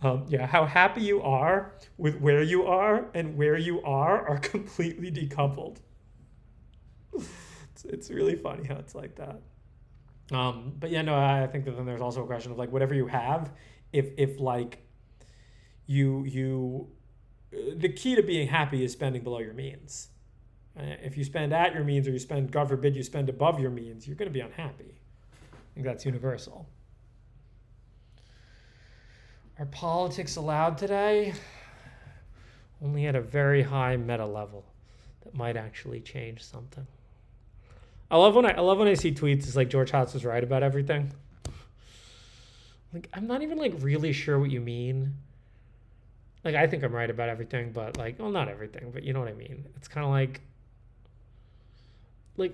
How happy you are with where you are and where you are completely decoupled. It's really funny how it's like that. But yeah, no, I think that then there's also a question of like whatever you have, if like you the key to being happy is spending below your means. If you spend at your means or you spend, God forbid, you spend above your means, you're going to be unhappy. I think that's universal. Are politics allowed today? Only at a very high meta level that might actually change something. I love when I see tweets. It's like George Hotz was right about everything. Like I'm not even like really sure what you mean. Like I think I'm right about everything, but like, well, not everything, but you know what I mean. It's kind of like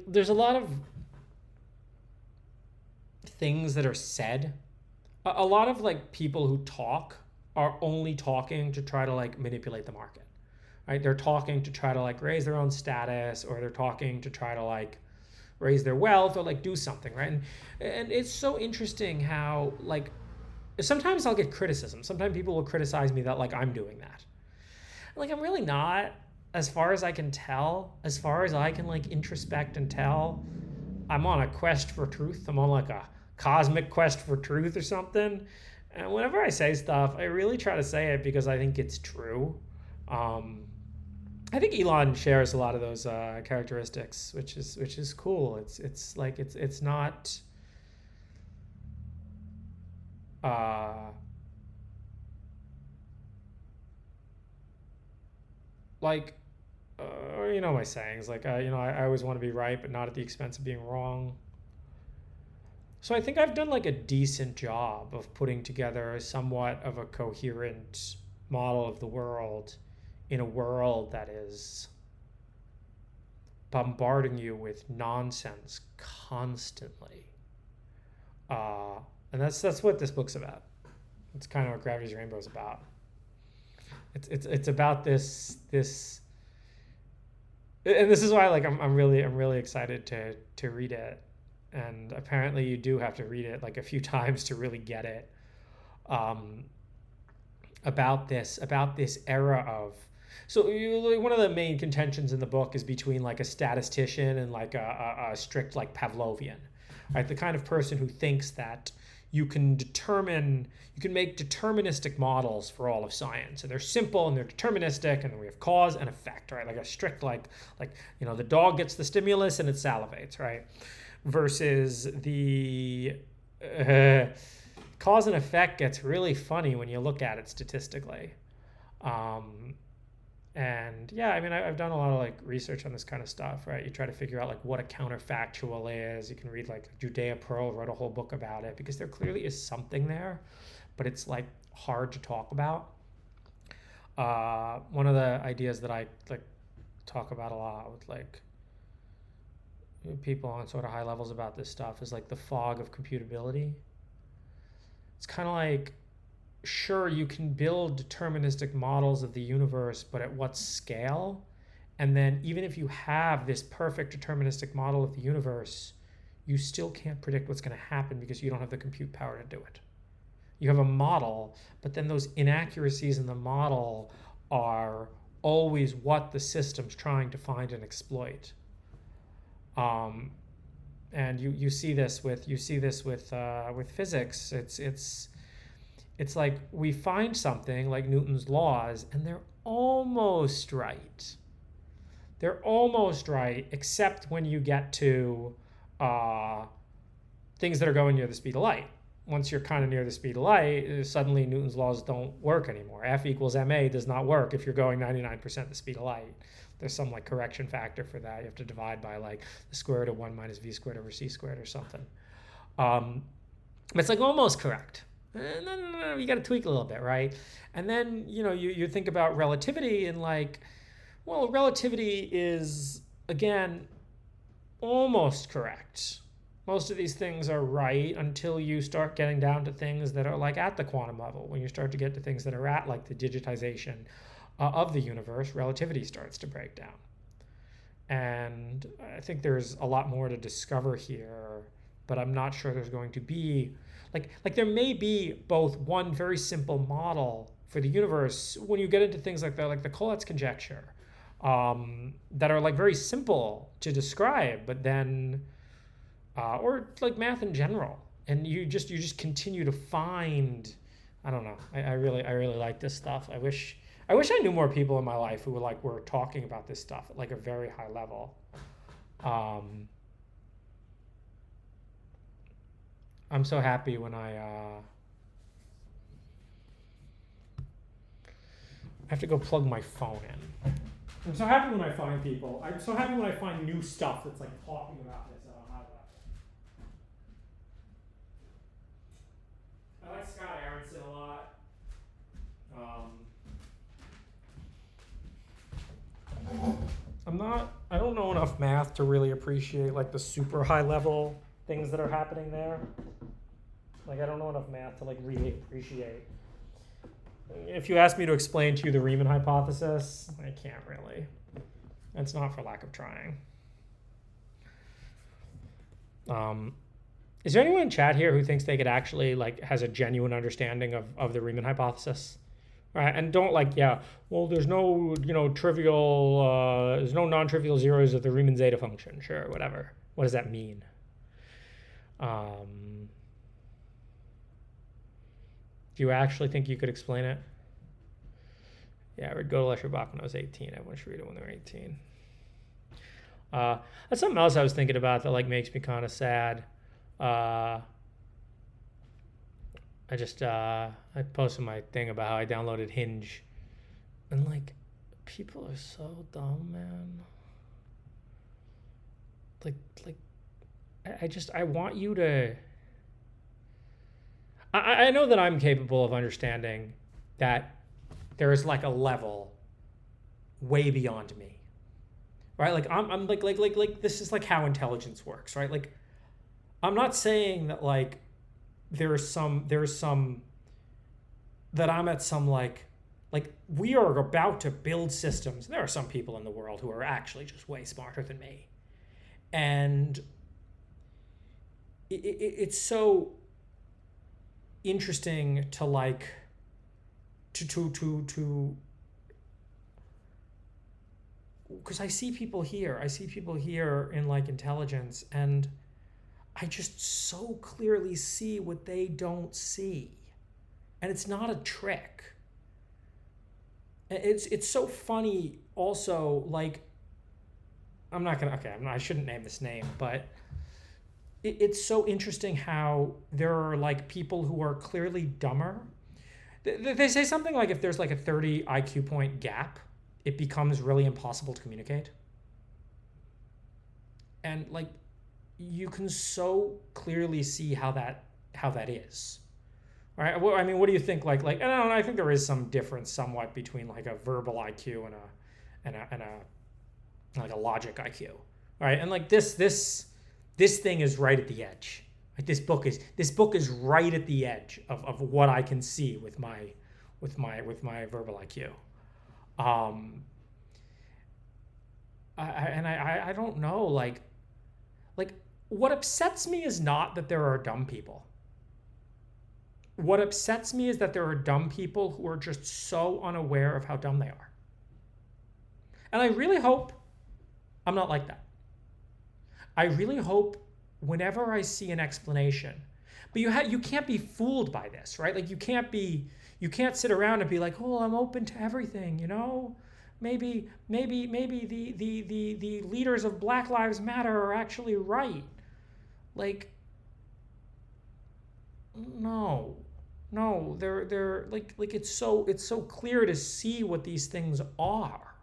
there's a lot of things that are said. A lot of like people who talk are only talking to try to like manipulate the market, right? They're talking to try to like raise their own status, or they're talking to try to like raise their wealth or like do something, right? And it's so interesting how like sometimes I'll get criticism. Sometimes people will criticize me that like I'm doing that. Like I'm really not, as far as I can tell, as far as I can like introspect and tell. I'm on a quest for truth. I'm on like a cosmic quest for truth or something. And whenever I say stuff, I really try to say it because I think it's true. I think Elon shares a lot of those characteristics, which is cool. It's like it's not like you know my sayings, like, I always want to be right, but not at the expense of being wrong. So I think I've done like a decent job of putting together somewhat of a coherent model of the world in a world that is bombarding you with nonsense constantly. And that's what this book's about. It's kind of what Gravity's Rainbow is about. It's about this, and this is why like I'm really excited to read it. And apparently you do have to read it like a few times to really get it. About this era of, so one of the main contentions in the book is between like a statistician and like a strict like Pavlovian, right? The kind of person who thinks that you can make deterministic models for all of science, and they're simple and they're deterministic, and then we have cause and effect, right? Like a strict like the dog gets the stimulus and it salivates, right? Versus the cause and effect gets really funny when you look at it statistically. And yeah, I mean, I've done a lot of like research on this kind of stuff, right? You try to figure out like what a counterfactual is. You can read like Judea Pearl wrote a whole book about it, because there clearly is something there, but it's like hard to talk about. One of the ideas that I like talk about a lot with like people on sort of high levels about this stuff is like the fog of computability. It's kind of like, sure, you can build deterministic models of the universe, but at what scale? And then even if you have this perfect deterministic model of the universe, you still can't predict what's going to happen because you don't have the compute power to do it. You have a model, but then those inaccuracies in the model are always what the system's trying to find and exploit. And you see this with physics. It's like we find something like Newton's laws, and they're almost right. They're almost right, except when you get to things that are going near the speed of light. Once you're kind of near the speed of light, suddenly Newton's laws don't work anymore. F equals ma does not work if you're going 99% the speed of light. There's some like correction factor for that. You have to divide by like the square root of 1 minus v squared over c squared or something. It's like almost correct. No, you got to tweak a little bit, right? And then, you think about relativity and like, well, relativity is, again, almost correct. Most of these things are right until you start getting down to things that are like at the quantum level. When you start to get to things that are at like the digitization of the universe, relativity starts to break down. And I think there's a lot more to discover here, but I'm not sure there's going to be like there may be both one very simple model for the universe when you get into things like the Collatz conjecture, that are like very simple to describe, but then or like math in general, and you just continue to find. I don't know. I really like this stuff. I wish I knew more people in my life who were talking about this stuff at like a very high level. I'm so happy when I have to go plug my phone in. I'm so happy when I find people. I'm so happy when I find new stuff that's like talking about this at a high level. I like Scott Aronson a lot. I don't know enough math to really appreciate like the super high level things that are happening there. Like I don't know enough math to like really appreciate. If you ask me to explain to you the Riemann hypothesis, I can't really. It's not for lack of trying. Is there anyone in chat here who thinks they could actually like has a genuine understanding of the Riemann hypothesis? Right, and don't like, well, there's no, trivial, there's no non-trivial zeros of the Riemann zeta function. Sure, whatever. What does that mean? Do you actually think you could explain it? Yeah, I read Gödel Escher Bach when I was 18. Everyone should read it when they're 18. That's something else I was thinking about that like makes me kind of sad. I posted my thing about how I downloaded Hinge, and like People are so dumb, man. Like, I want you to. I know that I'm capable of understanding that there is like a level way beyond me, right? Like I'm like this is like how intelligence works, right? Like I'm not saying that like there's some that I'm at some like we are about to build systems. There are some people in the world who are actually just way smarter than me, and it's so interesting to like to because I see people here in like intelligence, and I just so clearly see what they don't see, and it's not a trick. It's so funny also, like I shouldn't name this name, but it's so interesting how there are like people who are clearly dumber. They say something like if there's like a 30 IQ point gap, it becomes really impossible to communicate. And like you can so clearly see how that is. All right. Well, I mean, what do you think? Like I don't know. I think there is some difference somewhat between like a verbal IQ and a like a logic IQ. All right. And like this thing is right at the edge. Like this book is right at the edge of what I can see with my verbal IQ. I don't know, like what upsets me is not that there are dumb people. What upsets me is that there are dumb people who are just so unaware of how dumb they are. And I really hope I'm not like that. I really hope whenever I see an explanation, but you can't be fooled by this, right? Like you can't sit around and be like, oh, I'm open to everything, you know? Maybe the leaders of Black Lives Matter are actually right. Like, no, they're like it's so clear to see what these things are.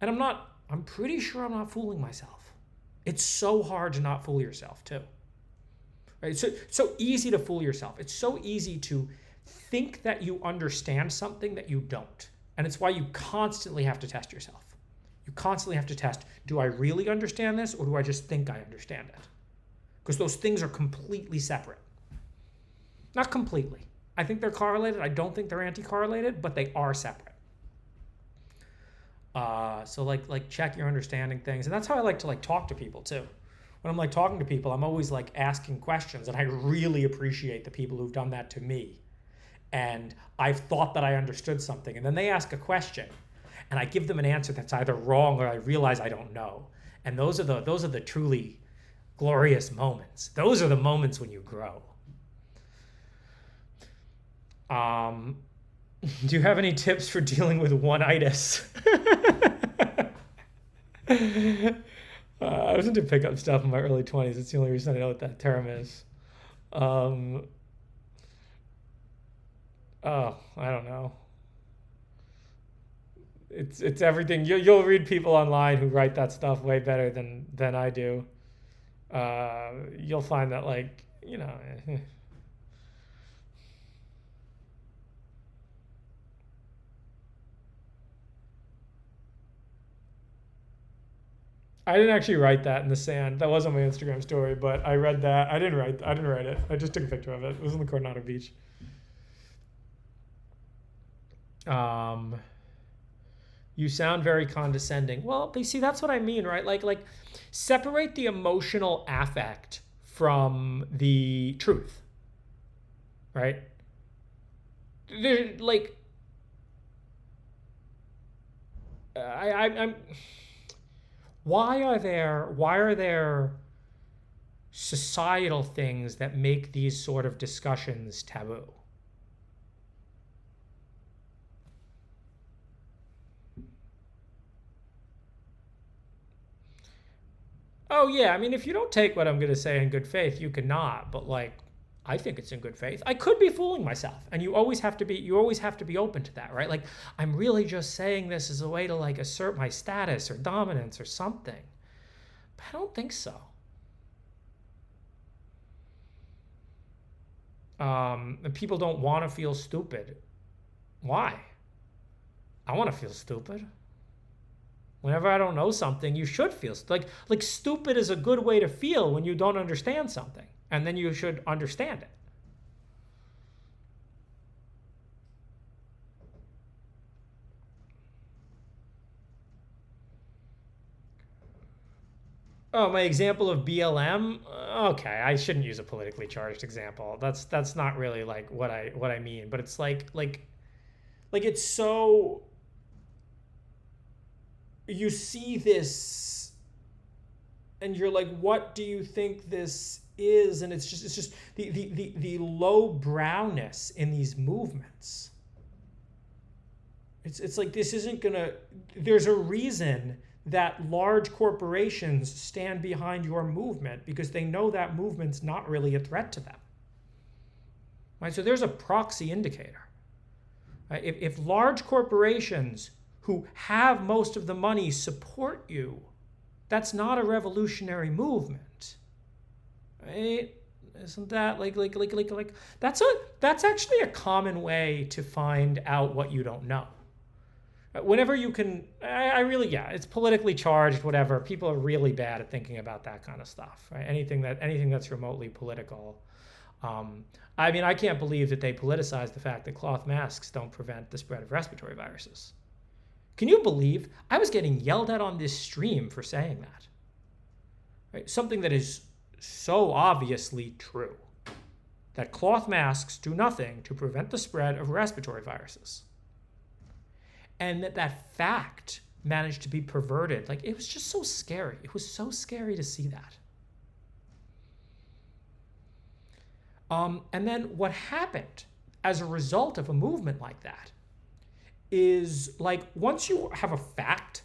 And I'm pretty sure I'm not fooling myself. It's so hard to not fool yourself too. Right? It's so easy to fool yourself. It's so easy to think that you understand something that you don't. And it's why you constantly have to test yourself. You constantly have to test, do I really understand this or do I just think I understand it? Because those things are completely separate. Not completely. I think they're correlated. I don't think they're anti-correlated, but they are separate. So like check your understanding things. And that's how I like to like talk to people too. When I'm like talking to people, I'm always like asking questions, and I really appreciate the people who've done that to me. And I've thought that I understood something, and then they ask a question, and I give them an answer that's either wrong or I realize I don't know. And those are the truly glorious moments. Those are the moments when you grow. Do you have any tips for dealing with one-itis? I was into pickup stuff in my early 20s. It's the only reason I know what that term is. Oh, I don't know. It's everything. You'll read people online who write that stuff way better than I do. You'll find that like, you know, I didn't actually write that in the sand. That wasn't my Instagram story, but I read that. I didn't write it. I just took a picture of it. It was on the Coronado Beach. You sound very condescending. Well, but you see, that's what I mean, right? Like separate the emotional affect from the truth, right? Like, I'm. Why are there societal things that make these sort of discussions taboo? Oh yeah, I mean, if you don't take what I'm going to say in good faith, you cannot. But like, I think it's in good faith. I could be fooling myself. And you always have to be open to that, right? Like, I'm really just saying this as a way to like assert my status or dominance or something. But I don't think so. And people don't want to feel stupid. Why? I want to feel stupid. Whenever I don't know something, you should feel like stupid is a good way to feel when you don't understand something, and then you should understand it. Oh, my example of BLM. Okay, I shouldn't use a politically charged example. That's not really like what I mean. But it's like it's so. You see this and you're like, what do you think this is? And it's just the low browness in these movements. It's like, this isn't gonna, there's a reason that large corporations stand behind your movement, because they know that movement's not really a threat to them. Right? So there's a proxy indicator. Right? If large corporations who have most of the money support you, that's not a revolutionary movement, right? Isn't that like that's actually a common way to find out what you don't know. Whenever you can, I really, yeah, it's politically charged, whatever. People are really bad at thinking about that kind of stuff, right? Anything that's remotely political. I mean, I can't believe that they politicize the fact that cloth masks don't prevent the spread of respiratory viruses. Can you believe I was getting yelled at on this stream for saying that? Right? Something that is so obviously true, that cloth masks do nothing to prevent the spread of respiratory viruses. And that fact managed to be perverted. Like, it was just so scary. It was so scary to see that. And then what happened as a result of a movement like that is, like, once you have a fact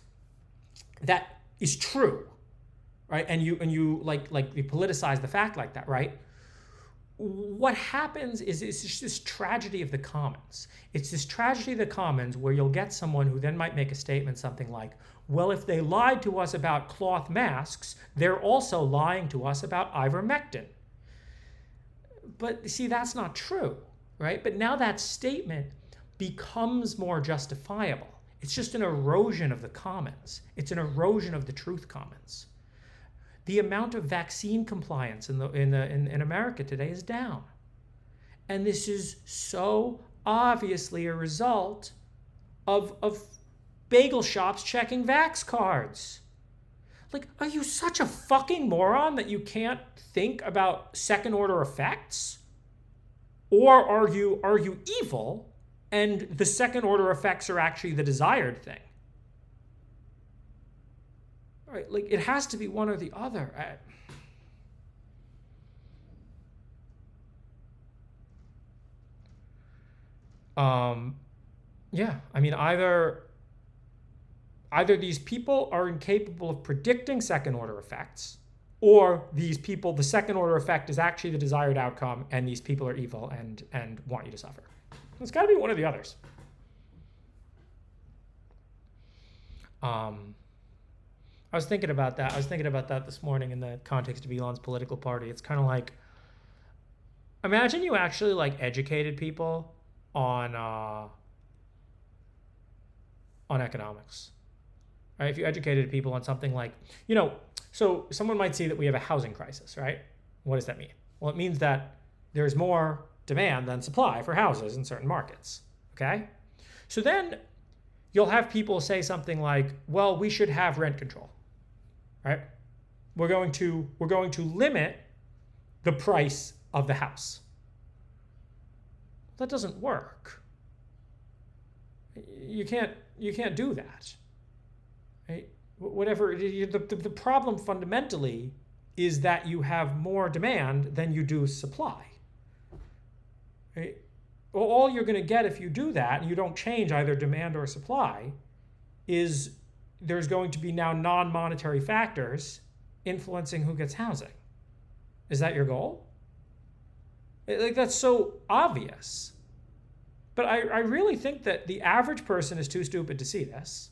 that is true, right, and you you politicize the fact like that, right, what happens is it's just this tragedy of the commons. It's this tragedy of the commons where you'll get someone who then might make a statement something like, well, if they lied to us about cloth masks, they're also lying to us about ivermectin. But see, that's not true, right? But now that statement becomes more justifiable. It's just an erosion of the commons. It's an erosion of the truth commons. The amount of vaccine compliance in America today is down. And this is so obviously a result of bagel shops checking vax cards. Like, are you such a fucking moron that you can't think about second order effects? Or are you evil and the second order effects are actually the desired thing? Right, like, it has to be one or the other. Yeah, I mean, either these people are incapable of predicting second order effects, or these people, the second order effect is actually the desired outcome, and these people are evil and want you to suffer. It's got to be one of the others. I was thinking about that this morning in the context of Elon's political party. It's kind of like, imagine you actually like educated people on economics. Right? If you educated people on something like, so someone might see that we have a housing crisis, right? What does that mean? Well, it means that there's more demand than supply for houses in certain markets, okay? So then you'll have people say something like, well, we should have rent control, right? We're going to limit the price of the house. That doesn't work. You can't do that. Right? Whatever, the problem fundamentally is that you have more demand than you do supply. Right? Well, all you're going to get if you do that, and you don't change either demand or supply, is there's going to be now non-monetary factors influencing who gets housing. Is that your goal? Like, that's so obvious. But I really think that the average person is too stupid to see this.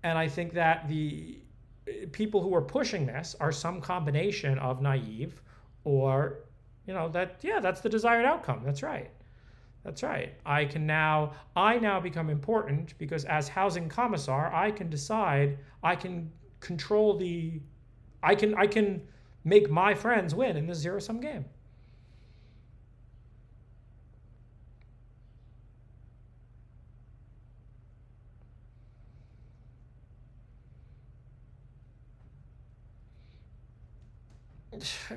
And I think that the people who are pushing this are some combination of naive or, that's the desired outcome. That's right. That's right. I now become important because as housing commissar, I can decide, I can control I can make my friends win in this zero-sum game.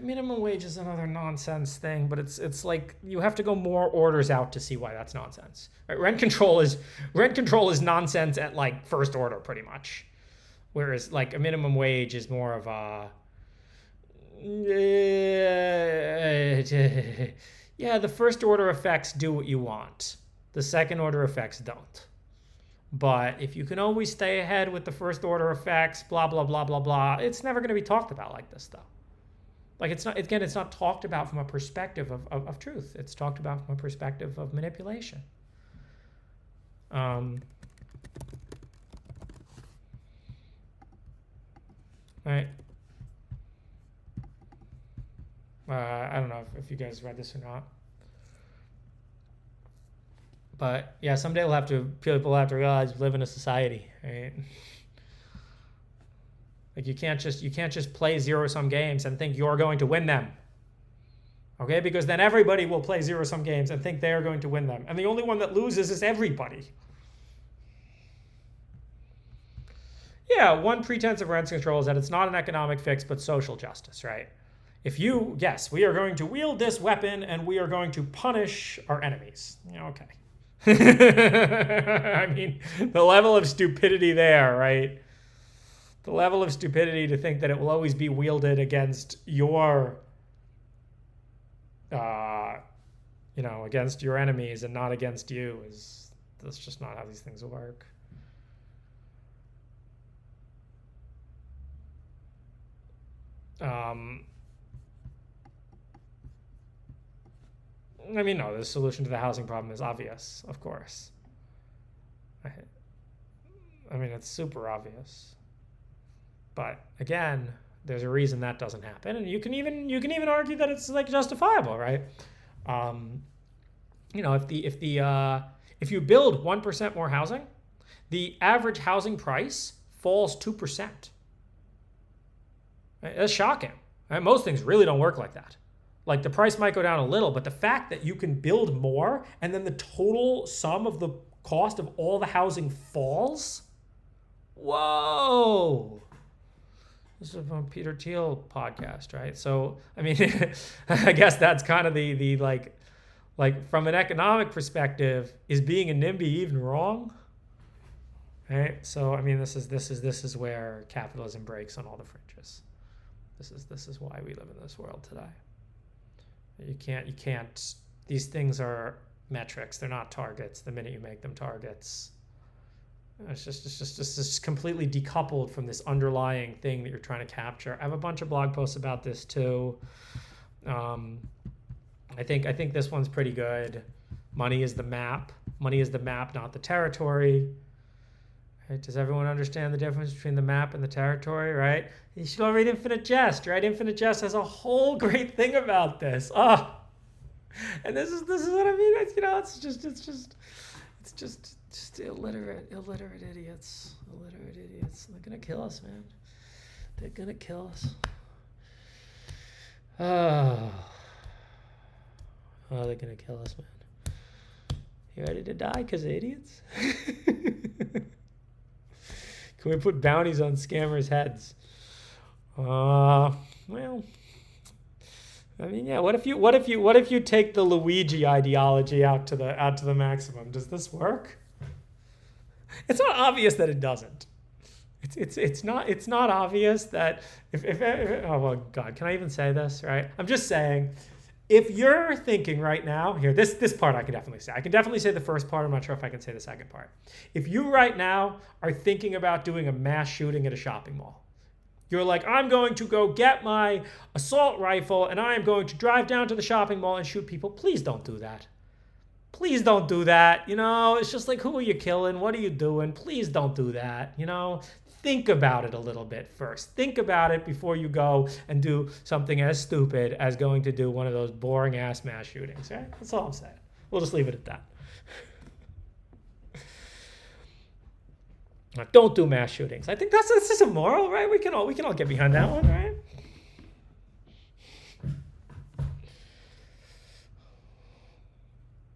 Minimum wage is another nonsense thing, but it's like you have to go more orders out to see why that's nonsense. Right? Rent control is nonsense at like first order pretty much, whereas like a minimum wage is more of a the first order effects do what you want, the second order effects don't. But if you can always stay ahead with the first order effects, blah blah blah blah blah, it's never going to be talked about like this though. Like it's not talked about from a perspective of truth. It's talked about from a perspective of manipulation. Right. I don't know if you guys read this or not. But yeah, someday people will have to realize we live in a society, right? Like you can't just play zero-sum games and think you're going to win them. Okay? Because then everybody will play zero-sum games and think they are going to win them. And the only one that loses is everybody. Yeah, one pretense of rent control is that it's not an economic fix, but social justice, right? Yes, we are going to wield this weapon and we are going to punish our enemies. Okay. I mean, the level of stupidity there, right? The level of stupidity to think that it will always be wielded against your, against your enemies and not against you that's just not how these things work. No, the solution to the housing problem is obvious, of course. It's super obvious. But again, there's a reason that doesn't happen, and you can even argue that it's like justifiable, right? If you build 1% more housing, the average housing price falls 2%. Right? That's shocking. Right? Most things really don't work like that. Like the price might go down a little, but the fact that you can build more and then the total sum of the cost of all the housing falls, whoa. This is from Peter Thiel podcast, right? So, I guess that's kind of the like from an economic perspective, is being a NIMBY even wrong? Right? So, this is where capitalism breaks on all the fringes. This is why we live in this world today. You can't. These things are metrics. They're not targets. The minute you make them targets, it's just completely decoupled from this underlying thing that you're trying to capture. I have a bunch of blog posts about this too. I think this one's pretty good. Money is the map. Money is the map, not the territory. Right? Does everyone understand the difference between the map and the territory? Right? You should all read Infinite Jest. Right? Infinite Jest has a whole great thing about this. And this is what I mean. It's just illiterate idiots. Illiterate idiots. They're gonna kill us, man. They're gonna kill us. Oh, they're gonna kill us, man. You ready to die because of idiots? Can we put bounties on scammers' heads? Well, what if you take the Luigi ideology out to the maximum? Does this work? It's not obvious that it doesn't. It's not obvious that if oh well, God, can I even say this? Right? I'm just saying, if you're thinking right now, here, this part I can definitely say. I can definitely say the first part. I'm not sure if I can say the second part. If you right now are thinking about doing a mass shooting at a shopping mall, You're like, I'm going to go get my assault rifle and I'm going to drive down to the shopping mall and shoot people. Please don't do that. Please don't do that. You know, it's just like, who are you killing? What are you doing? Please don't do that. You know, think about it a little bit first. Think about it before you go and do something as stupid as going to do one of those boring ass mass shootings, right? That's all I'm saying. We'll just leave it at that. Don't do mass shootings. I think that's just immoral, right? We can all get behind that one, right?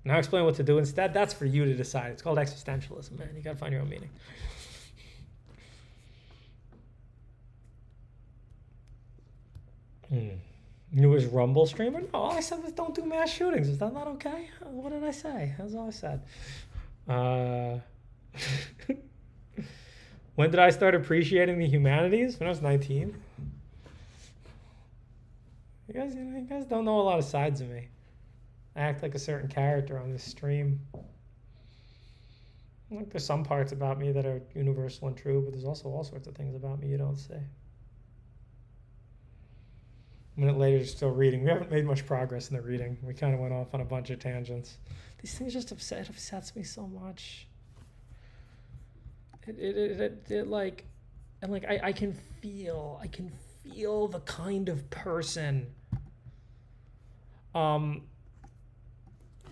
Now explain what to do instead. That's for you to decide. It's called existentialism, man. You gotta find your own meaning. Newest Rumble streamer? No, all I said was don't do mass shootings. Is that not okay? What did I say? That's all I said. When did I start appreciating the humanities? When I was 19. You guys don't know a lot of sides of me. I act like a certain character on this stream. Like there's some parts about me that are universal and true, but there's also all sorts of things about me you don't see. A minute later, you're still reading. We haven't made much progress in the reading. We kind of went off on a bunch of tangents. These things just upsets me so much. It like, and like I can feel the kind of person,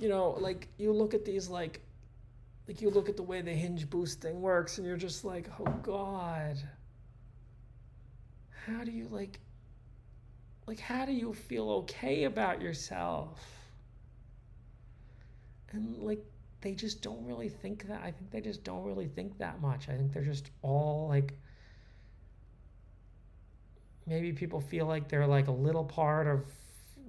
you know, like you look at these like you look at the way the hinge boosting works and you're just like, oh God, how do you like how do you feel okay about yourself? And like, they just don't really think that. I think they just don't really think that much. I think they're just all like, maybe people feel like they're like a little part of,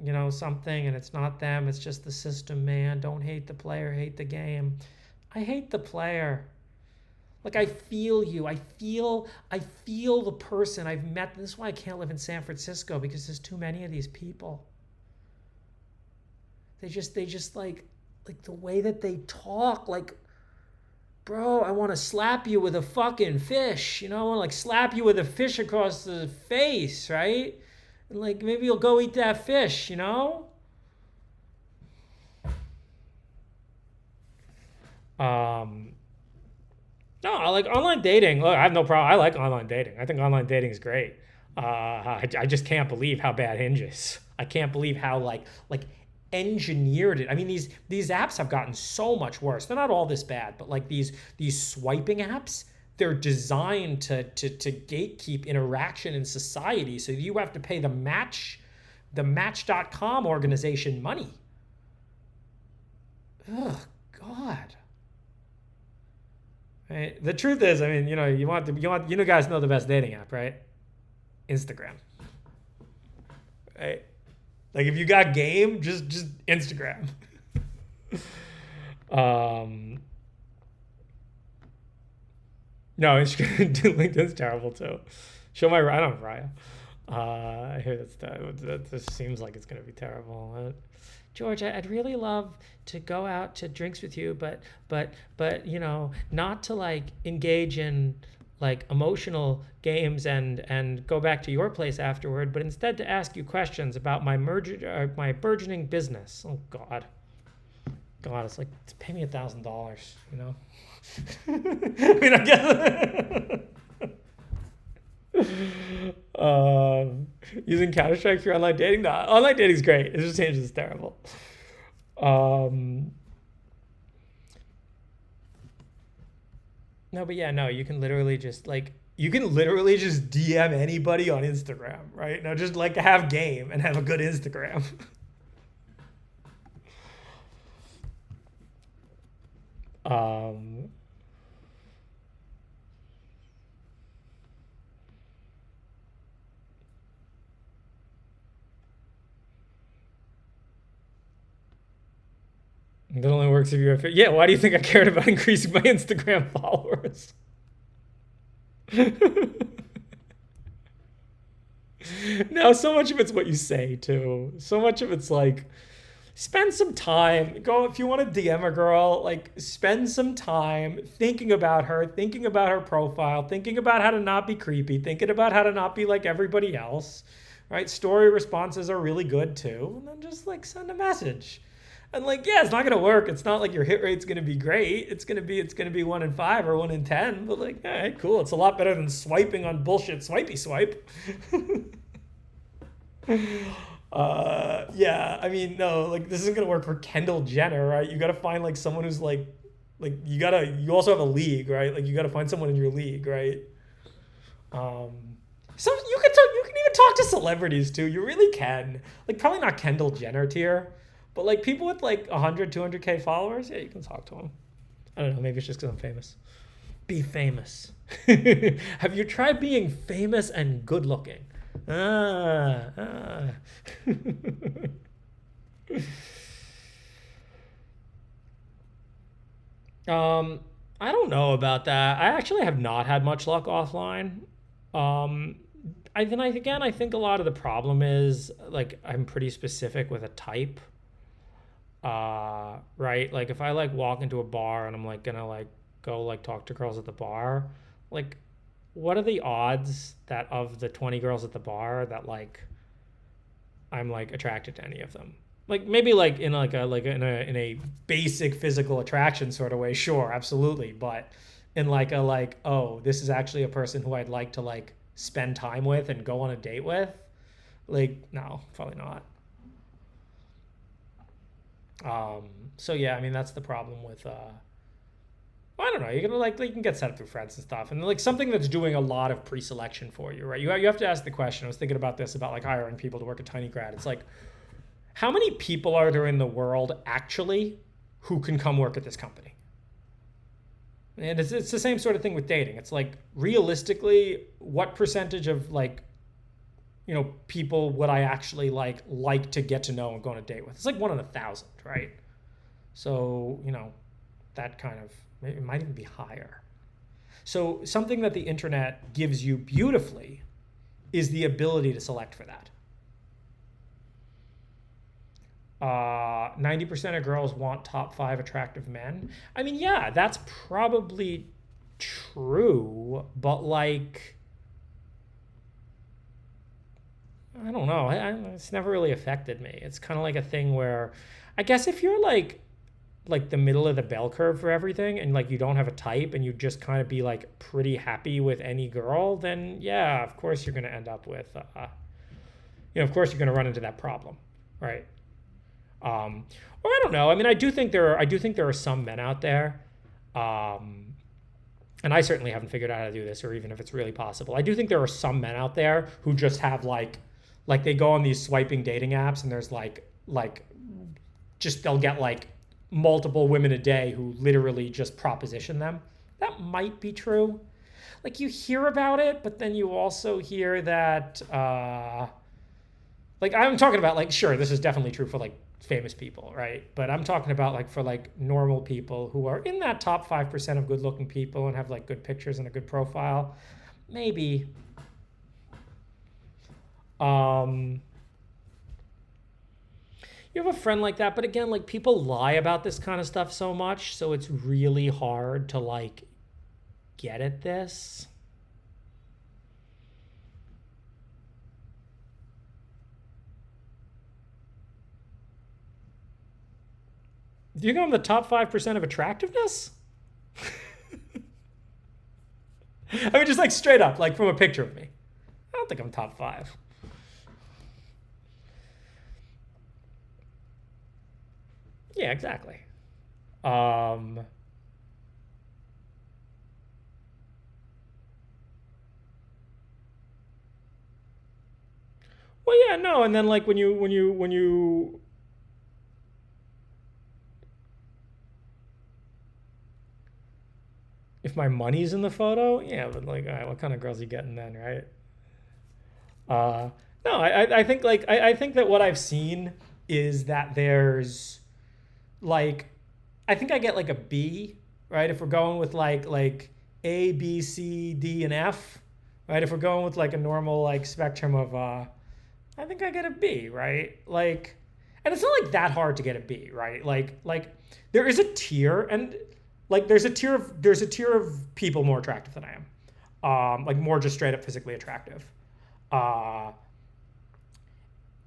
you know, something and it's not them. It's just the system, man. Don't hate the player, hate the game. I hate the player. Like I feel you. I feel the person I've met. This is why I can't live in San Francisco, because there's too many of these people. They just like the way that they talk, like, bro, I want to slap you with a fucking fish, you know, I want to like slap you with a fish across the face, right? And like maybe you'll go eat that fish, you know? No, I like online dating. Look, I have no problem. I like online dating. I think online dating is great. I just can't believe how bad Hinge is. I can't believe how like engineered it. I mean, these apps have gotten so much worse. They're not all this bad, but like these swiping apps, they're designed to gatekeep interaction in society. So you have to pay the Match.com organization money. Oh God. Right? The truth is, I mean, you know, guys know the best dating app, right? Instagram. Right? Like if you got game, just Instagram. No, LinkedIn's terrible too. Show my I don't have Raya. I hear that this seems like it's gonna be terrible. George, I'd really love to go out to drinks with you, but you know, not to like engage in like emotional games and go back to your place afterward, but instead to ask you questions about my my burgeoning business. Oh God, it's like, pay me $1,000, you know. I mean, I guess using Counter-Strike for online dating. No, online dating's great. It just changes. It's terrible. No, but yeah, no, you can literally just DM anybody on Instagram, right? Now just like have game and have a good Instagram. It only works if you're yeah, why do you think I cared about increasing my Instagram followers? No, so much of it's what you say too. So much of it's like spend some time. Go if you want to DM a girl, like spend some time thinking about her profile, thinking about how to not be creepy, thinking about how to not be like everybody else. Right? Story responses are really good too. And then just like send a message. And like, yeah, it's not gonna work. It's not like your hit rate's gonna be great. It's gonna be 1 in 5 or 1 in 10. But like, all right, cool. It's a lot better than swiping on bullshit swipey swipe. Yeah, I mean, no, like this isn't gonna work for Kendall Jenner, right? You gotta find like someone who's like you also have a league, right? Like you gotta find someone in your league, right? So you can even talk to celebrities too. You really can. Like probably not Kendall Jenner tier, but like people with like 100, 200K followers, yeah, you can talk to them. I don't know, maybe it's just because I'm famous. Be famous. Have you tried being famous and good looking? I don't know about that. I actually have not had much luck offline. I think a lot of the problem is like I'm pretty specific with a type. Right? Like if I like walk into a bar and I'm like gonna like go like talk to girls at the bar, like what are the odds that of the 20 girls at the bar that like I'm like attracted to any of them? Like maybe like in a basic physical attraction sort of way, sure, absolutely, but in like oh, this is actually a person who I'd like to like spend time with and go on a date with, like no, probably not. So yeah, I mean that's the problem with I don't know. You're gonna like you can get set up through friends and stuff, and like something that's doing a lot of pre-selection for you, right? You have to ask the question. I was thinking about this about like hiring people to work at tinygrad. It's like, how many people are there in the world actually who can come work at this company? And it's the same sort of thing with dating. It's like realistically, what percentage of like, you know, people would I actually like to get to know and go on a date with? It's like 1 in 1,000, right? So you know, that kind of. It might even be higher. So something that the internet gives you beautifully is the ability to select for that. 90% of girls want top 5 attractive men. I mean, yeah, that's probably true, but like, I don't know. It's never really affected me. It's kind of like a thing where I guess if you're like the middle of the bell curve for everything and like you don't have a type and you just kind of be like pretty happy with any girl, then yeah, of course you're going to end up with of course you're going to run into that problem, right? Or I don't know. I mean, I do think there are some men out there, and I certainly haven't figured out how to do this or even if it's really possible. I do think there are some men out there who just have like they go on these swiping dating apps and there's like just they'll get like multiple women a day who literally just proposition them. That might be true. Like you hear about it, but then you also hear that like I'm talking about like sure, this is definitely true for like famous people, right? But I'm talking about like for like normal people who are in that top 5% of good looking people and have like good pictures and a good profile. Maybe you have a friend like that, but again, like people lie about this kind of stuff so much, so it's really hard to like get at this. Do you think I'm the top 5% of attractiveness? I mean, just like straight up, like from a picture of me. I don't think I'm top 5. Yeah, exactly. Well, yeah, no, and then like when you if my money's in the photo, yeah, but like, all right, what kind of girls are you getting then, right? No, I think like I think that what I've seen is that there's like I think I get like a B, right? If we're going with like A, B, C, D, and F, right? If we're going with like a normal like spectrum of I think I get a B, right? Like, and it's not like that hard to get a B, right? Like there is a tier, and like there's a tier of people more attractive than I am, like more just straight up physically attractive.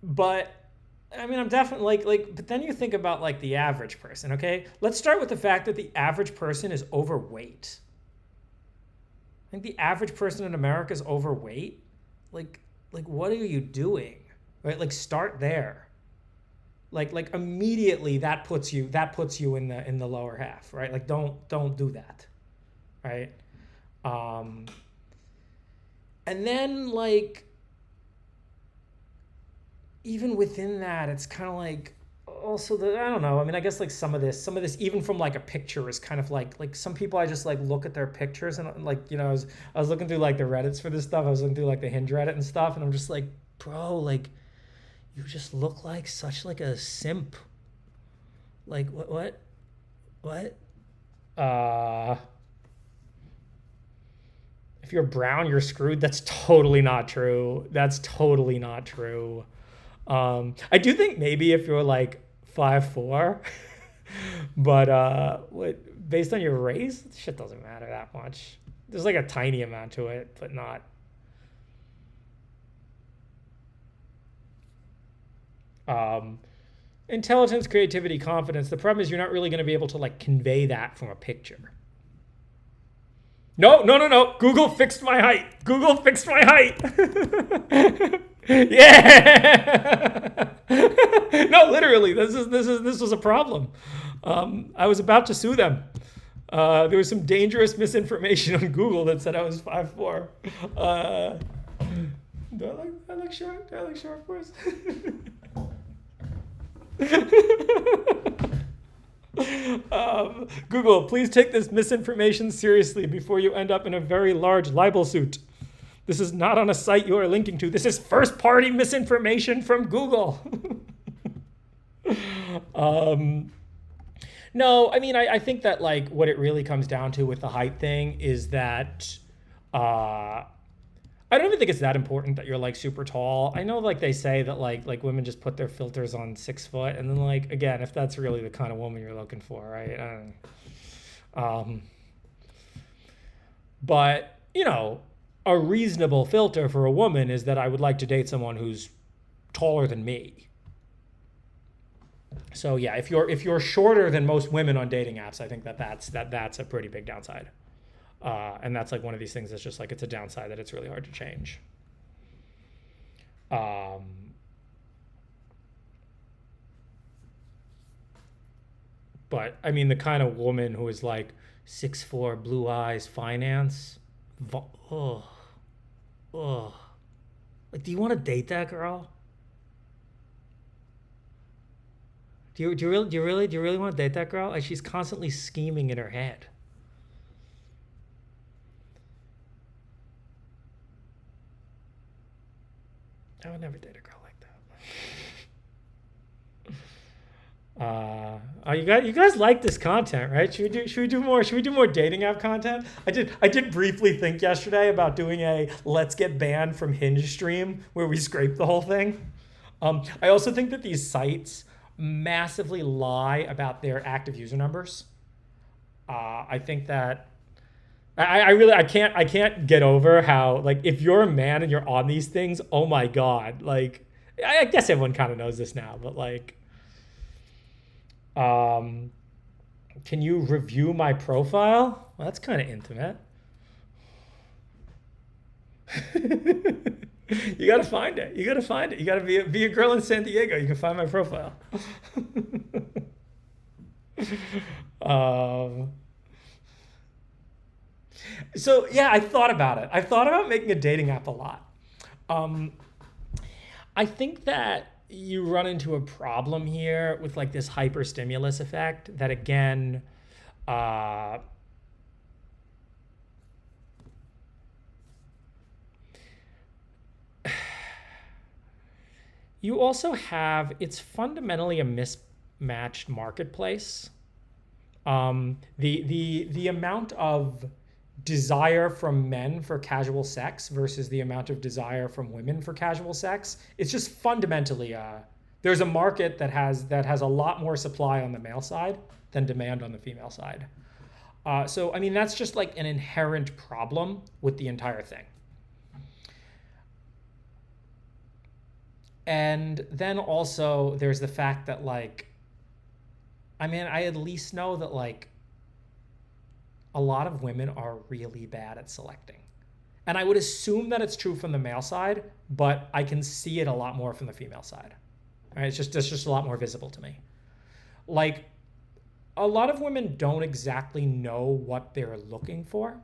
But I mean, I'm definitely but then you think about like the average person, okay? Let's start with the fact that the average person is overweight. I think the average person in America is overweight. Like what are you doing? Right? Like start there. Like immediately that puts you in the lower half, right? Like don't do that. Right? And then like even within that, it's kind of like also I don't know. I mean, I guess like some of this even from like a picture is kind of like some people I just like look at their pictures and like, you know, I was looking through like the Reddits for this stuff. I was looking through like the Hinge Reddit and stuff, and I'm just like, bro, like you just look like such like a simp. Like what? If you're brown, you're screwed. That's totally not true. I do think maybe if you're like 5'4", but based on your race, shit doesn't matter that much. There's like a tiny amount to it, but not. Intelligence, creativity, confidence. The problem is you're not really going to be able to like convey that from a picture. No. Google fixed my height. Yeah. No, literally, this was a problem. I was about to sue them. There was some dangerous misinformation on Google that said I was 5'4". Do I look short? Do I look short, boys? Google, please take this misinformation seriously before you end up in a very large libel suit. This is not on a site you are linking to. This is first-party misinformation from Google. No, I mean, I think that like what it really comes down to with the height thing is that I don't even think it's that important that you're like super tall. I know like they say that like women just put their filters on 6 foot, and then like again, if that's really the kind of woman you're looking for, right? But you know, a reasonable filter for a woman is that I would like to date someone who's taller than me. So yeah, if you're shorter than most women on dating apps, I think that's a pretty big downside. And that's like one of these things that's just like it's a downside that it's really hard to change. But I mean, the kind of woman who is like 6'4", blue eyes, finance. Like, do you want to date that girl? Do you really want to date that girl? Like, she's constantly scheming in her head. I would never date a girl like that. You guys like this content, right? Should we do more dating app content? I did briefly think yesterday about doing a let's get banned from Hinge stream where we scrape the whole thing. I also think that these sites massively lie about their active user numbers. I think that I can't get over how, like, if you're a man and you're on these things, oh my God, like, I guess everyone kind of knows this now, but like, can you review my profile? Well, that's kind of intimate. You gotta find it. You gotta be a girl in San Diego. You can find my profile. So yeah, I thought about it. I thought about making a dating app a lot. I think that you run into a problem here with like this hyper stimulus effect that again, you also have, it's fundamentally a mismatched marketplace. The amount of desire from men for casual sex versus the amount of desire from women for casual sex, it's just fundamentally there's a market that has a lot more supply on the male side than demand on the female side. So I mean, that's just like an inherent problem with the entire thing. And then also there's the fact that like, I mean, I at least know that like a lot of women are really bad at selecting. And I would assume that it's true from the male side, but I can see it a lot more from the female side. Right? It's just a lot more visible to me. Like, a lot of women don't exactly know what they're looking for.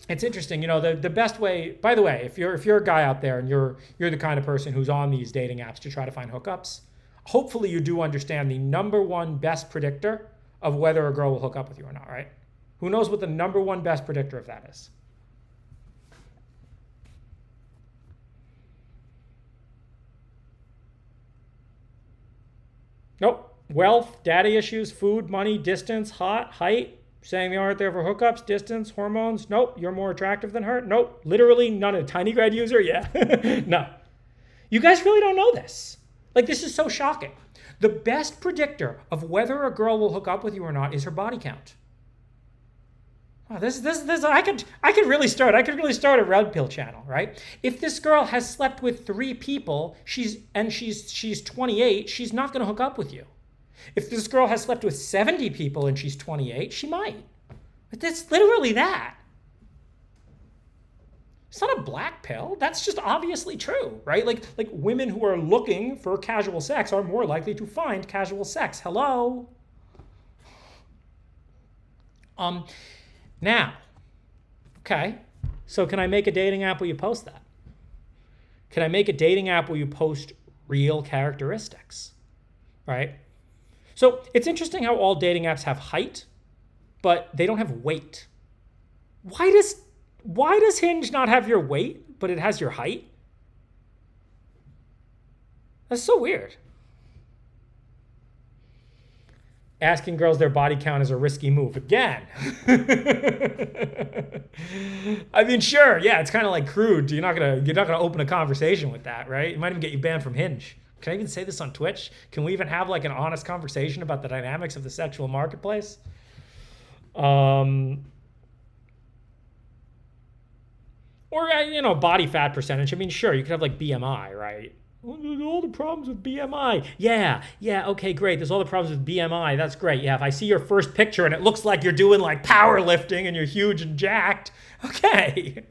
It's interesting, you know, the best way, by the way, if you're a guy out there and you're the kind of person who's on these dating apps to try to find hookups, hopefully you do understand the number one best predictor of whether a girl will hook up with you or not, right? Who knows what the number one best predictor of that is? Nope. Wealth, daddy issues, food, money, distance, height, saying they aren't there for hookups, distance, hormones. Nope. You're more attractive than her. Nope. Literally none. A tiny grad user. Yeah. No. You guys really don't know this. Like, this is so shocking. The best predictor of whether a girl will hook up with you or not is her body count. Wow, this I could really start a red pill channel, right? If this girl has slept with 3 people, she's 28, she's not going to hook up with you. If this girl has slept with 70 people and she's 28, she might. But that's literally that. It's not a black pill. That's just obviously true, right? Like women who are looking for casual sex are more likely to find casual sex. Hello. Now, okay, so can I make a dating app where you post that? Can I make a dating app where you post real characteristics, right? So it's interesting how all dating apps have height, but they don't have weight. Why does Hinge not have your weight, but it has your height? That's so weird. Asking girls their body count is a risky move. Again. I mean, sure, yeah, it's kind of like crude. You're not gonna open a conversation with that, right? It might even get you banned from Hinge. Can I even say this on Twitch? Can we even have like an honest conversation about the dynamics of the sexual marketplace? Or you know, body fat percentage. I mean, sure, you could have like BMI, right? All the problems with BMI. Yeah, okay, great. There's all the problems with BMI. That's great. Yeah, if I see your first picture and it looks like you're doing like powerlifting and you're huge and jacked, okay.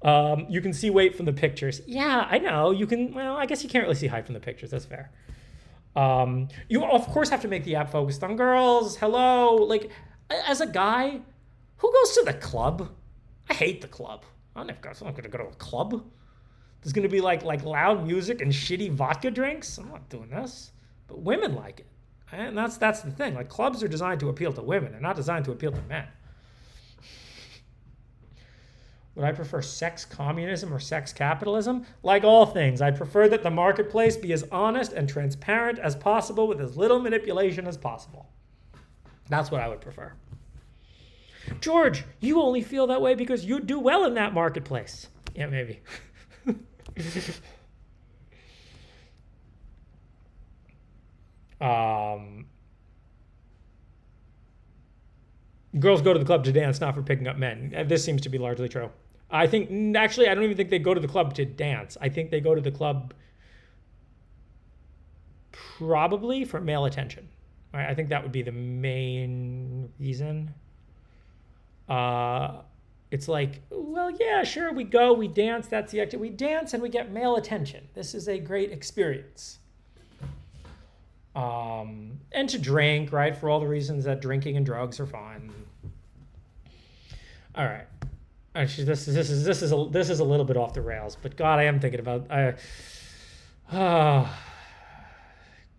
You can see weight from the pictures. Yeah, I know. You can, well, I guess you can't really see height from the pictures. That's fair. You, of course, have to make the app focused on girls. Hello. Like, as a guy, who goes to the club? I hate the club. I'm not going to go to a club. There's going to be like loud music and shitty vodka drinks. I'm not doing this. But women like it. And that's the thing. Like, clubs are designed to appeal to women. They're not designed to appeal to men. Would I prefer sex communism or sex capitalism? Like all things, I'd prefer that the marketplace be as honest and transparent as possible with as little manipulation as possible. That's what I would prefer. George, you only feel that way because you do well in that marketplace. Yeah, maybe. Girls go to the club to dance, not for picking up men. This seems to be largely true. I think, actually, I don't even think they go to the club to dance. I think they go to the club probably for male attention. Right? I think that would be the main reason. It's like, well, yeah, sure, we go, we dance, that's the activity. We dance and we get male attention. This is a great experience. And to drink, right, for all the reasons that drinking and drugs are fun. All right. Actually, this is a little bit off the rails, but God, I am thinking about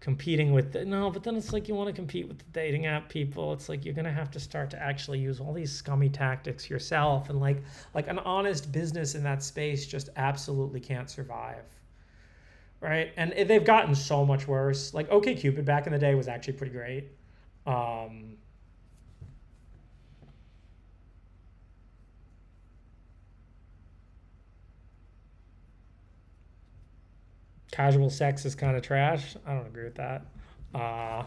competing with but then it's like you want to compete with the dating app people. It's like you're gonna have to start to actually use all these scummy tactics yourself, and like an honest business in that space just absolutely can't survive, right? And they've gotten so much worse. Like OkCupid back in the day was actually pretty great. casual sex is kind of trash. I don't agree with that. I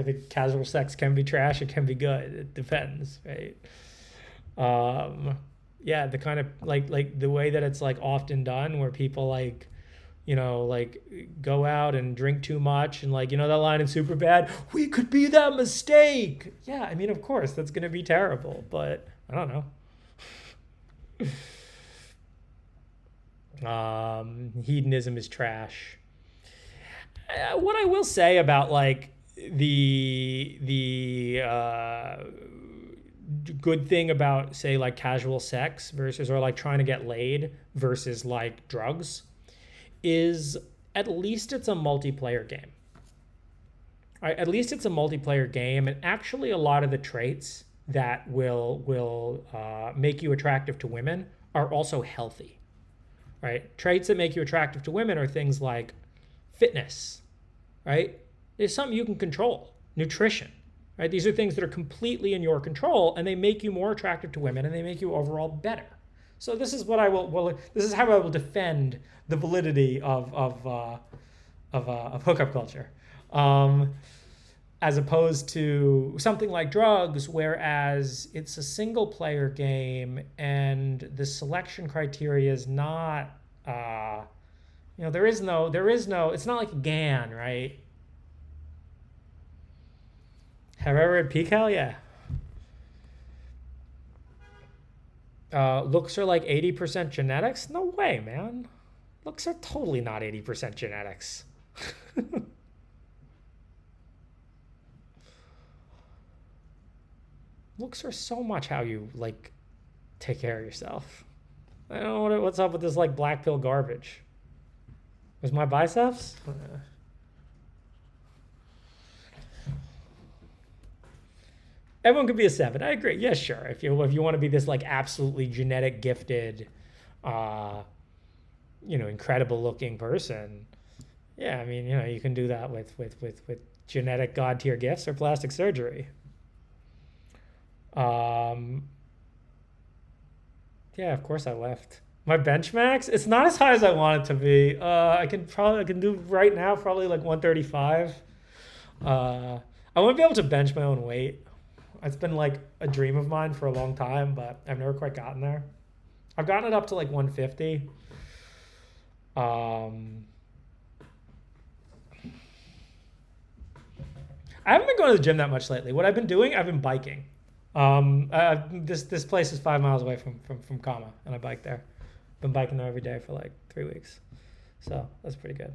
think casual sex can be trash. It can be good. It depends, right? Yeah, the kind of like the way that it's like often done, where people like, like go out and drink too much, and like, that line in Superbad, we could be that mistake. Yeah, I mean, of course, that's gonna be terrible, but I don't know. Hedonism is trash. What I will say about like the good thing about, say, like casual sex versus, or like trying to get laid versus like drugs, is at least it's a multiplayer game. Right? At least it's a multiplayer game, and actually a lot of the traits that will make you attractive to women are also healthy. Right? Traits that make you attractive to women are things like fitness, right? There's something you can control. Nutrition, right? These are things that are completely in your control, and they make you more attractive to women, and they make you overall better. So this is what this is how I will defend the validity of hookup culture, as opposed to something like drugs, whereas it's a single player game and the selection criteria is not, there is no, it's not like GAN, right? Have I ever read PCAL? Yeah. Looks are like 80% genetics? No way, man. Looks are totally not 80% genetics. Looks are so much how you like take care of yourself. I don't know what's up with this like black pill garbage. Was my biceps? Everyone could be a 7. I agree. Yeah, sure. If you want to be this like absolutely genetic gifted, incredible looking person, yeah, I mean, you can do that with genetic god tier gifts or plastic surgery. Yeah, of course I left. My bench max, it's not as high as I want it to be. I can do right now probably like 135. I won't be able to bench my own weight. It's been like a dream of mine for a long time, but I've never quite gotten there. I've gotten it up to like 150. I haven't been going to the gym that much lately. What I've been doing, I've been biking. This place is 5 miles away from Comma, and I bike there. Been biking there every day for like 3 weeks, so that's pretty good.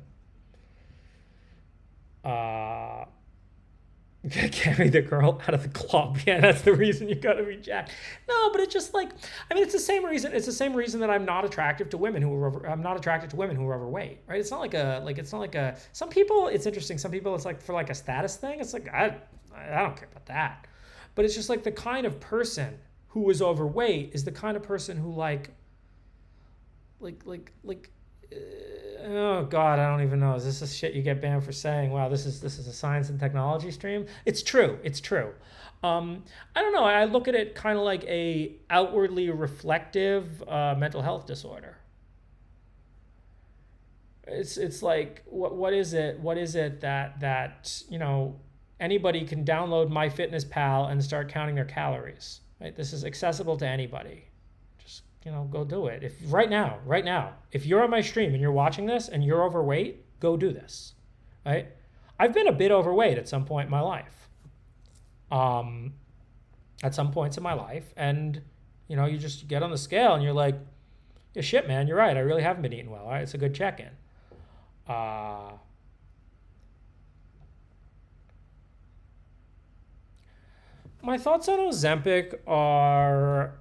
Carry the girl out of the club. Yeah, that's the reason you gotta be jacked. No, but it's just like, I mean, it's the same reason. It's the same reason that I'm not attractive to women who are I'm not attracted to women who are overweight, right? It's not like a some people. It's interesting. Some people it's like for like a status thing. It's like I don't care about that, but it's just like the kind of person who is overweight is the kind of person who like. Oh God, I don't even know. Is this a shit you get banned for saying? Wow, this is a science and technology stream. It's true. I don't know. I look at it kind of like a outwardly reflective mental health disorder. It's like what is it? What is it that anybody can download MyFitnessPal and start counting their calories? Right. This is accessible to anybody. Go do it. If right now, if you're on my stream and you're watching this and you're overweight, go do this, right? I've been a bit overweight at some point in my life. At some points in my life, and you just get on the scale and you're like, yeah, shit, man, you're right. I really haven't been eating well. All right, it's a good check-in. My thoughts on Ozempic are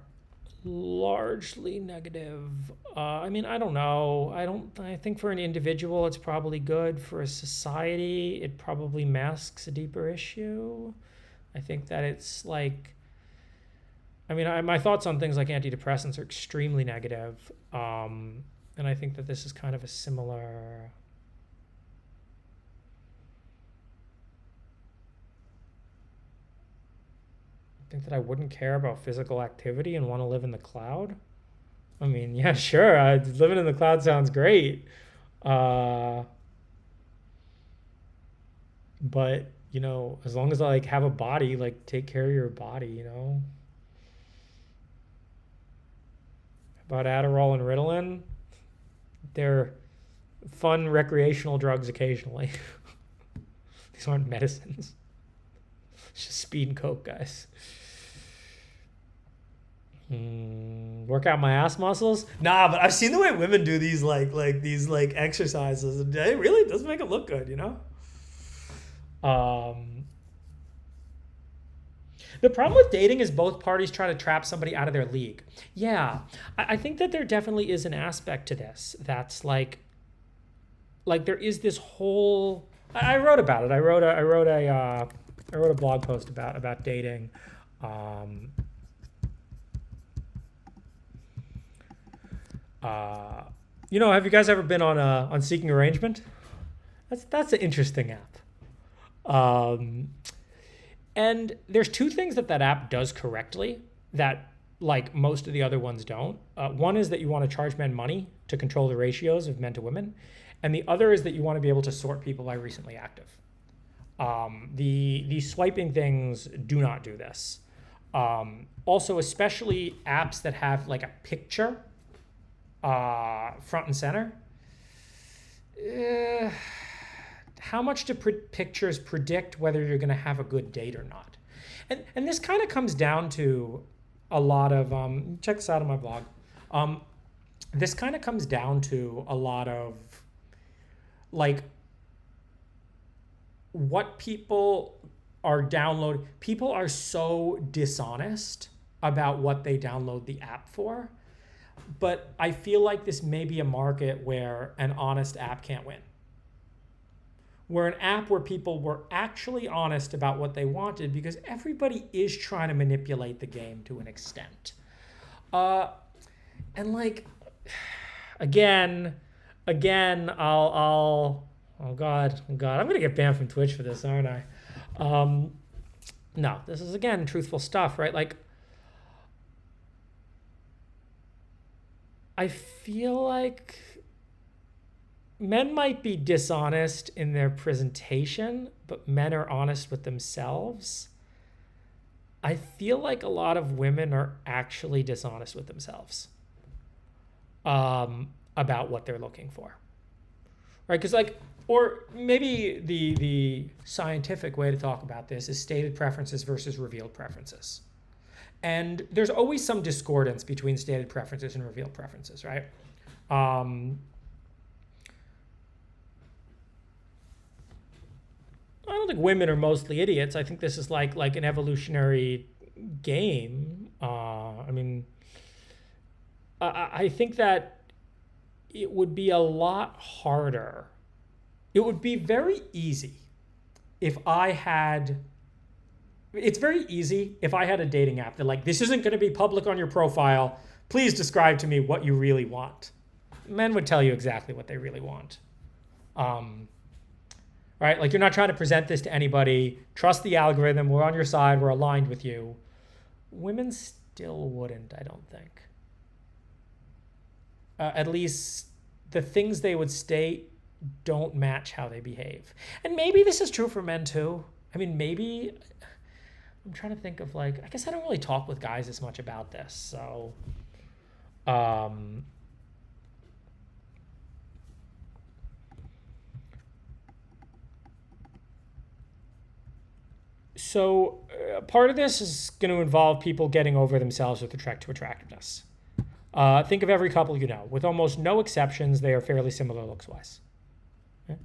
largely negative. I mean, I don't know. I think for an individual, it's probably good. For a society, it probably masks a deeper issue. I think that it's like, my thoughts on things like antidepressants are extremely negative. And I think that this is kind of a similar. Think that I wouldn't care about physical activity and want to live in the cloud? I mean, yeah, sure. Living in the cloud sounds great. But as long as I like have a body, like take care of your body. About Adderall and Ritalin, they're fun recreational drugs occasionally. These aren't medicines. It's just speed and coke, guys. Work out my ass muscles? Nah, but I've seen the way women do these these exercises, and it really does make it look good, The problem with dating is both parties try to trap somebody out of their league. Yeah, I think that there definitely is an aspect to this that's like there is this whole. I wrote about it. I wrote a blog post about dating. Have you guys ever been on Seeking Arrangement? That's an interesting app. And there's two things that app does correctly that like most of the other ones don't. One is that you want to charge men money to control the ratios of men to women. And the other is that you want to be able to sort people by recently active. The swiping things do not do this. Also, especially apps that have like a picture front and center. How much do pictures predict whether you're going to have a good date or not? And this kind of comes down to a lot of, check this out on my blog. This kind of comes down to a lot of like what people are downloading. People are so dishonest about what they download the app for. But I feel like this may be a market where an honest app can't win. Where an app where people were actually honest about what they wanted, because everybody is trying to manipulate the game to an extent. And like, again, I'll oh God, I'm gonna get banned from Twitch for this, aren't I? No, this is again truthful stuff, right? Like, I feel like men might be dishonest in their presentation, but men are honest with themselves. I feel like a lot of women are actually dishonest with themselves about what they're looking for, right? Because like, or maybe the scientific way to talk about this is stated preferences versus revealed preferences. And there's always some discordance between stated preferences and revealed preferences, right? I don't think women are mostly idiots. I think this is like an evolutionary game. I think that it would be a lot harder. It would be very easy if I had. It's very easy if I had a dating app that like, this isn't going to be public on your profile. Please describe to me what you really want. Men would tell you exactly what they really want. Right? Like, you're not trying to present this to anybody. Trust the algorithm. We're on your side. We're aligned with you. Women still wouldn't, I don't think. At least the things they would state don't match how they behave. And maybe this is true for men too. I mean, maybe... I'm trying to think of like, I guess I don't really talk with guys as much about this. So, part of this is going to involve people getting over themselves with respect to attractiveness. Think of every couple you know. With almost no exceptions, they are fairly similar looks-wise. Okay?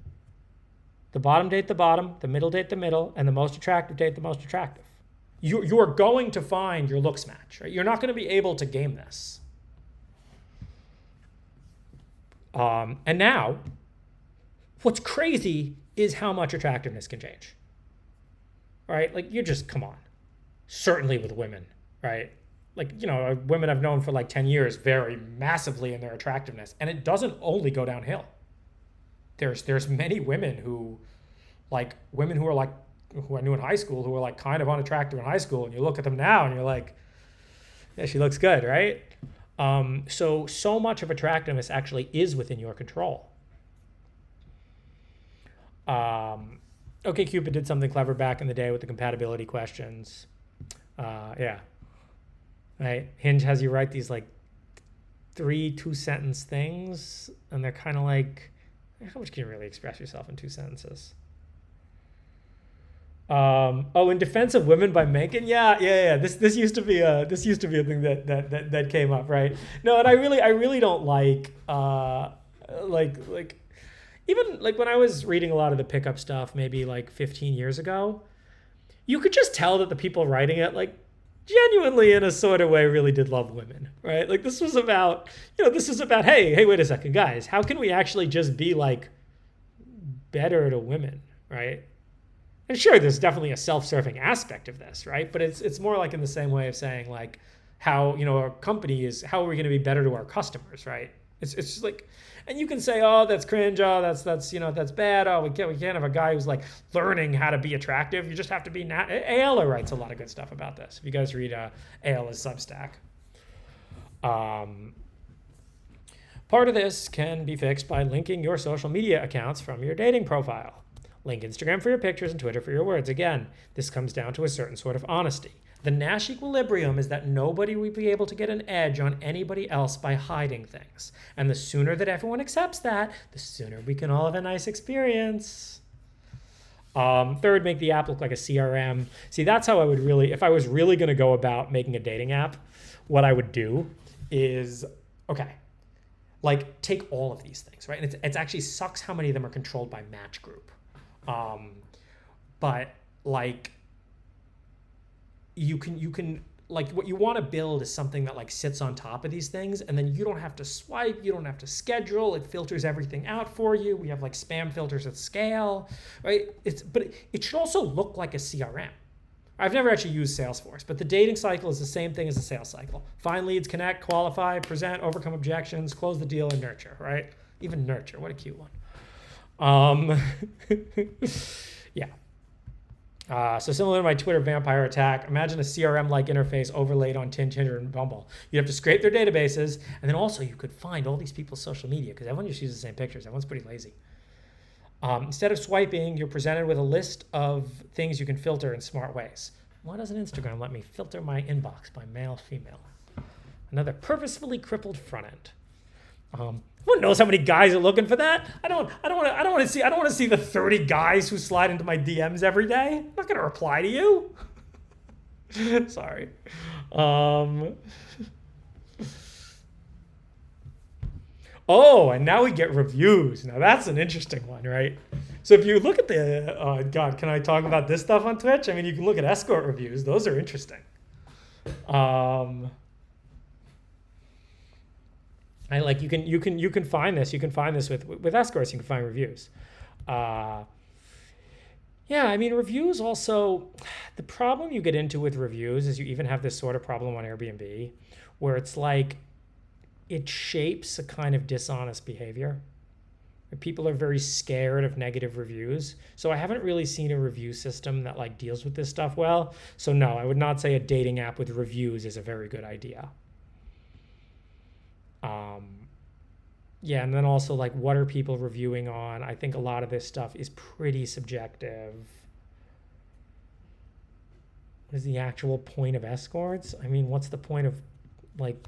The bottom date the bottom, the middle date the middle, and the most attractive date the most attractive. You are going to find your looks match, right? You're not going to be able to game this. And now, what's crazy is how much attractiveness can change. Right? Like, you just, come on. Certainly with women, right? Like, women I've known for like 10 years vary massively in their attractiveness. And it doesn't only go downhill. There's many women who are like, who I knew in high school who were like kind of unattractive in high school, and you look at them now and you're like, yeah, she looks good, right? So much of attractiveness actually is within your control. OkCupid did something clever back in the day with the compatibility questions. Yeah. Right. Hinge has you write these like 3 2-sentence things, and they're kind of like, how much can you really express yourself in 2 sentences? In defense of women by Mencken, yeah. This used to be a thing that came up, right? No, and I really don't like even like when I was reading a lot of the pickup stuff, maybe like 15 years ago, you could just tell that the people writing it like genuinely in a sort of way really did love women, right? Like this was about, hey, wait a second, guys, how can we actually just be like better to women, right? And sure, there's definitely a self-serving aspect of this, right? But it's more like in the same way of saying like how, our company is, how are we going to be better to our customers, right? It's just like, and you can say, oh, that's cringe, oh, that's bad, oh, we can't have a guy who's like learning how to be attractive. You just have to be Ayala writes a lot of good stuff about this. If you guys read Ayala's Substack. Part of this can be fixed by linking your social media accounts from your dating profile. Link Instagram for your pictures and Twitter for your words. Again, this comes down to a certain sort of honesty. The Nash equilibrium is that nobody will be able to get an edge on anybody else by hiding things. And the sooner that everyone accepts that, the sooner we can all have a nice experience. Third, make the app look like a CRM. See, that's how I would really, if I was really going to go about making a dating app, what I would do is, okay, like take all of these things, right? And it actually sucks how many of them are controlled by Match Group. But like you can like what you want to build is something that like sits on top of these things, and then you don't have to swipe, you don't have to schedule, it filters everything out for you. We have like spam filters at scale, right? But it should also look like a CRM. I've never actually used Salesforce, but the dating cycle is the same thing as the sales cycle. Find leads, connect, qualify, present, overcome objections, close the deal, and nurture, right? Even nurture, what a cute one. Yeah. So similar to my Twitter vampire attack, imagine a CRM-like interface overlaid on Tinder and Bumble. You'd have to scrape their databases, and then also you could find all these people's social media because everyone just uses the same pictures. Everyone's pretty lazy. Instead of swiping, you're presented with a list of things you can filter in smart ways. Why doesn't Instagram let me filter my inbox by male, female? Another purposefully crippled front end. Who knows how many guys are looking for that? I don't want to see the 30 guys who slide into my DMs every day. I'm not going to reply to you. Sorry. Oh, and now we get reviews. Now that's an interesting one, right? So if you look at the, God, can I talk about this stuff on Twitch? I mean, you can look at escort reviews. Those are interesting. You can find this. You can find this with escorts. You can find reviews. Yeah, I mean, reviews also, the problem you get into with reviews is you even have this sort of problem on Airbnb where it's like it shapes a kind of dishonest behavior. People are very scared of negative reviews. So I haven't really seen a review system that like deals with this stuff well. So no, I would not say a dating app with reviews is a very good idea. Yeah, and then also like what are people reviewing on? I think a lot of this stuff is pretty subjective. What is the actual point of escorts? I mean, what's the point of like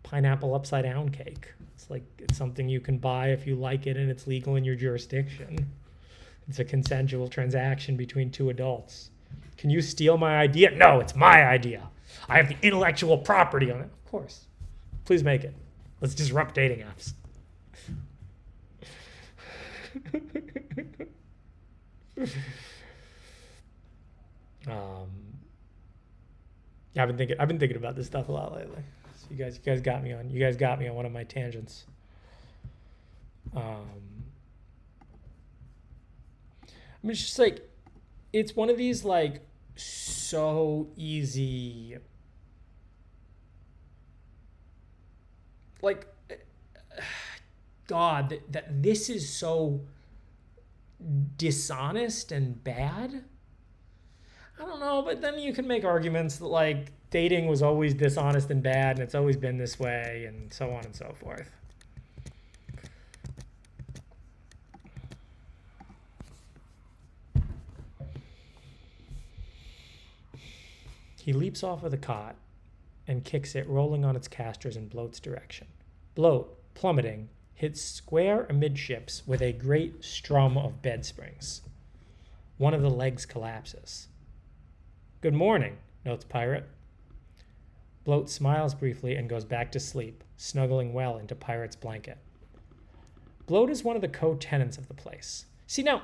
pineapple upside down cake? It's like it's something you can buy if you like it and it's legal in your jurisdiction. It's a consensual transaction between two adults. Can you steal my idea? No, it's my idea. I have the intellectual property on it. Of course. Please make it. Let's disrupt dating apps. Yeah, I've been thinking about this stuff a lot lately. So you guys got me on one of my tangents. I mean, it's just like it's one of these like so easy, like God, that this is so dishonest and bad. I don't know, but then you can make arguments that like dating was always dishonest and bad and it's always been this way and so on and so forth. He leaps off of the cot and kicks it, rolling on its casters in Bloat's direction. Bloat, plummeting, hits square amidships with a great strum of bed springs. One of the legs collapses. Good morning, notes Pirate. Bloat smiles briefly and goes back to sleep, snuggling well into Pirate's blanket. Bloat is one of the co-tenants of the place. See, now,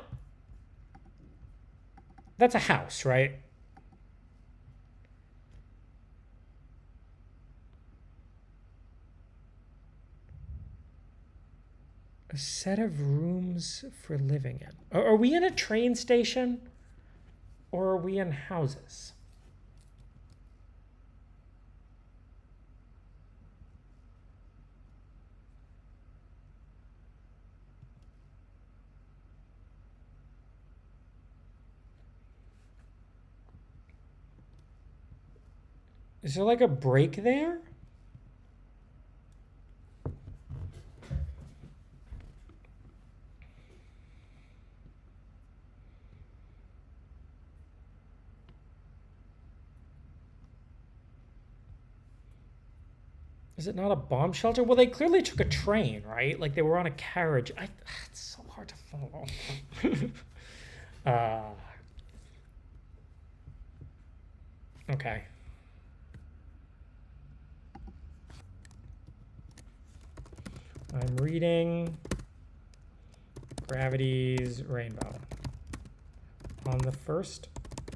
that's a house, right? A set of rooms for living in. Are we in a train station? Or are we in houses? Is there like a break there? Is it not a bomb shelter? Well, they clearly took a train, right? Like they were on a carriage. It's so hard to follow. Okay. I'm reading Gravity's Rainbow. On the first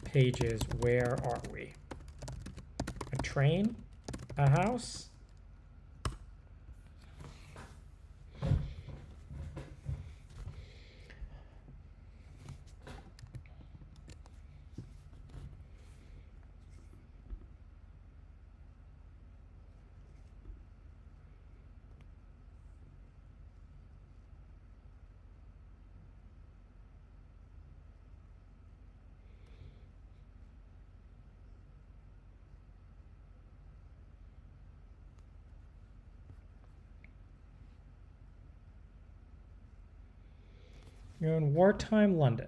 pages, where are we? A train? A house? You're in wartime London.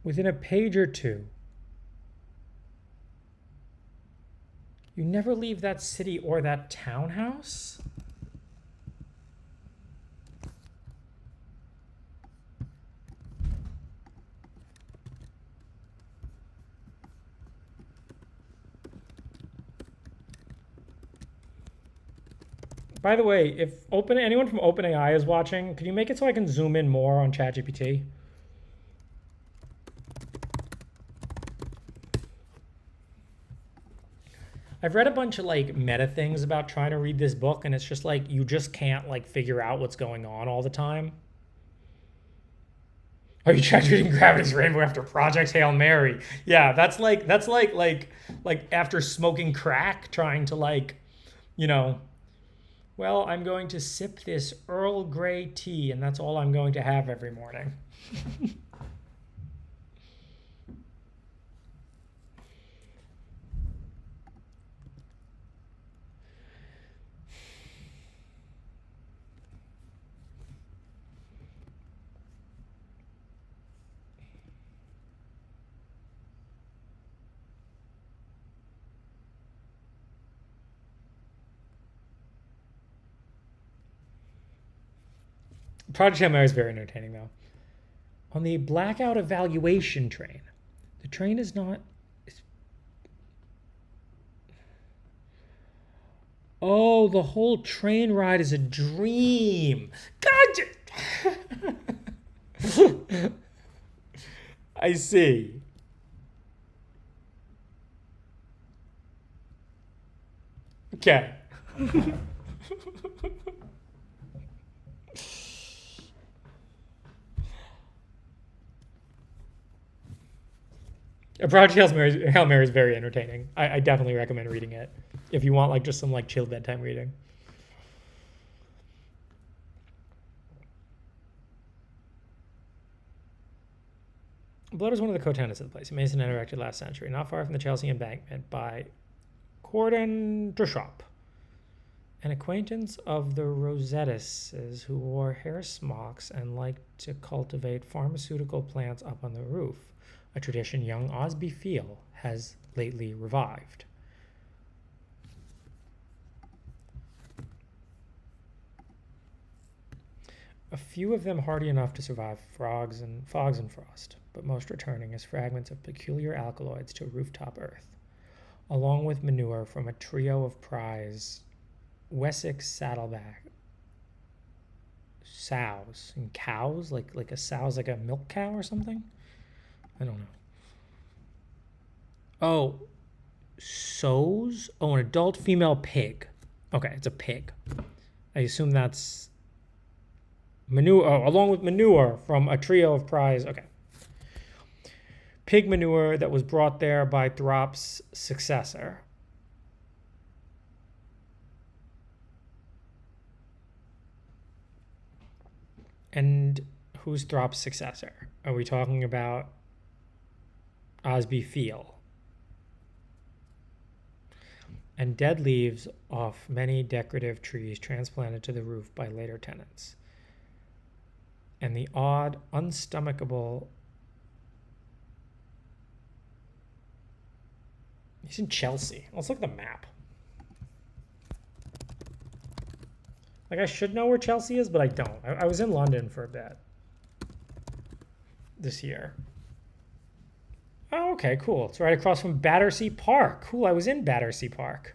Within a page or two, you never leave that city or that townhouse? By the way, if anyone from OpenAI is watching, can you make it so I can zoom in more on ChatGPT? I've read a bunch of like meta things about trying to read this book, and it's just like you just can't like figure out what's going on all the time. Are you tried reading Gravity's Rainbow after Project Hail Mary? Yeah, that's like after smoking crack, trying to like, you know. Well, I'm going to sip this Earl Grey tea, and that's all I'm going to have every morning. Project Hail Mary is very entertaining, though. On the blackout evaluation train, the train is not... Oh, the whole train ride is a dream. God! I see. Okay. Project Hail Mary is very entertaining. I definitely recommend reading it if you want like just some like chill bedtime reading. Blood is one of the co-tenants of the place. Mason erected last century, not far from the Chelsea Embankment, by Cordon Dushop, an acquaintance of the Rosettises who wore hair smocks and liked to cultivate pharmaceutical plants up on the roof. a tradition young Osby Field has lately revived. A few of them hardy enough to survive fogs and frost, but most returning as fragments of peculiar alkaloids to rooftop earth, along with manure from a trio of prize Wessex saddleback sows and cows, like a sow's like a milk cow or something. I don't know. Oh, sows. Oh, an adult female pig. Okay, it's a pig. I assume that's manure, along with manure from a trio of prize. Okay. Pig manure that was brought there by Throp's successor. And who's Throp's successor? Are we talking about Osby Field? And dead leaves off many decorative trees transplanted to the roof by later tenants. And the odd, unstomachable... He's in Chelsea. Let's look at the map. Like, I should know where Chelsea is, but I don't. I was in London for a bit this year. Oh, okay, cool. It's right across from Battersea Park. Cool, I was in Battersea Park.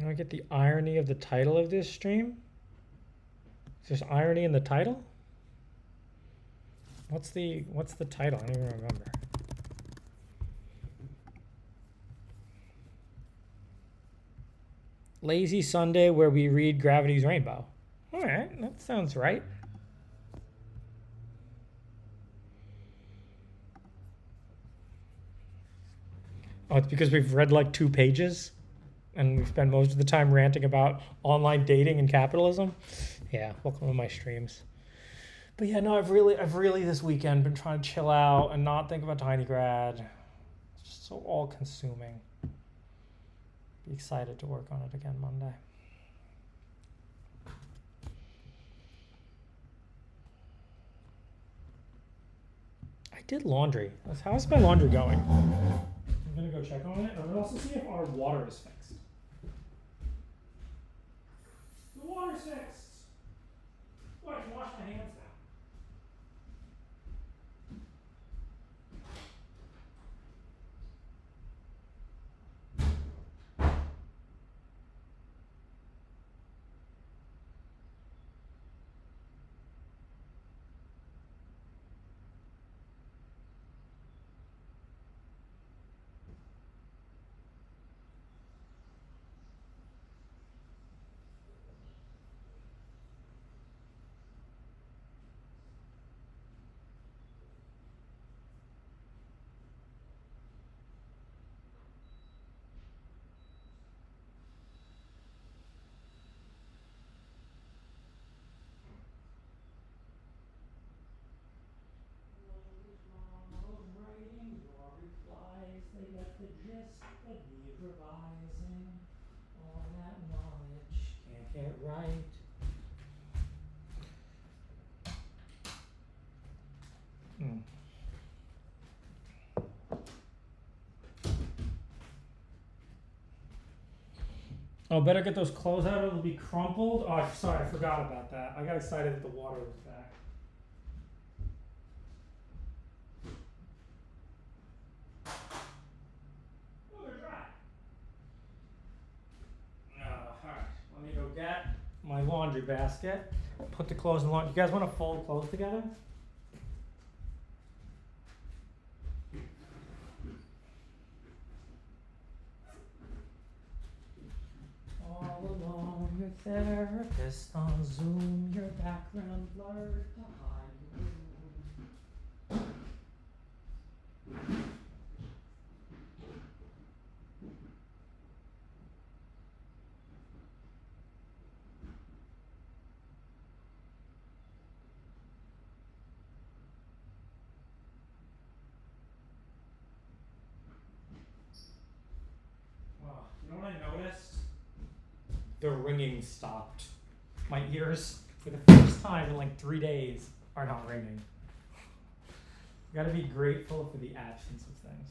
Now I get the irony of the title of this stream. Is there irony in the title? What's the title? I don't even remember. Lazy Sunday where we read Gravity's Rainbow. All right, that sounds right. Oh, it's because we've read like 2 pages and we spend most of the time ranting about online dating and capitalism. Yeah, welcome to my streams. But yeah, no, I've really this weekend been trying to chill out and not think about Tiny Grad. It's just so all consuming. Be excited to work on it again Monday. I did laundry. How's my laundry going? I'm gonna go check on it. I'm gonna also see if our water is fixed. The water's fixed. Oh, I can wash my hands now. Right. Oh, better get those clothes out or it'll be crumpled. Oh, sorry, I forgot about that. I got excited that the water was back. Oh, they're dry. All right, let me go get my laundry basket. Put the clothes in the laundry. You guys want to fold clothes together? All alone with Therapist on Zoom, your background blurred to hide the room. You know what I noticed? The ringing stopped. My ears, for the first time in like 3 days, are not ringing. You gotta be grateful for the absence of things.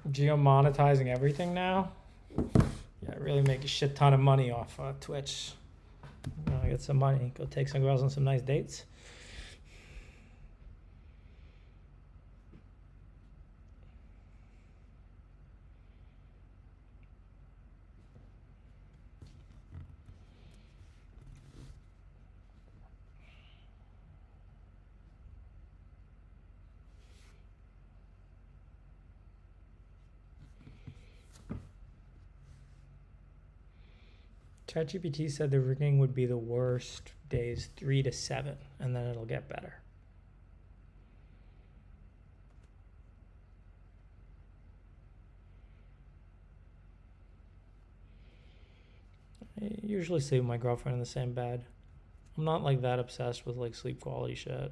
Geo-monetizing everything now? Yeah, really make a shit ton of money off Twitch. Get some money, go take some girls on some nice dates. ChatGPT said the ringing would be the worst days 3 to 7, and then it'll get better. I usually sleep with my girlfriend in the same bed. I'm not like that obsessed with like sleep quality shit.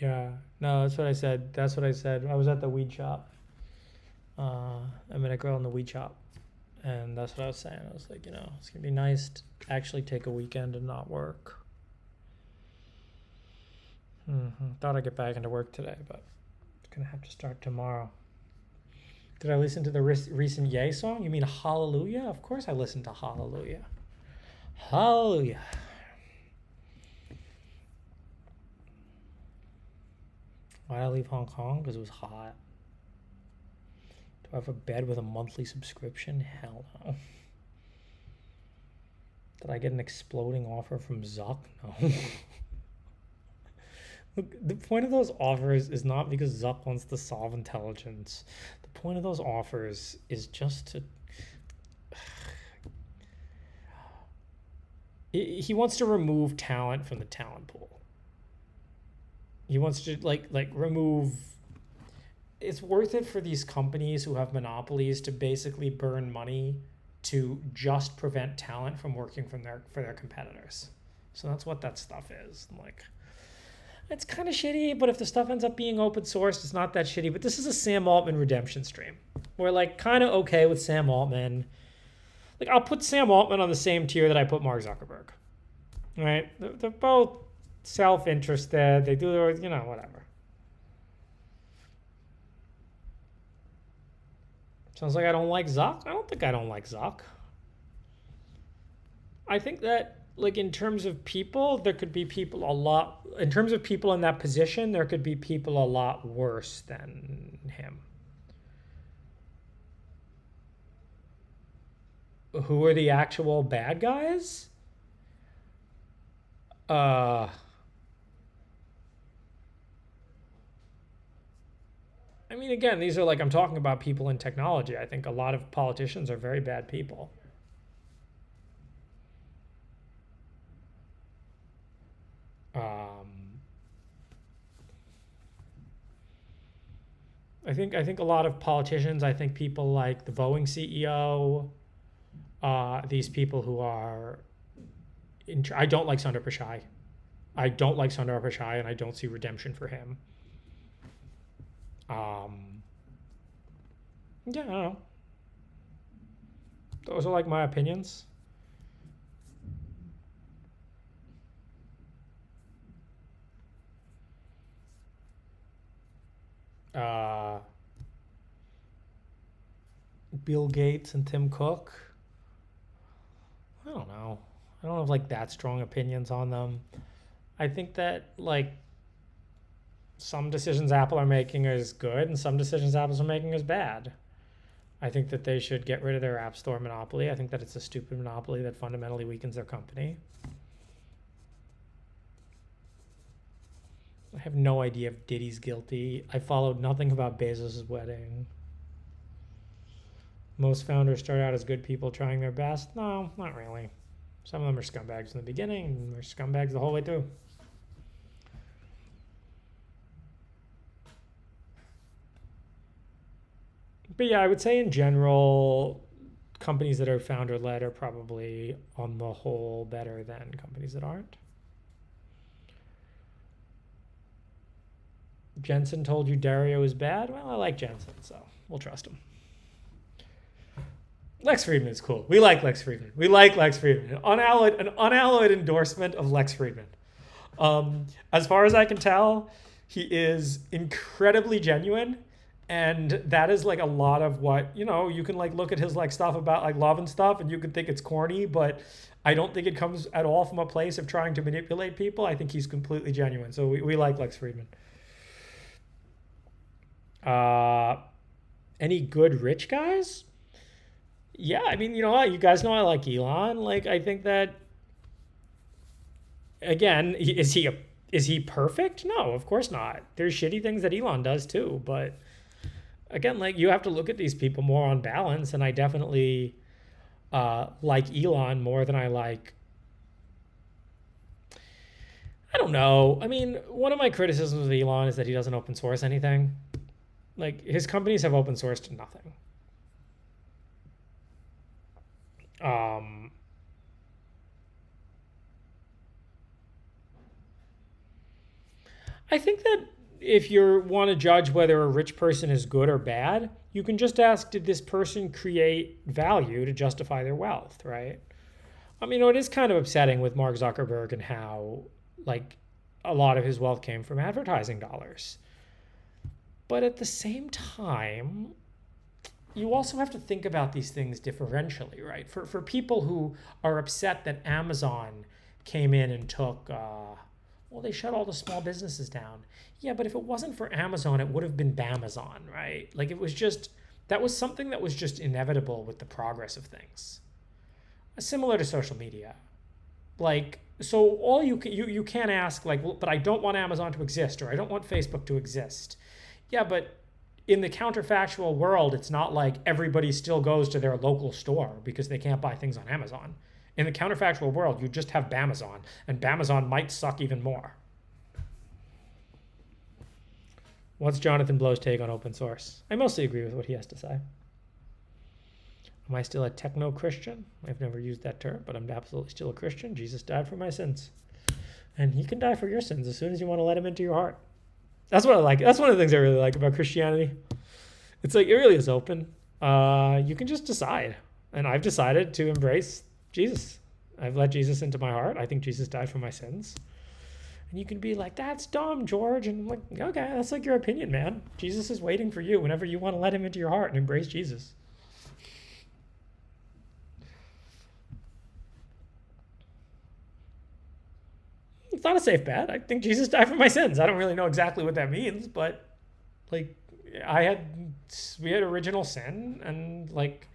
Yeah, no, that's what I said. That's what I said. I was at the weed shop. I met a girl in the weed shop, and that's what I was saying. I was like, it's gonna be nice to actually take a weekend and not work. Thought I'd get back into work today, but it's gonna have to start tomorrow. Did I listen to the recent Ye song? You mean Hallelujah? Of course I listened to Hallelujah. Hallelujah. Why'd I leave Hong Kong? Because it was hot. Do I have a bed with a monthly subscription? Hell no. Did I get an exploding offer from Zuck? No. Look, the point of those offers is not because Zuck wants to solve intelligence. The point of those offers is just to... He wants to remove talent from the talent pool. He wants to like remove. It's worth it for these companies who have monopolies to basically burn money to just prevent talent from working for their competitors. So that's what that stuff is. Like, it's kind of shitty, but if the stuff ends up being open sourced, it's not that shitty. But this is a Sam Altman redemption stream. We're like kind of okay with Sam Altman. Like, I'll put Sam Altman on the same tier that I put Mark Zuckerberg. Right? They're both self-interested. They do their, whatever. Sounds like I don't like Zuck. I don't think I don't like Zuck. I think that, like, in terms of people, there could be people a lot... In terms of people in that position, there could be people a lot worse than him. Who are the actual bad guys? I mean, again, these are like, I'm talking about people in technology. I think a lot of politicians are very bad people. I think a lot of politicians, I think people like the Boeing CEO, these people who are, I don't like Sundar Pichai. I don't like Sundar Pichai, and I don't see redemption for him. Yeah, I don't know. Those are like my opinions. Bill Gates and Tim Cook. I don't know. I don't have like that strong opinions on them. I think that like some decisions Apple are making is good and some decisions Apple's are making is bad. I think that they should get rid of their App Store monopoly. I think that it's a stupid monopoly that fundamentally weakens their company. I have no idea if Diddy's guilty. I followed nothing about Bezos' wedding. Most founders start out as good people trying their best. No, not really. Some of them are scumbags in the beginning, and they're scumbags the whole way through. But yeah, I would say in general, companies that are founder-led are probably on the whole better than companies that aren't. Jensen told you Dario is bad? Well, I like Jensen, so we'll trust him. Lex Fridman is cool. We like Lex Fridman. An unalloyed endorsement of Lex Fridman. As far as I can tell, he is incredibly genuine, and that is like a lot of what, you can like look at his like stuff about like love and stuff, and you could think it's corny, but I don't think it comes at all from a place of trying to manipulate people. I think he's completely genuine. So we like Lex Fridman. Any good rich guys? Yeah, I mean, you guys know I like Elon. Like, I think that, again, is he perfect? No, of course not. There's shitty things that Elon does too. But again, like, you have to look at these people more on balance. And I definitely like Elon more than I like, I don't know. I mean, one of my criticisms of Elon is that he doesn't open source anything. Like, his companies have open sourced nothing. I think that if you want to judge whether a rich person is good or bad, you can just ask, did this person create value to justify their wealth, right? I mean, it is kind of upsetting with Mark Zuckerberg and how, like, a lot of his wealth came from advertising dollars. But at the same time, you also have to think about these things differentially, right? For people who are upset that Amazon came in and took, they shut all the small businesses down. Yeah, but if it wasn't for Amazon, it would have been Bamazon, right? Like, that was something that was just inevitable with the progress of things. Similar to social media. Like, so all you can't ask, like, well, but I don't want Amazon to exist, or I don't want Facebook to exist. Yeah, but in the counterfactual world, it's not like everybody still goes to their local store because they can't buy things on Amazon. In the counterfactual world, you just have Bamazon, and Bamazon might suck even more. What's Jonathan Blow's take on open source? I mostly agree with what he has to say. Am I still a techno-Christian? I've never used that term, but I'm absolutely still a Christian. Jesus died for my sins. And he can die for your sins as soon as you want to let him into your heart. That's what I like. That's one of the things I really like about Christianity. It's like, it really is open. You can just decide. And I've decided to embrace Jesus. I've let Jesus into my heart. I think Jesus died for my sins. And you can be like, that's dumb, George. And I'm like, okay, that's like your opinion, man. Jesus is waiting for you whenever you want to let him into your heart and embrace Jesus. It's not a safe bet. I think Jesus died for my sins. I don't really know exactly what that means, but like, we had original sin, and like,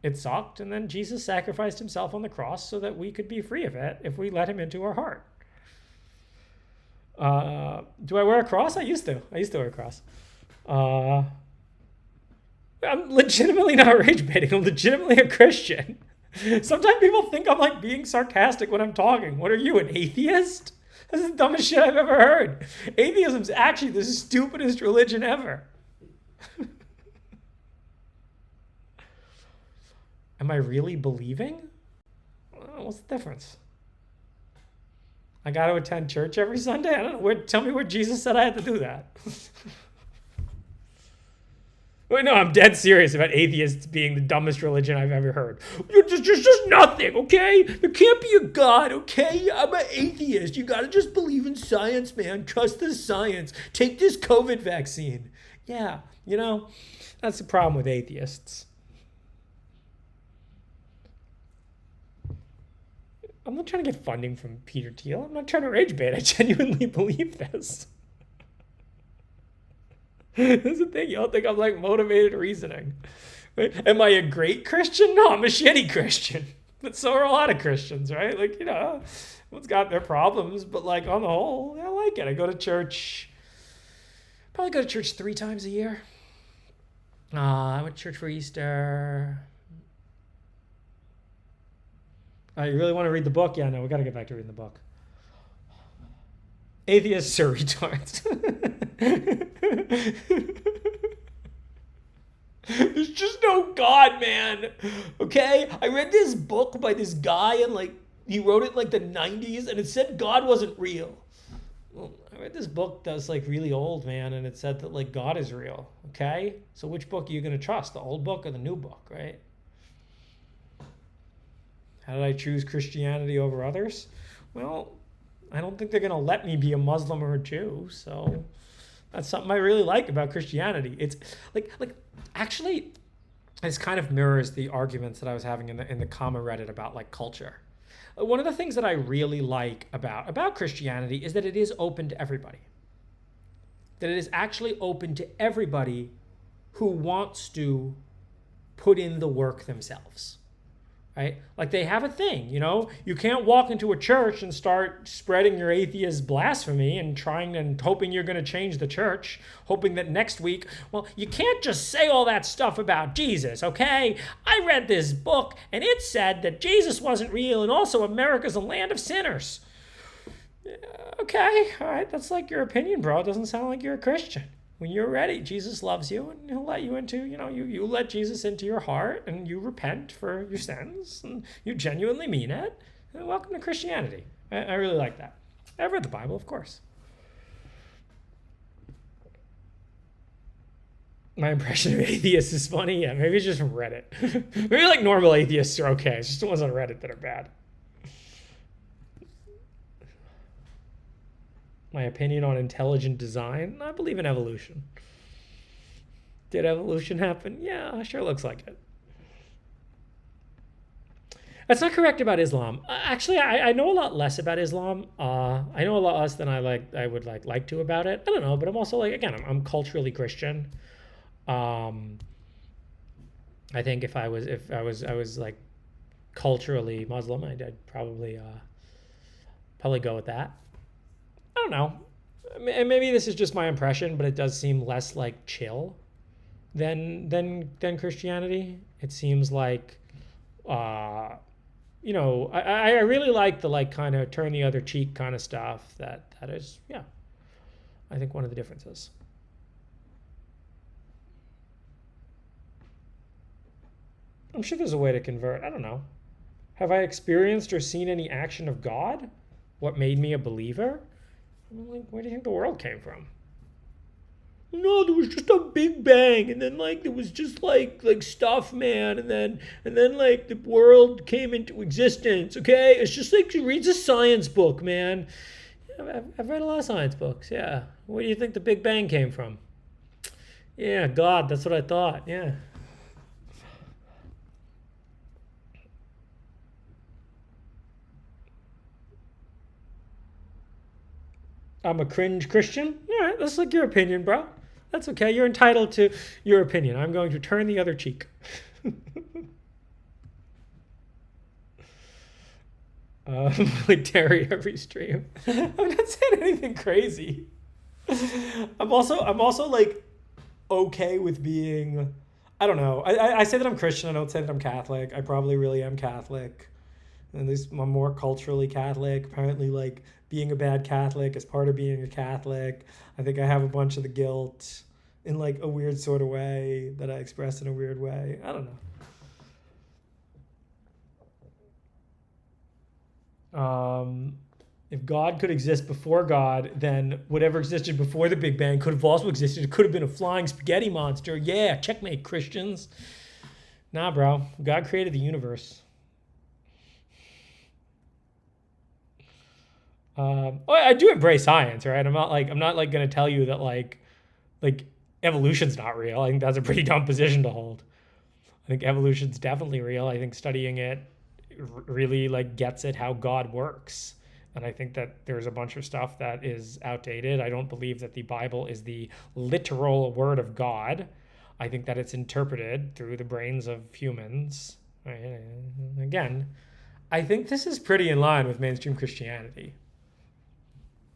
it sucked, and then Jesus sacrificed himself on the cross so that we could be free of it if we let him into our heart. Do I wear a cross? I used to wear a cross. I'm legitimately not rage baiting. I'm legitimately a Christian. Sometimes people think I'm like being sarcastic when I'm talking. What are you, an atheist? This is the dumbest shit I've ever heard. Atheism's actually the stupidest religion ever. Am I really believing? What's the difference? I got to attend church every Sunday? I don't know. Tell me where Jesus said I had to do that. Wait, no, I'm dead serious about atheists being the dumbest religion I've ever heard. Just nothing, okay? There can't be a God, okay? I'm an atheist. You got to just believe in science, man. Trust the science. Take this COVID vaccine. Yeah, that's the problem with atheists. I'm not trying to get funding from Peter Thiel. I'm not trying to rage bait. I genuinely believe this. That's the thing. Y'all think I'm like motivated reasoning. Right? Am I a great Christian? No, I'm a shitty Christian. But so are a lot of Christians, right? Like, everyone's got their problems, but like on the whole, I like it. I go to church. Probably go to church 3 times a year. I went to church for Easter. You really want to read the book? Yeah, no, we got to get back to reading the book. Atheists are retards. There's just no God, man. Okay? I read this book by this guy and like he wrote it in like the 90s and it said God wasn't real. Well, I read this book that's like really old, man, and it said that like God is real. Okay? So which book are you going to trust? The old book or the new book, right? How did I choose Christianity over others? Well, I don't think they're going to let me be a Muslim or a Jew, so that's something I really like about Christianity. It's like actually, this kind of mirrors the arguments that I was having in the comma Reddit about like culture. One of the things that I really like about Christianity is that it is open to everybody. That it is actually open to everybody who wants to put in the work themselves. Right? Like they have a thing, you can't walk into a church and start spreading your atheist blasphemy and hoping you're going to change the church, hoping that next week, well, you can't just say all that stuff about Jesus, okay? I read this book and it said that Jesus wasn't real and also America's a land of sinners. Okay, all right, that's like your opinion, bro. It doesn't sound like you're a Christian. When you're ready, Jesus loves you and he'll let you into, you let Jesus into your heart and you repent for your sins and you genuinely mean it. And welcome to Christianity. I really like that. I've read the Bible, of course. My impression of atheists is funny. Yeah, maybe it's just from Reddit. Maybe like normal atheists are okay. It's just the ones on Reddit that are bad. My opinion on intelligent design? I believe in evolution. Did evolution happen? Yeah, sure looks like it. That's not correct about Islam. Actually, I know a lot less about Islam. I know a lot less than I would like to about it. I don't know, but I'm also I'm culturally Christian. I think if I was like culturally Muslim, I'd probably go with that. I don't know. Maybe this is just my impression, but it does seem less like chill than Christianity. It seems like, I really like the kind of turn the other cheek kind of stuff. That is, yeah, I think one of the differences. I'm sure there's a way to convert. I don't know. Have I experienced or seen any action of God? What made me a believer? Where do you think the world came from? No, there was just a big bang, and then there was just like stuff, man, and then the world came into existence. Okay, it's just like you read a science book, man. I've read a lot of science books. Yeah, where do you think the Big Bang came from? Yeah, God, that's what I thought. Yeah. I'm a cringe Christian? All right, that's like your opinion, bro. That's okay. You're entitled to your opinion. I'm going to turn the other cheek. Like Terry every stream. I'm not saying anything crazy. I'm also like okay with being, I don't know. I say that I'm Christian. I don't say that I'm Catholic. I probably really am Catholic. At least I'm more culturally Catholic. Apparently, being a bad Catholic is part of being a Catholic. I think I have a bunch of the guilt in a weird sort of way that I express in a weird way. I don't know. If God could exist before God, then whatever existed before the Big Bang could have also existed. It could have been a flying spaghetti monster. Yeah, checkmate, Christians. Nah, bro. God created the universe. I do embrace science, right? I'm not going to tell you that evolution's not real. I think that's a pretty dumb position to hold. I think evolution's definitely real. I think studying it really like gets at how God works. And I think that there's a bunch of stuff that is outdated. I don't believe that the Bible is the literal word of God. I think that it's interpreted through the brains of humans. Right? Again, I think this is pretty in line with mainstream Christianity.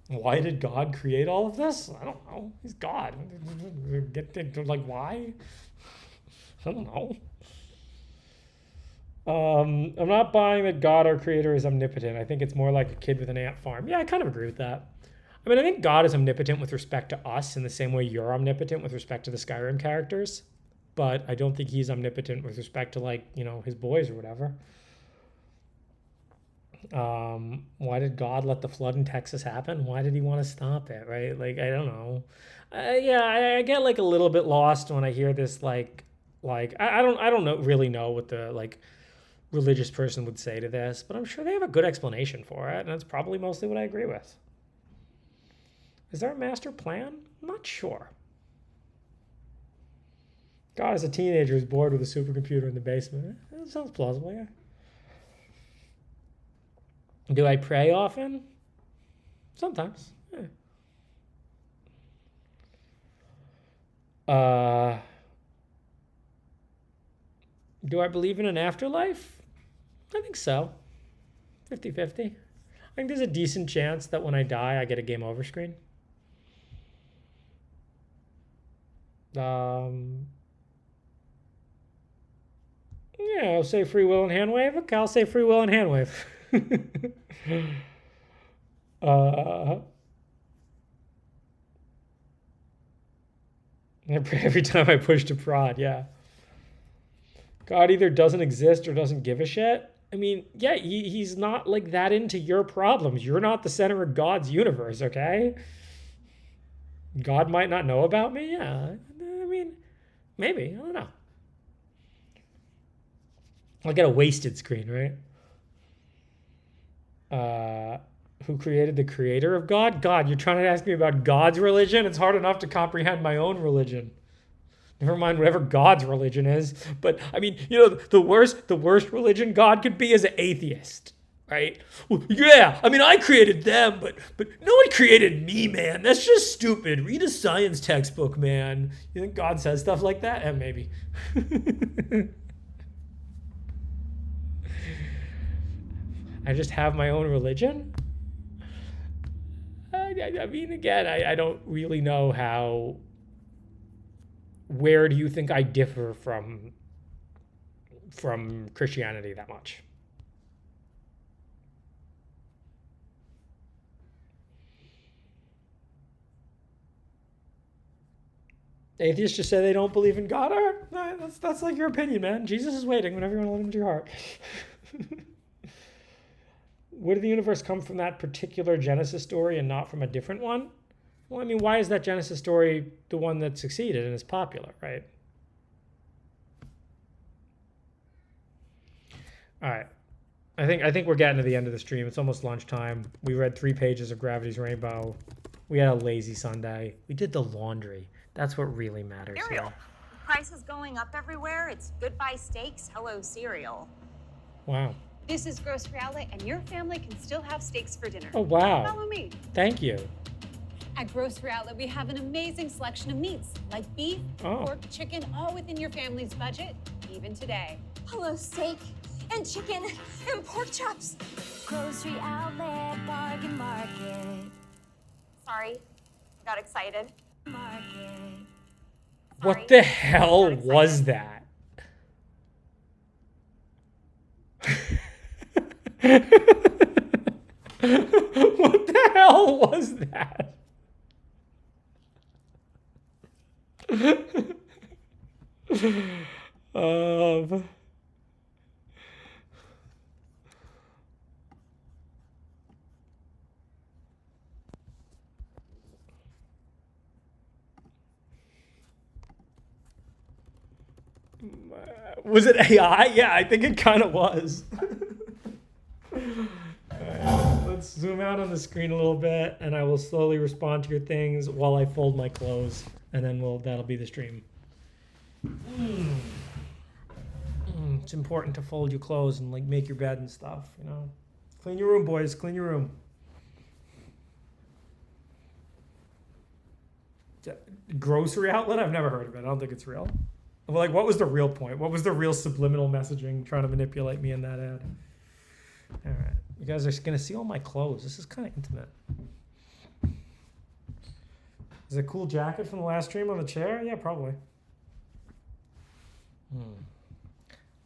Why did God create all of this? I don't know. He's God. Like, why? I don't know. I'm not buying that God, our creator, is omnipotent. I think it's more like a kid with an ant farm. Yeah, I kind of agree with that. I mean, I think God is omnipotent with respect to us in the same way you're omnipotent with respect to the Skyrim characters. But I don't think he's omnipotent with respect to, like, you know, his boys or whatever. Why did God let the flood in Texas happen? Why did he want to stop it, right? Like, I don't know. I get, like, a little bit lost when I hear this, like I don't really know what the, like, religious person would say to this, but I'm sure they have a good explanation for it, and that's probably mostly what I agree with. Is there a master plan? I'm not sure. God, as a teenager, is bored with a supercomputer in the basement. That sounds plausible, yeah. Do I pray often? Sometimes. Yeah. Do I believe in an afterlife? I think so. 50-50. I think there's a decent chance that when I die, I get a game over screen. Yeah, I'll say free will and hand wave. Okay, I'll say free will and hand wave. Every time I push to prod, yeah. God either doesn't exist or doesn't give a shit. I mean, yeah, he's not like that into your problems. You're not the center of God's universe, okay? God might not know about me, yeah. I mean, maybe, I don't know. I'll get a wasted screen, right? Who created the creator of God? God, you're trying to ask me about God's religion? It's hard enough to comprehend my own religion. Never mind whatever God's religion is. But, I mean, you know, the worst religion God could be is an atheist, right? Well, yeah, I mean, I created them, but no one created me, man. That's just stupid. Read a science textbook, man. You think God says stuff like that? Yeah, maybe. I just have my own religion? I mean, again, I don't really know how... Where do you think I differ from Christianity that much? Atheists just say they don't believe in God. All right, that's like your opinion, man. Jesus is waiting whenever you want to let him into your heart. Where did the universe come from that particular Genesis story and not from a different one? Well, I mean, why is that Genesis story the one that succeeded and is popular, right? All right. I think we're getting to the end of the stream. It's almost lunchtime. We read 3 pages of Gravity's Rainbow. We had a lazy Sunday. We did the laundry. That's what really matters. Cereal. Prices going up everywhere. It's goodbye steaks. Hello, cereal. Wow. This is Grocery Outlet, and your family can still have steaks for dinner. Oh, wow. Follow me. Thank you. At Grocery Outlet, we have an amazing selection of meats, like beef, pork, chicken, all within your family's budget, even today. Hello, steak and chicken and pork chops. Grocery Outlet, bargain market. Sorry, got excited. Market. What the hell was that? What the hell was that? Was it AI? Yeah, I think it kind of was. Let's zoom out on the screen a little bit, and I will slowly respond to your things while I fold my clothes. and then that'll be the stream. It's important to fold your clothes and like make your bed and stuff, you know. Clean your room, boys. Clean your room. Grocery outlet? I've never heard of it. I don't think it's real. Like, what was the real point? What was the real subliminal messaging trying to manipulate me in that ad? All right. You guys are going to see all my clothes. This is kind of intimate. Is it a cool jacket from the last stream on the chair? Yeah, probably.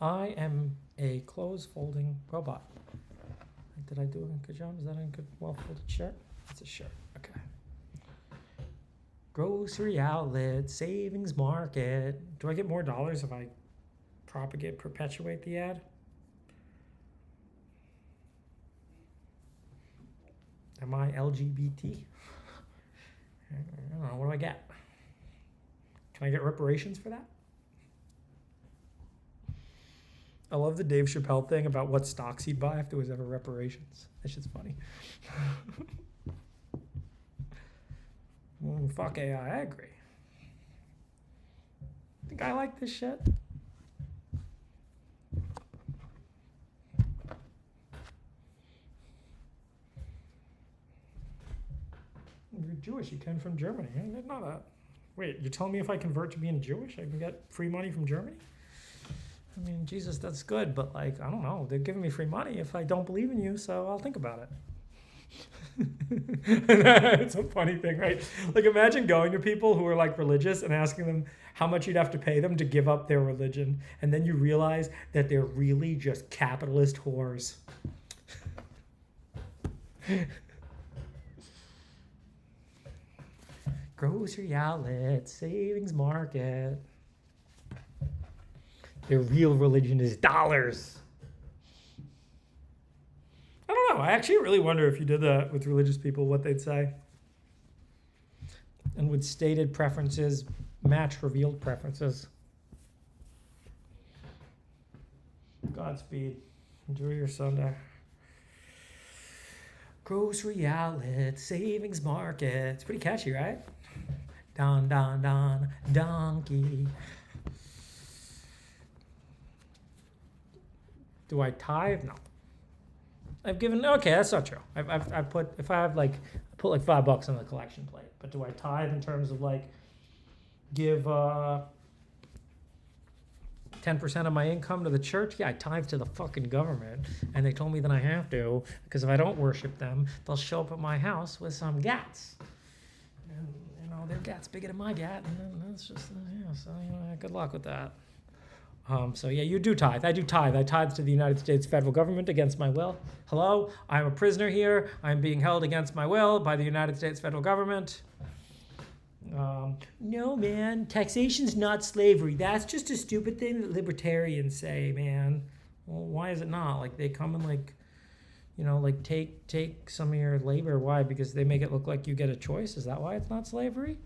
I am a clothes folding robot. Did I do a good job? Is that a good, well-folded shirt? It's a shirt. Okay. Grocery outlet, savings market. Do I get more dollars if I perpetuate the ad? Am I LGBT? I don't know. What do I get? Can I get reparations for that? I love the Dave Chappelle thing about what stocks he'd buy if there was ever reparations. That shit's funny. Fuck AI, I agree. Think I like this shit? You're Jewish, you came from Germany. I didn't know that. Wait, you're telling me if I convert to being Jewish, I can get free money from Germany? I mean, Jesus, that's good, but like, I don't know. They're giving me free money if I don't believe in you, so I'll think about it. It's a funny thing, right? Like, imagine going to people who are like religious and asking them how much you'd have to pay them to give up their religion, and then you realize that they're really just capitalist whores. Grocery outlet, savings market. Their real religion is dollars. I don't know. I actually really wonder if you did that with religious people, what they'd say. And would stated preferences match revealed preferences? Godspeed. Enjoy your Sunday. Grocery outlet, savings market. It's pretty catchy, right? Don, don, don, donkey. Do I tithe? No. I've given, okay, that's not true. I've put, if I have like, I put like $5 on the collection plate. But do I tithe in terms of like, give 10% of my income to the church? Yeah, I tithe to the fucking government. And they told me that I have to, because if I don't worship them, they'll show up at my house with some gats. And, you know, their gat's bigger than my gat. And then that's just, yeah, so, you know, good luck with that. So yeah, you do tithe. I do tithe. I tithe to the United States federal government against my will. Hello, I'm a prisoner here. I'm being held against my will by the United States federal government. No, man, taxation's not slavery. That's just a stupid thing that libertarians say, man. Well, why is it not? Like, they come and like, you know, like take some of your labor. Why? Because they make it look like you get a choice. Is that why it's not slavery?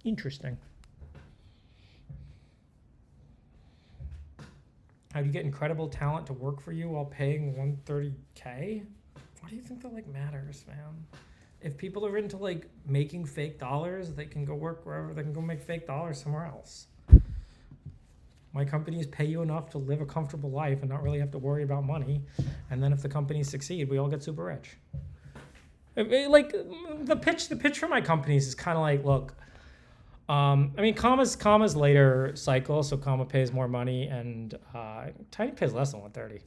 Interesting. How do you get incredible talent to work for you while paying $130K? Why do you think that like matters, man? If people are into like making fake dollars, they can go work wherever. They can go make fake dollars somewhere else. My companies pay you enough to live a comfortable life and not really have to worry about money. And then if the companies succeed, we all get super rich. Like the pitch for my companies is kind of like, look, I mean, comma's later cycle, so comma pays more money, and Tiny pays less than 130.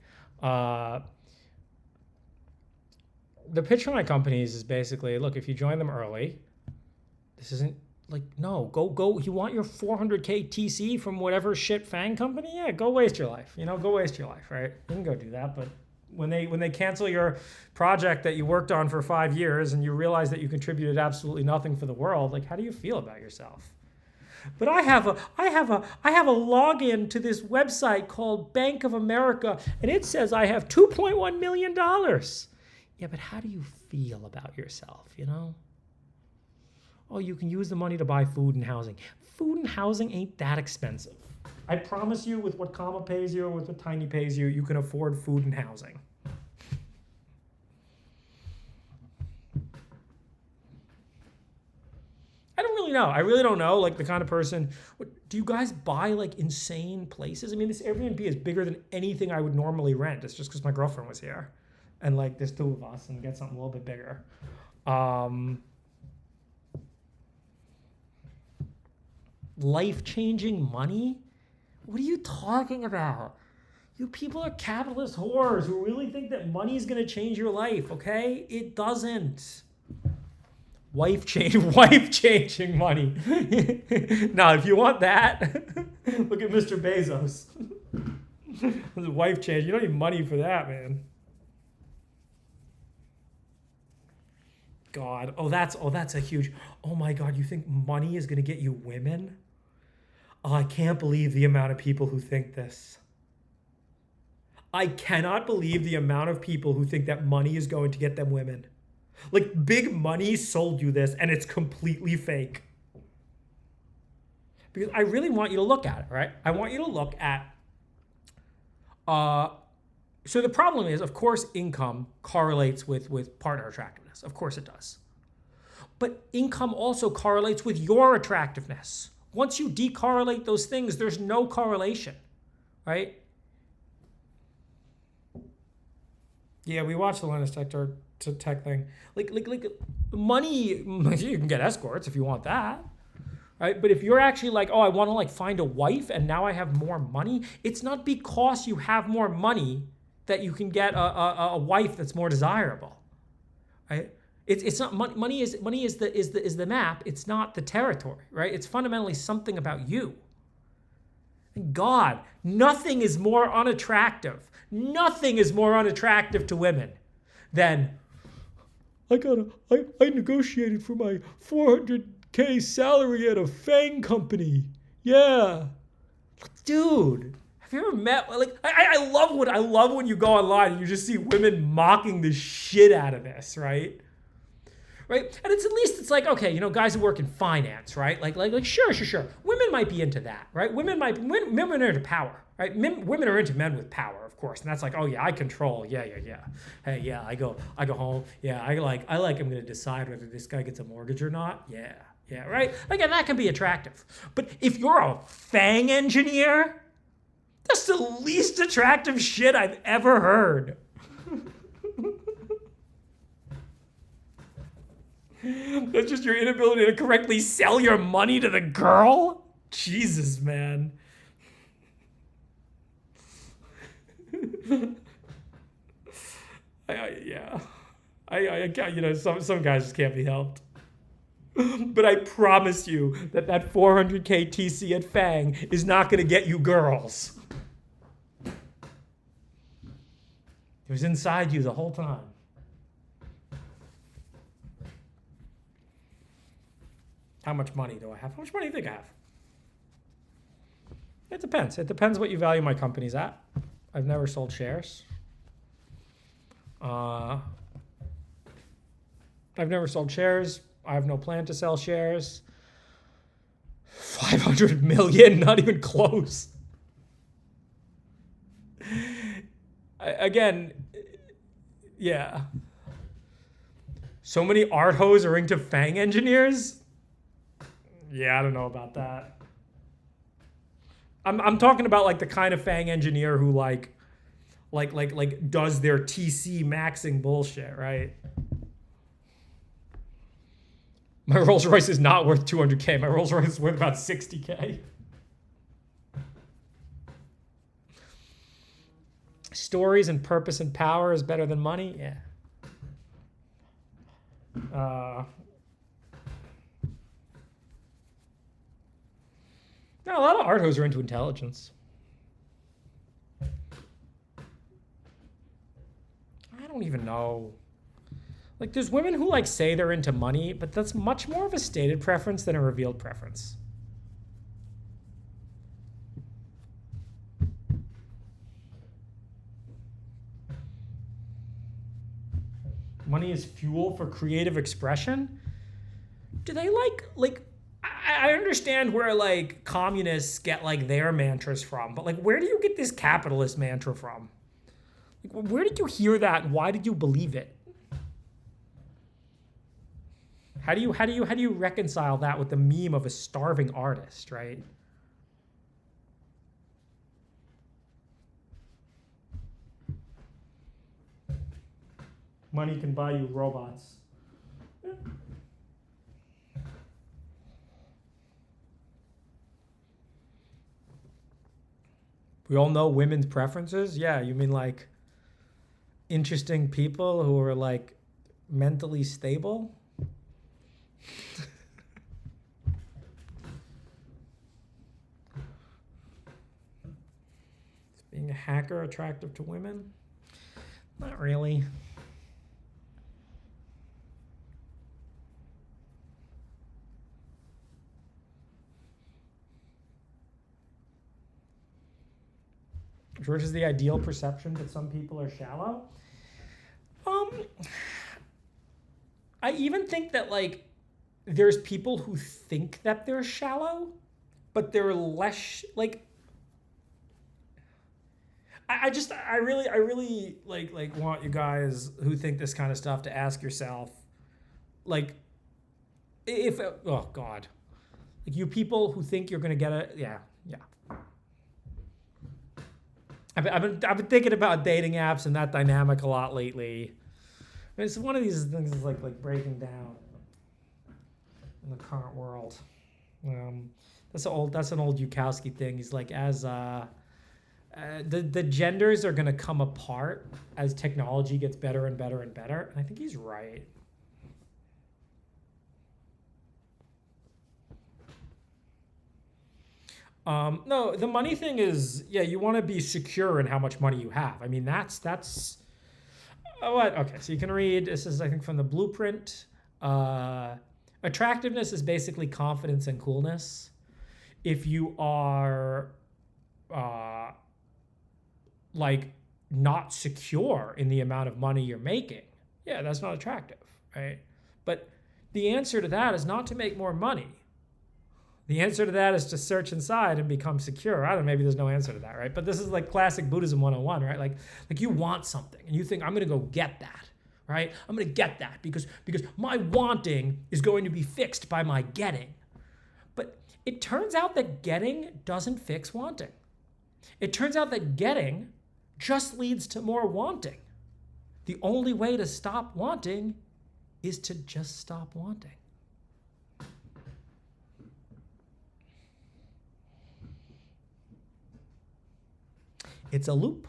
The pitch for my companies is basically, look, if you join them early, this isn't like, no, go. You want your 400K TC from whatever shit FANG company? Yeah, go waste your life. You know, go waste your life, right? You can go do that, but when they cancel your project that you worked on for 5 years and you realize that you contributed absolutely nothing for the world, like, how do you feel about yourself? But I have a login to this website called Bank of America, and it says I have $2.1 million. Yeah, but how do you feel about yourself, you know? Oh, you can use the money to buy food and housing. Food and housing ain't that expensive. I promise you, with what comma pays you or with what Tiny pays you, you can afford food and housing. really know. I really don't know, like, the kind of person. Do you guys buy, like, insane places? I mean, this Airbnb is bigger than anything I would normally rent. It's just because my girlfriend was here. And, like, there's two of us and get something a little bit bigger. Life-changing money? What are you talking about? You people are capitalist whores who really think that money is going to change your life, okay? It doesn't. Wife-changing money. Now, if you want that, look at Mr. Bezos. Wife change. You don't need money for that, man. God. Oh, that's a huge. Oh my God, you think money is going to get you women? Oh, I can't believe the amount of people who think this. I cannot believe the amount of people who think that money is going to get them women. Like, big money sold you this, and it's completely fake. Because I really want you to look at it, right? I want you to look at... So the problem is, of course, income correlates with partner attractiveness. Of course it does. But income also correlates with your attractiveness. Once you decorrelate those things, there's no correlation, right? Yeah, we watched the Linus Tech thing. Like money, you can get escorts if you want that, right? But if you're actually like, oh, I want to like find a wife and now I have more money, it's not because you have more money that you can get a wife that's more desirable, right? It's not money is the map. It's not the territory, right? It's fundamentally something about you. And God, nothing is more unattractive. Nothing is more unattractive to women than I negotiated for my $400K salary at a FANG company. Yeah, dude. Have you ever met, like, I love when you go online and you just see women mocking the shit out of this, right? Right? And it's at least, it's like, okay, you know, guys who work in finance, right? Like, sure. Women might be into that, right? Women are into power, right? Women are into men with power, of course. And that's like, oh yeah, I control. Yeah. Hey, yeah, I go home. Yeah, I'm going to decide whether this guy gets a mortgage or not. Yeah, right? Like, and that can be attractive. But if you're a FANG engineer, that's the least attractive shit I've ever heard. That's just your inability to correctly sell your money to the girl? Jesus, man. I can't, you know, some guys just can't be helped. But I promise you that 400K TC at FANG is not going to get you girls. It was inside you the whole time. How much money do I have? How much money do you think I have? It depends. It depends what you value my companies at. I've never sold shares. I've never sold shares. I have no plan to sell shares. 500 million, not even close. Again, yeah. So many art hoes are into FANG engineers? Yeah, I don't know about that. I'm talking about like the kind of FANG engineer who like does their TC maxing bullshit, right? My Rolls Royce is not worth 200K. My Rolls Royce is worth about 60K. Stories and purpose and power is better than money? Yeah. No, a lot of art hoes are into intelligence. I don't even know. Like, there's women who like say they're into money, but that's much more of a stated preference than a revealed preference. Money is fuel for creative expression? Do they like I understand where like communists get like their mantras from, but like where do you get this capitalist mantra from? Like, where did you hear that and why did you believe it? How do you reconcile that with the meme of a starving artist, right? Money can buy you robots. Yeah. We all know women's preferences. Yeah, you mean like interesting people who are like mentally stable? Is being a hacker attractive to women? Not really. George, is the ideal perception that some people are shallow? I even think that like there's people who think that they're shallow, but they're less like. I really like want you guys who think this kind of stuff to ask yourself, like, if oh God, like you people who think you're gonna get it, yeah. I've been thinking about dating apps and that dynamic a lot lately. It's one of these things that's like breaking down in the current world. That's an old Yukowski thing. He's like, as the genders are gonna come apart as technology gets better and better and better. And I think he's right. No, the money thing is, yeah, you want to be secure in how much money you have. I mean, that's what? Okay, so you can read, this is, I think, from the Blueprint. Attractiveness is basically confidence and coolness. If you are, like, not secure in the amount of money you're making, yeah, that's not attractive, right? But the answer to that is not to make more money. The answer to that is to search inside and become secure. I don't know, maybe there's no answer to that, right? But this is like classic Buddhism 101, right? Like you want something and you think, I'm gonna go get that, right? I'm gonna get that because my wanting is going to be fixed by my getting. But it turns out that getting doesn't fix wanting. It turns out that getting just leads to more wanting. The only way to stop wanting is to just stop wanting. It's a loop.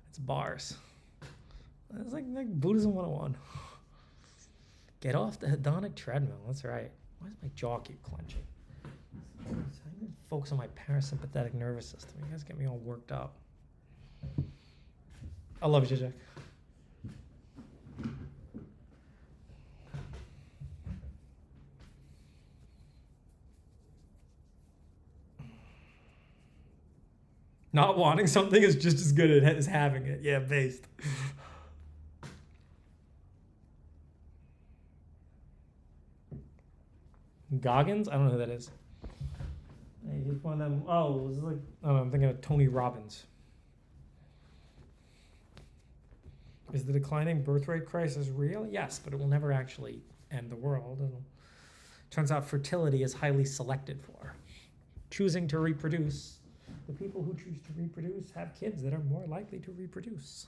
It's bars. It's like Buddhism 101. Get off the hedonic treadmill. That's right. Why does my jaw keep clenching? I need to focus on my parasympathetic nervous system. You guys get me all worked up. I love you, Zizek. Not wanting something is just as good as having it. Yeah, based. Goggins? I don't know who that is. He's one of them. Oh, it was like, I don't know, I'm thinking of Tony Robbins. Is the declining birth rate crisis real? Yes, but it will never actually end the world. Turns out fertility is highly selected for. Choosing to reproduce. The people who choose to reproduce have kids that are more likely to reproduce.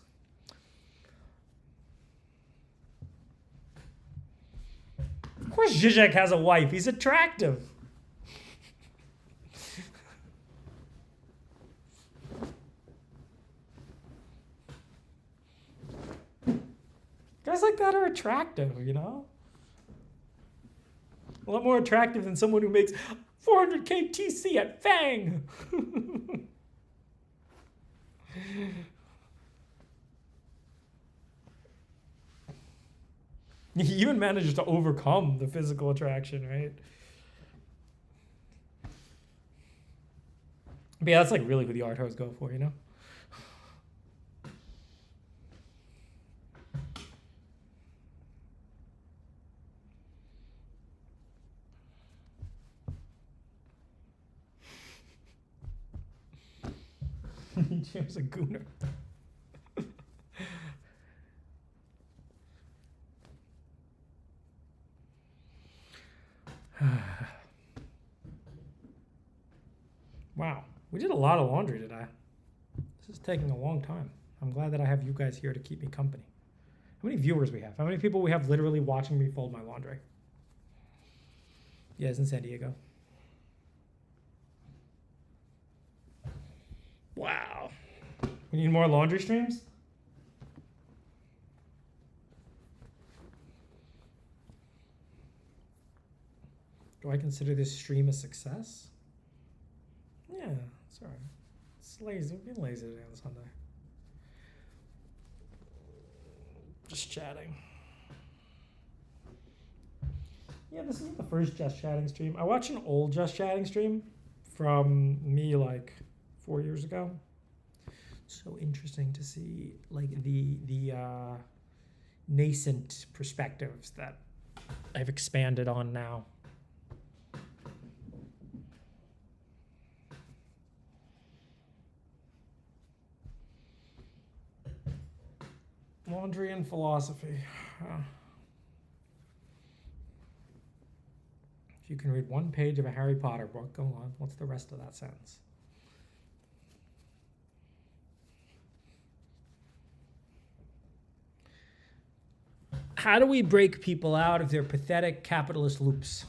Of course Zizek has a wife. He's attractive. Guys like that are attractive, you know? A lot more attractive than someone who makes 400K TC at Fang. He even manages to overcome the physical attraction, right? But yeah, that's like really who the art hoes go for, you know? Jim's a gooner. We did a lot of laundry today. This is taking a long time. I'm glad that I have you guys here to keep me company. How many viewers we have? How many people we have literally watching me fold my laundry? Yeah, it's in San Diego. Wow. We need more laundry streams? Do I consider this stream a success? Yeah, it's alright. It's lazy. We've been lazy today on Sunday. Just chatting. Yeah, this isn't the first Just Chatting stream. I watched an old Just Chatting stream from me like 4 years ago. So interesting to see like the nascent perspectives that I've expanded on now. Laundry and philosophy. If you can read one page of a Harry Potter book, go on. What's the rest of that sentence? How do we break people out of their pathetic capitalist loops?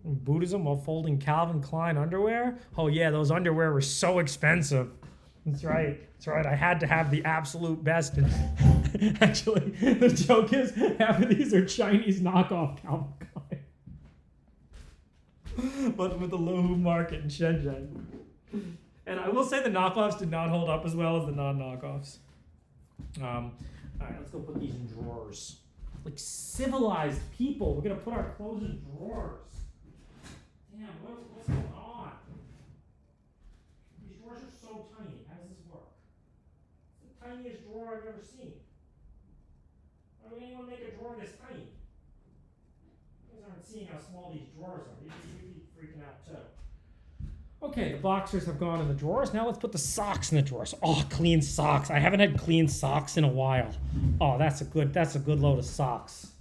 In Buddhism while folding Calvin Klein underwear? Oh yeah, those underwear were so expensive. That's right. That's right. I had to have the absolute best. And actually, the joke is half of these are Chinese knockoff Calvin Klein. But with the low market in Shenzhen. And I will say the knockoffs did not hold up as well as the non-knockoffs. All right, let's go put these in drawers. Like civilized people, we're gonna put our clothes in drawers. Damn, what's going on? These drawers are so tiny. How does this work? It's the tiniest drawer I've ever seen. Why would anyone make a drawer this tiny? You guys aren't seeing how small these drawers are. You'd be freaking out too. Okay, the boxers have gone in the drawers. Now let's put the socks in the drawers. Oh, clean socks. I haven't had clean socks in a while. Oh, that's a good load of socks.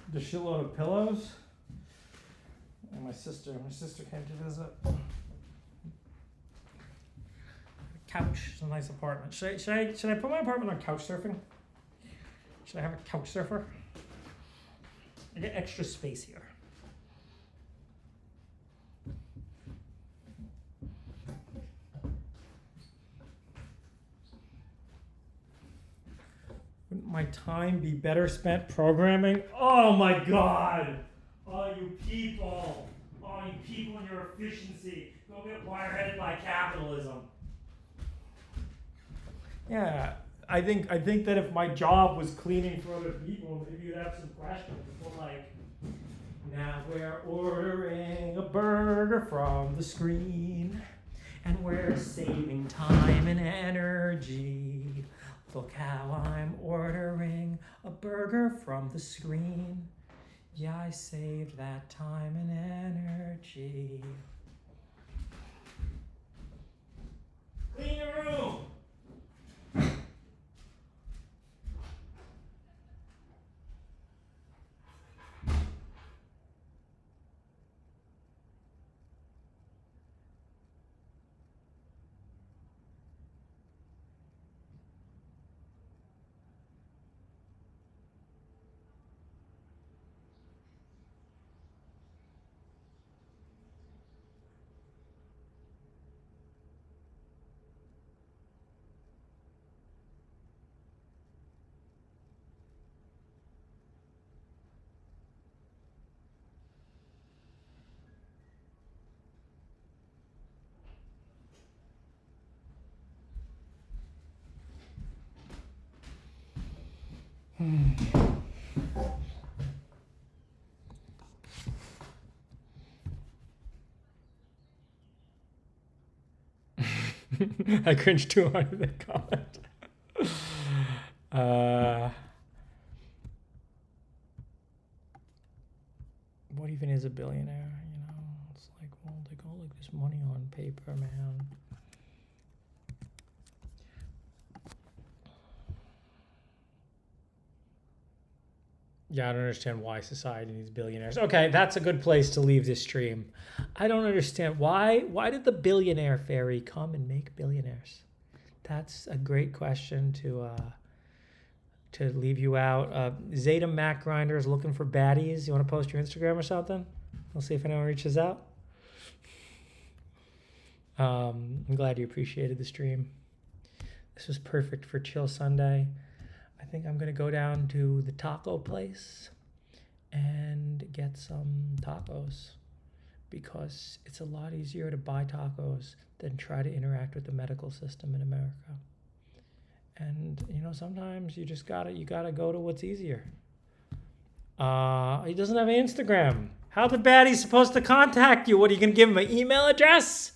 A shitload of pillows. And my sister came to visit. Couch. It's a nice apartment. Should I put my apartment on couch surfing? Should I have a couch surfer? I get extra space here. Wouldn't my time be better spent programming? Oh my God! Oh, you people! Oh, you people and your efficiency! Go get wireheaded by capitalism. Yeah, I think that if my job was cleaning for other people, maybe you'd have some questions. People like, now we're ordering a burger from the screen, and we're saving time and energy. Look how I'm ordering a burger from the screen. Yeah, I saved that time and energy. Clean your room! I cringed too hard at that comment. What even is a billionaire? You know, it's like, well, they go like this money on paper, man. Yeah, I don't understand why society needs billionaires. Okay, that's a good place to leave this stream. I don't understand why did the billionaire fairy come and make billionaires? That's a great question to leave you out. Zeta Mac Grinder is looking for baddies. You want to post your Instagram or something? We'll see if anyone reaches out. I'm glad you appreciated the stream. This was perfect for Chill Sunday. I think I'm going to go down to the taco place and get some tacos because it's a lot easier to buy tacos than try to interact with the medical system in America. And, you know, sometimes you just gotta go to what's easier. He doesn't have an Instagram. How the baddie's supposed to contact you? What, are you going to give him an email address?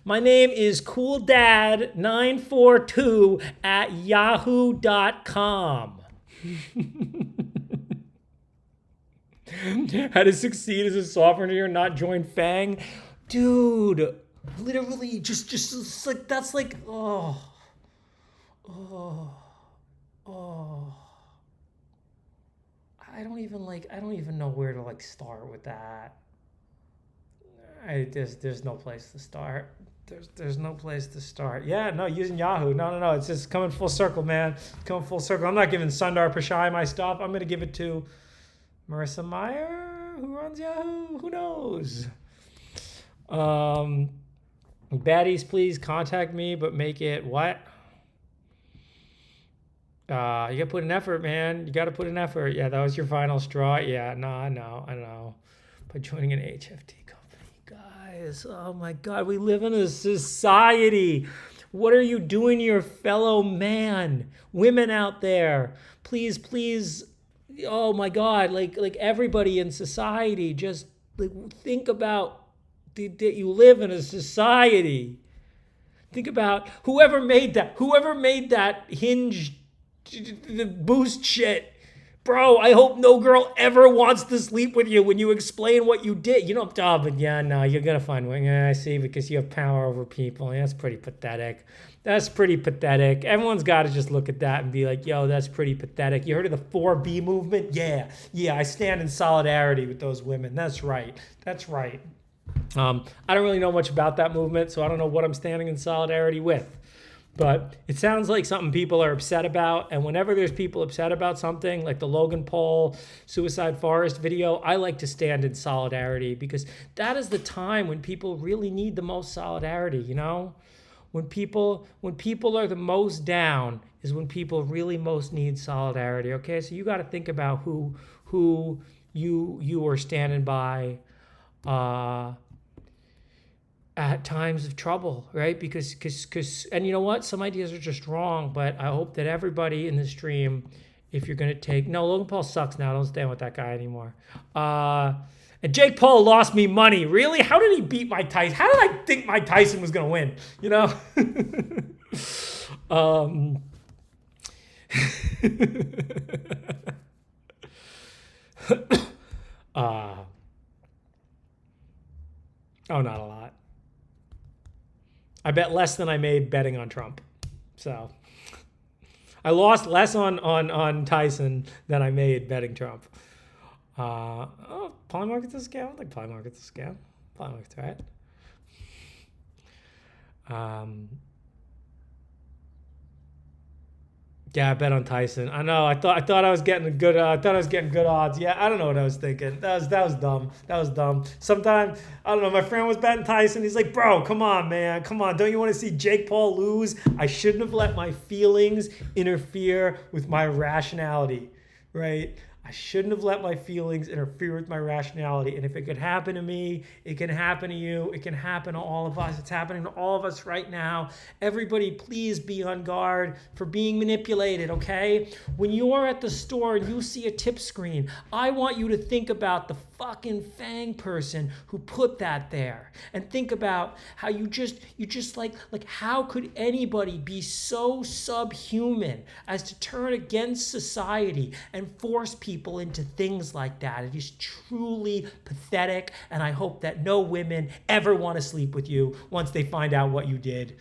My name is cooldad942@yahoo.com. How to succeed as a software engineer, not join FANG. Dude, literally just like, that's like, oh. I don't even know where to like start with that. There's no place to start. There's no place to start. Yeah, no, using Yahoo. No. It's just coming full circle, man. Coming full circle. I'm not giving Sundar Pichai my stuff. I'm going to give it to Marissa Meyer, who runs Yahoo. Who knows? Baddies, please contact me, but make it what? You got to put an effort, man. You got to put an effort. Yeah, that was your final straw. Yeah, no, I know. By joining an HFT. Guys, oh my God, we live in a society. What are you doing to your fellow man? Women out there, please, oh my God, like everybody in society, just like think about that you live in a society. Think about whoever made that hinge, the boost shit. Bro, I hope no girl ever wants to sleep with you when you explain what you did. You know, but yeah, no, you're going to find one. Yeah, I see, because you have power over people. Yeah, that's pretty pathetic. Everyone's got to just look at that and be like, yo, that's pretty pathetic. You heard of the 4B movement? Yeah, I stand in solidarity with those women. That's right. I don't really know much about that movement, so I don't know what I'm standing in solidarity with. But it sounds like something people are upset about. And whenever there's people upset about something, like the Logan Paul Suicide Forest video, I like to stand in solidarity because that is the time when people really need the most solidarity, you know? When people are the most down is when people really most need solidarity, okay? So you got to think about who you are standing by at times of trouble, right? Because and you know what? Some ideas are just wrong, but I hope that everybody in the stream, if you're going to take... No, Logan Paul sucks now. Don't stand with that guy anymore. And Jake Paul lost me money. Really? How did he beat Mike Tyson? How did I think Mike Tyson was going to win? You know? Not a lot. I bet less than I made betting on Trump. So I lost less on Tyson than I made betting Trump. Polymarket's a scam? I don't think Polymarket's a scam. Polymarket's right. Yeah, I bet on Tyson. I know. I thought I was getting good. Good odds. Yeah, I don't know what I was thinking. That was dumb. Sometimes I don't know. My friend was betting Tyson. He's like, "Bro, come on, man. Come on. Don't you want to see Jake Paul lose?" I shouldn't have let my feelings interfere with my rationality, right? I shouldn't have let my feelings interfere with my rationality. And if it could happen to me, it can happen to you. It can happen to all of us. It's happening to all of us right now. Everybody, please be on guard for being manipulated, okay? When you are at the store and you see a tip screen, I want you to think about the fucking Fang person who put that there. And think about how you just like how could anybody be so subhuman as to turn against society and force people into things like that? It is truly pathetic, and I hope that no women ever want to sleep with you once they find out what you did.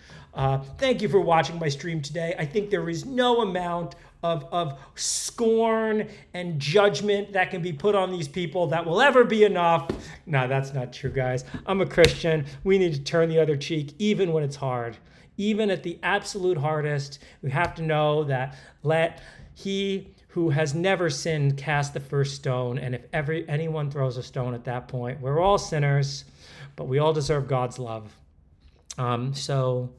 Thank you for watching my stream today. I think there is no amount of scorn and judgment that can be put on these people that will ever be enough. No, that's not true, guys. I'm a Christian. We need to turn the other cheek even when it's hard. Even at the absolute hardest, we have to know that let he who has never sinned cast the first stone. And if anyone throws a stone at that point, we're all sinners, but we all deserve God's love. So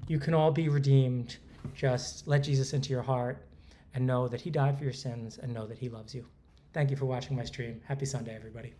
you can all be redeemed. Just let Jesus into your heart and know that he died for your sins and know that he loves you. Thank you for watching my stream. Happy Sunday, everybody.